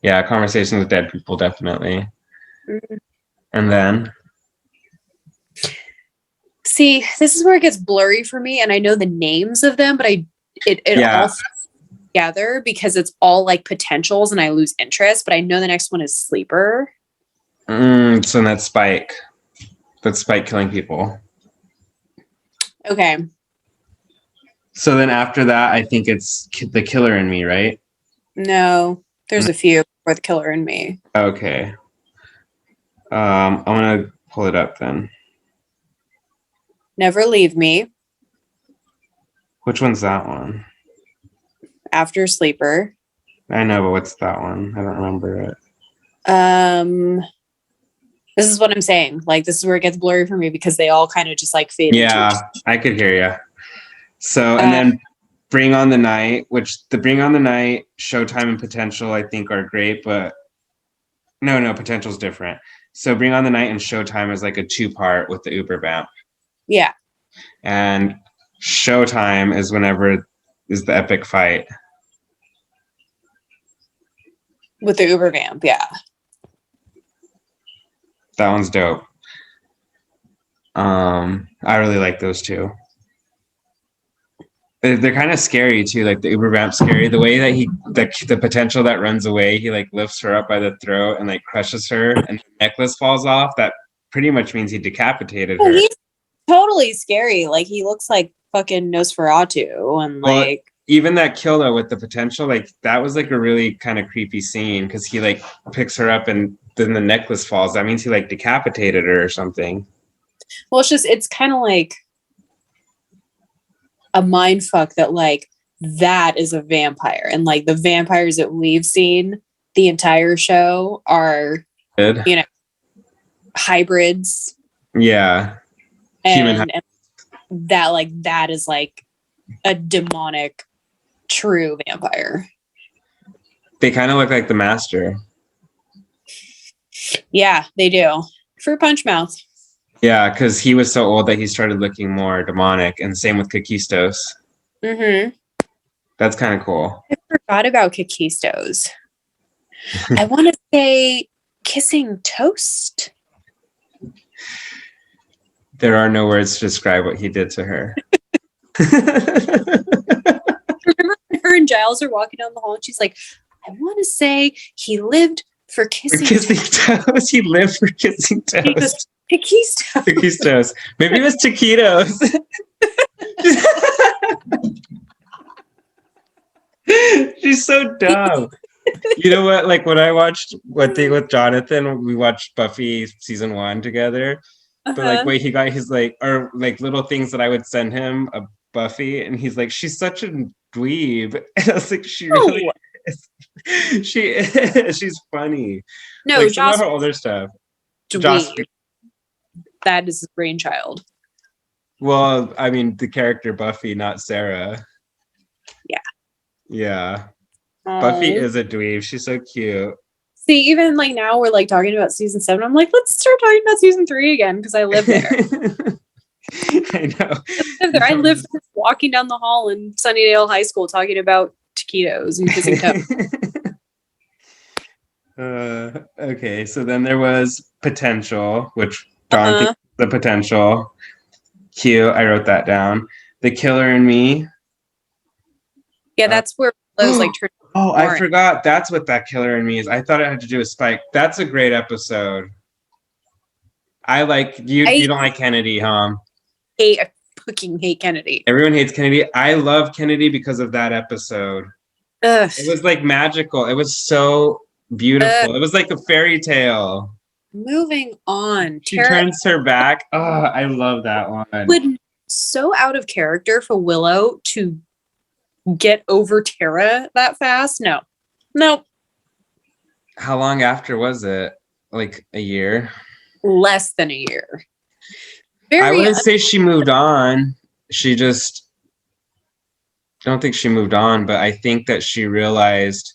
Yeah, conversations with dead people, definitely. And then? See, this is where it gets blurry for me, and I know the names of them, but it all together because it's all like potentials and I lose interest, but I know the next one is Sleeper. So that's Spike. That's Spike killing people. Okay. So then after that, I think it's The Killer in Me, right? No, there's a few for The Killer in Me. Okay. I'm gonna pull it up then. Never Leave Me. Which one's that one? After Sleeper. I know, but what's that one? I don't remember it. This is what I'm saying. Like, this is where it gets blurry for me because they all kind of just like fade. Yeah, I could hear you. So, and then Bring On the Night, which the Bring On the Night, Showtime, and Potential, I think are great, but no, Potential's different. So Bring On the Night and Showtime is like a 2-part with the Uber Vamp. Yeah. And Showtime is whenever is the epic fight. With the Uber Vamp, yeah. That one's dope. I really like those two. They're kind of scary too. Like the Uber Vamp's scary. The way that the Potential that runs away, he like lifts her up by the throat and like crushes her, and the necklace falls off. That pretty much means he decapitated her. He's totally scary. Like he looks like fucking Nosferatu, and like even that kill though with the Potential, like that was like a really kind of creepy scene because he like picks her up and then the necklace falls. That means he like decapitated her or something. Well, it's kind of like a mind fuck that like that is a vampire, and like the vampires that we've seen the entire show are hybrids. Yeah. And that like that is like a demonic true vampire. They kind of look like the Master. Yeah, they do. Fruit Punch Mouth. Yeah, because he was so old that he started looking more demonic, and same with Kakistos. Mm-hmm. That's kind of cool. I forgot about Kakistos. I want to say Kissing Toast. There are no words to describe what he did to her. Remember her and Giles are walking down the hall and she's like, I want to say he lived for kissing toast. He lived for kissing toast. Taquitos. Taquitos. Maybe it was taquitos. She's so dumb. You know what? Like when I watched One Thing with Jonathan, we watched Buffy season 1 together. But like wait, he got his like or like little things that I would send him of Buffy, and he's like, she's such a dweeb. And I was like, she really is. She is. She's funny. No, like some of her older stuff. Joss, that is his brainchild. Well, I mean, the character Buffy, not Sarah. Yeah. Yeah. Buffy is a dweeb. She's so cute. See, even like now we're like talking about season 7. I'm like, let's start talking about season 3 again because I live there. I know. I lived walking down the hall in Sunnydale High School talking about taquitos and kissing toes. Okay, so then there was Potential, which John thinks the Potential. Cute. I wrote that down. The Killer in Me. Yeah, that's where those like turned. Oh, I forgot. That's what that Killer in Me is. I thought it had to do with Spike. That's a great episode. I like you. You don't like Kennedy, huh? I fucking hate Kennedy. Everyone hates Kennedy. I love Kennedy because of that episode. Ugh. It was like magical. It was so beautiful. It was like a fairy tale. Moving on. She turns her back. Oh, I love that one. Would so out of character for Willow to get over Tara that fast? No. Nope. How long after was it? Like a year? Less than a year. I wouldn't say she moved on. She just I don't think she moved on, but I think that she realized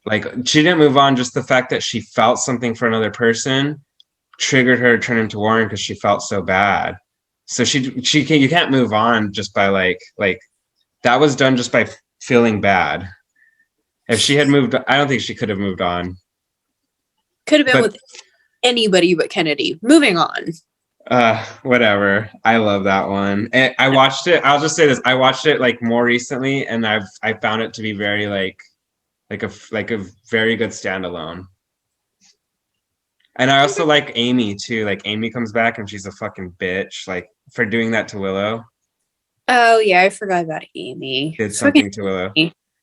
like she didn't move on, just the fact that she felt something for another person triggered her to turn into Warren because she felt so bad. So you can't move on just by like that was done just by feeling bad. If she had moved, I don't think she could have moved on. Could have been with anybody but Kennedy. Moving on. Whatever. I love that one. And I watched it. I'll just say this. I watched it like more recently, and I found it to be very like a very good standalone. And I also like Amy too. Like Amy comes back and she's a fucking bitch, like for doing that to Willow. Oh yeah, I forgot about Amy. Did something to Willow.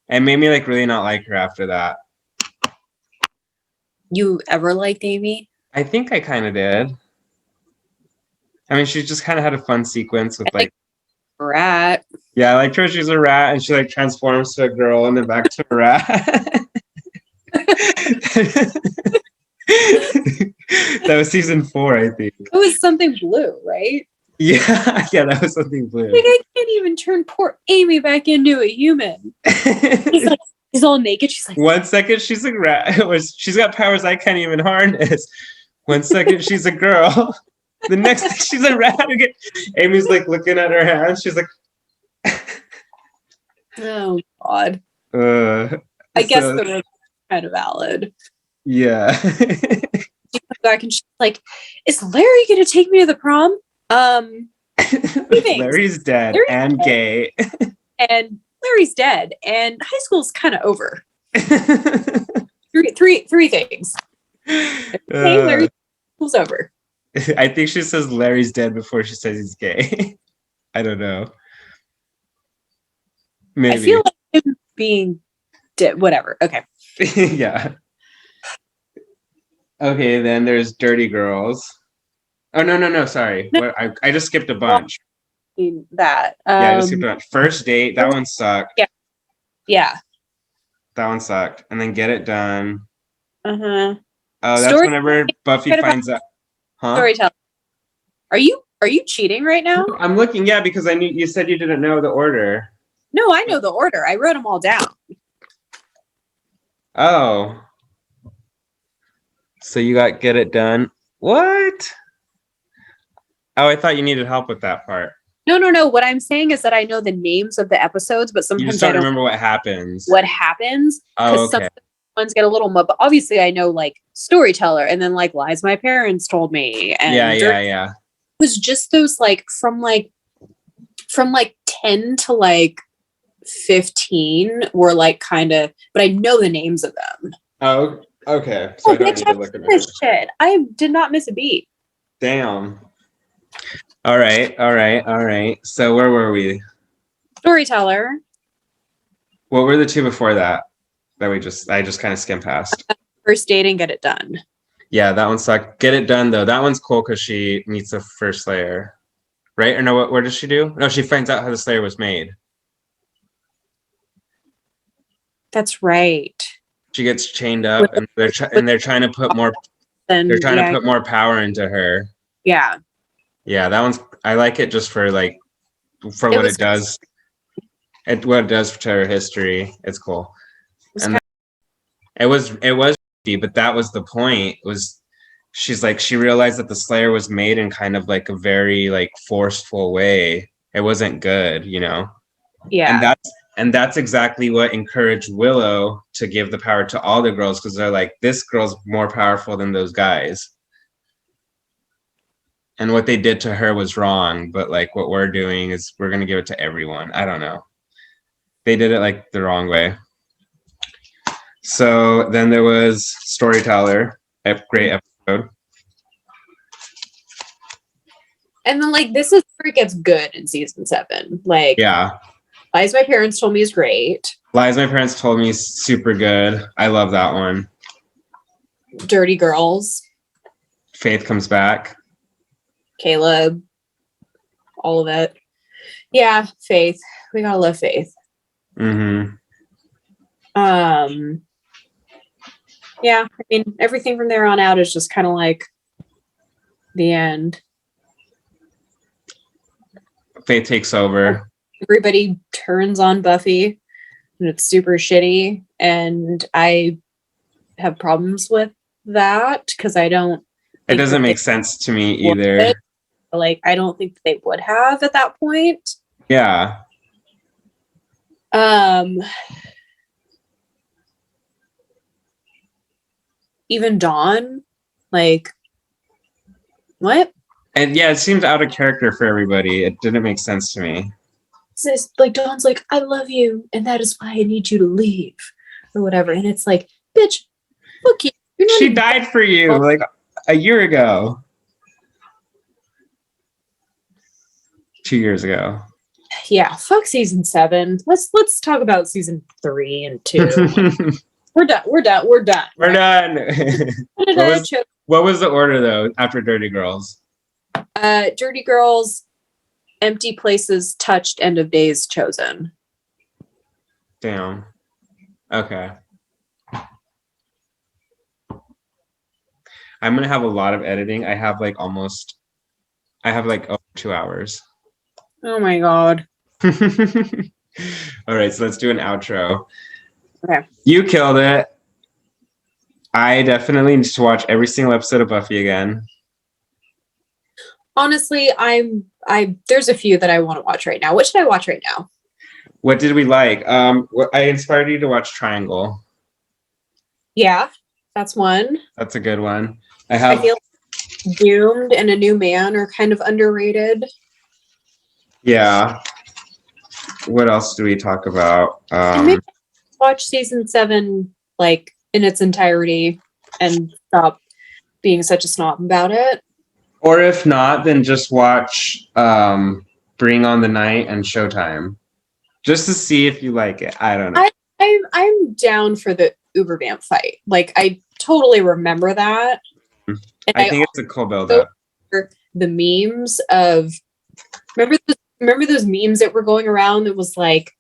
And made me like really not like her after that. You ever liked Amy? I think I kind of did. I mean, she just kind of had a fun sequence with like rat. Yeah, I liked her. She's a rat, and she like transforms to a girl and then back to a rat. That was season 4, I think. It was something blue, right? Yeah, that was something blue. Like I can't even turn poor Amy back into a human. He's like, he's all naked. She's like, 1 second she's a rat. She's got powers I can't even harness. 1 second she's a girl. The next thing she's a rat again. Amy's like looking at her hands. She's like, oh God. I guess the room is kind of valid. Yeah. She comes back and she's like, "Is Larry gonna take me to the prom?" Larry's dead and gay. And Larry's dead, and high school's kind of over. three things. Hey, Larry's over. I think she says Larry's dead before she says he's gay. I don't know. Maybe. I feel like him being dead. Whatever. Okay. Yeah. Okay, then there's Dirty Girls. Oh no! Sorry, No. I just skipped a bunch. That. Yeah, I just skipped a bunch. First Date. That one sucked. Yeah. That one sucked. And then Get It Done. Oh, that's whenever Buffy finds out. Huh? Storytelling. Are you cheating right now? No, I'm looking. Yeah, because I knew you said you didn't know the order. No, I know the order. I wrote them all down. Oh. So you got Get It Done. What? Oh, I thought you needed help with that part. No. What I'm saying is that I know the names of the episodes, but sometimes You just don't remember what happens. What happens? Oh, okay. Some ones get a little but obviously I know like Storyteller and then like Lies My Parents Told Me. And Yeah. It was just those like from 10 to like 15 were like kind of, but I know the names of them. Oh, okay. So I don't need to look at it. Shit. I did not miss a beat. Damn. All right. So where were we? Storyteller. What were the two before that? I just kind of skimmed past. First Date and Get It Done. Yeah, that one sucked. Get It Done though. That one's cool because she meets the first Slayer, right? Or no? Where does she do? No, she finds out how the Slayer was made. That's right. She gets chained up, and they're trying to put more. They're trying to put more power into her. Yeah. Yeah, that one's. I like it just for like, for what it does. What it does to her history. It's cool. And it was, but that was the point. She realized that the Slayer was made in kind of like a very like forceful way. It wasn't good, you know. Yeah. And that's exactly what encouraged Willow to give the power to all the girls, because they're like, this girl's more powerful than those guys. And what they did to her was wrong, but like what we're doing is we're gonna give it to everyone. I don't know. They did it like the wrong way. So then there was Storyteller, a great episode. And then like this is where it gets good in season 7. Like yeah. Lies My Parents Told Me is great. Lies My Parents Told Me is super good. I love that one. Dirty Girls. Faith Comes Back. Caleb. All of it. Yeah, Faith. We gotta love Faith. Mm-hmm. Yeah, I mean everything from there on out is just kind of like the end. Faith takes over. Everybody turns on Buffy and it's super shitty, and I have problems with that because I don't. It doesn't make sense to me either. Like I don't think they would have at that point. Yeah. Even Dawn, like what? And yeah, it seemed out of character for everybody. It didn't make sense to me. It's just, like Dawn's like, I love you, and that is why I need you to leave, or whatever. And it's like, bitch, fuck you. You're not She even- died for you like a year ago. 2 years ago. Yeah, fuck season 7. Let's talk about season 3 and 2. We're done. We're done. Right. What was the order though after Dirty Girls? Dirty Girls, Empty Places, Touched, End of Days, Chosen. Damn. Okay. I'm gonna have a lot of editing. I have like over 2 hours. Oh my god. All right, so let's do an outro. Okay. You killed it. I definitely need to watch every single episode of Buffy again. Honestly, there's a few that I want to watch right now. What should I watch right now? What did we like? I inspired you to watch Triangle. Yeah, that's one. That's a good one. I feel like Doomed and A New Man are kind of underrated. Yeah. What else do we talk about? Maybe watch season 7 like in its entirety and stop being such a snob about it. Or if not, then just watch Bring on the Night and Showtime. Just to see if you like it. I don't know. I'm down for the Uber Vamp fight. Like, I totally remember that. And I think it's a cool build-up. The memes of remember those memes that were going around that was like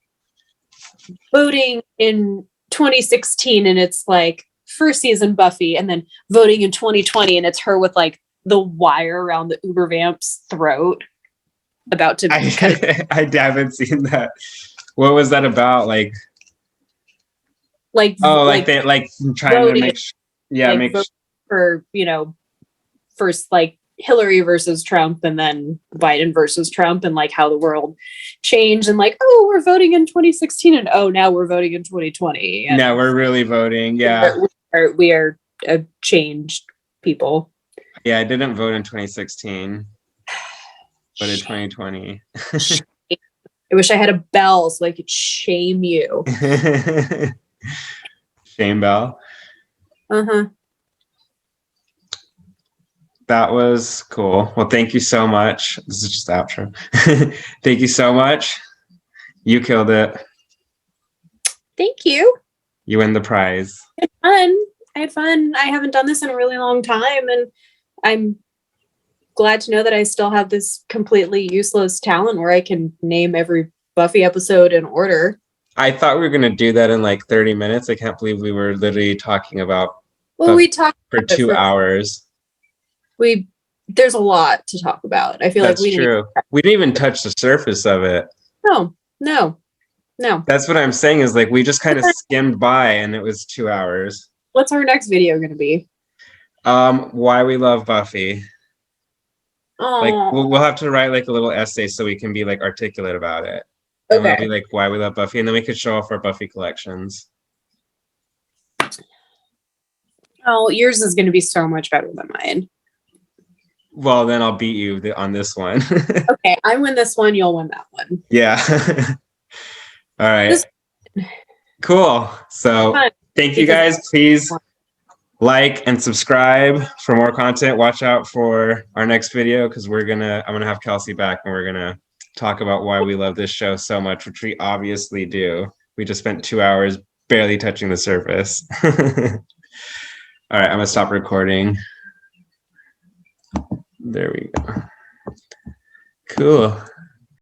voting in 2016 and it's like first season Buffy, and then voting in 2020 and it's her with like the wire around the Uber Vamp's throat about to I haven't seen that. What was that about? Like they trying to make vote for, first like Hillary versus Trump and then Biden versus Trump, and like how the world changed, and like, oh, we're voting in 2016 and oh, now we're voting in 2020. And now we're really voting. Yeah. We are changed people. Yeah, I didn't vote in 2016, but in 2020. I wish I had a bell so I could shame you. Shame bell. Uh-huh. That was cool. Well, thank you so much. This is just the outro. Thank you so much. You killed it. Thank you. You win the prize. I had fun. I haven't done this in a really long time, and I'm glad to know that I still have this completely useless talent where I can name every Buffy episode in order. I thought we were going to do that in like 30 minutes. I can't believe we were literally talking about we talked for 2 hours. There's a lot to talk about. I feel That's like we didn't even touch the surface of it. No. That's what I'm saying is like we just kind of skimmed by and it was 2 hours. What's our next video going to be? Why we love Buffy. Oh, Like we'll have to write like a little essay so we can be like articulate about it. And okay. we'll be like why we love Buffy, and then we could show off our Buffy collections. Oh, yours is going to be so much better than mine. Well, then I'll beat you on this one. Okay, I win this one, you'll win that one. Yeah. All right. Cool. So thank you guys. Please like and subscribe for more content. Watch out for our next video because I'm gonna have Kelsey back and we're gonna talk about why we love this show so much, which we obviously do. We just spent 2 hours barely touching the surface. All right, I'm gonna stop recording. There we go. Cool.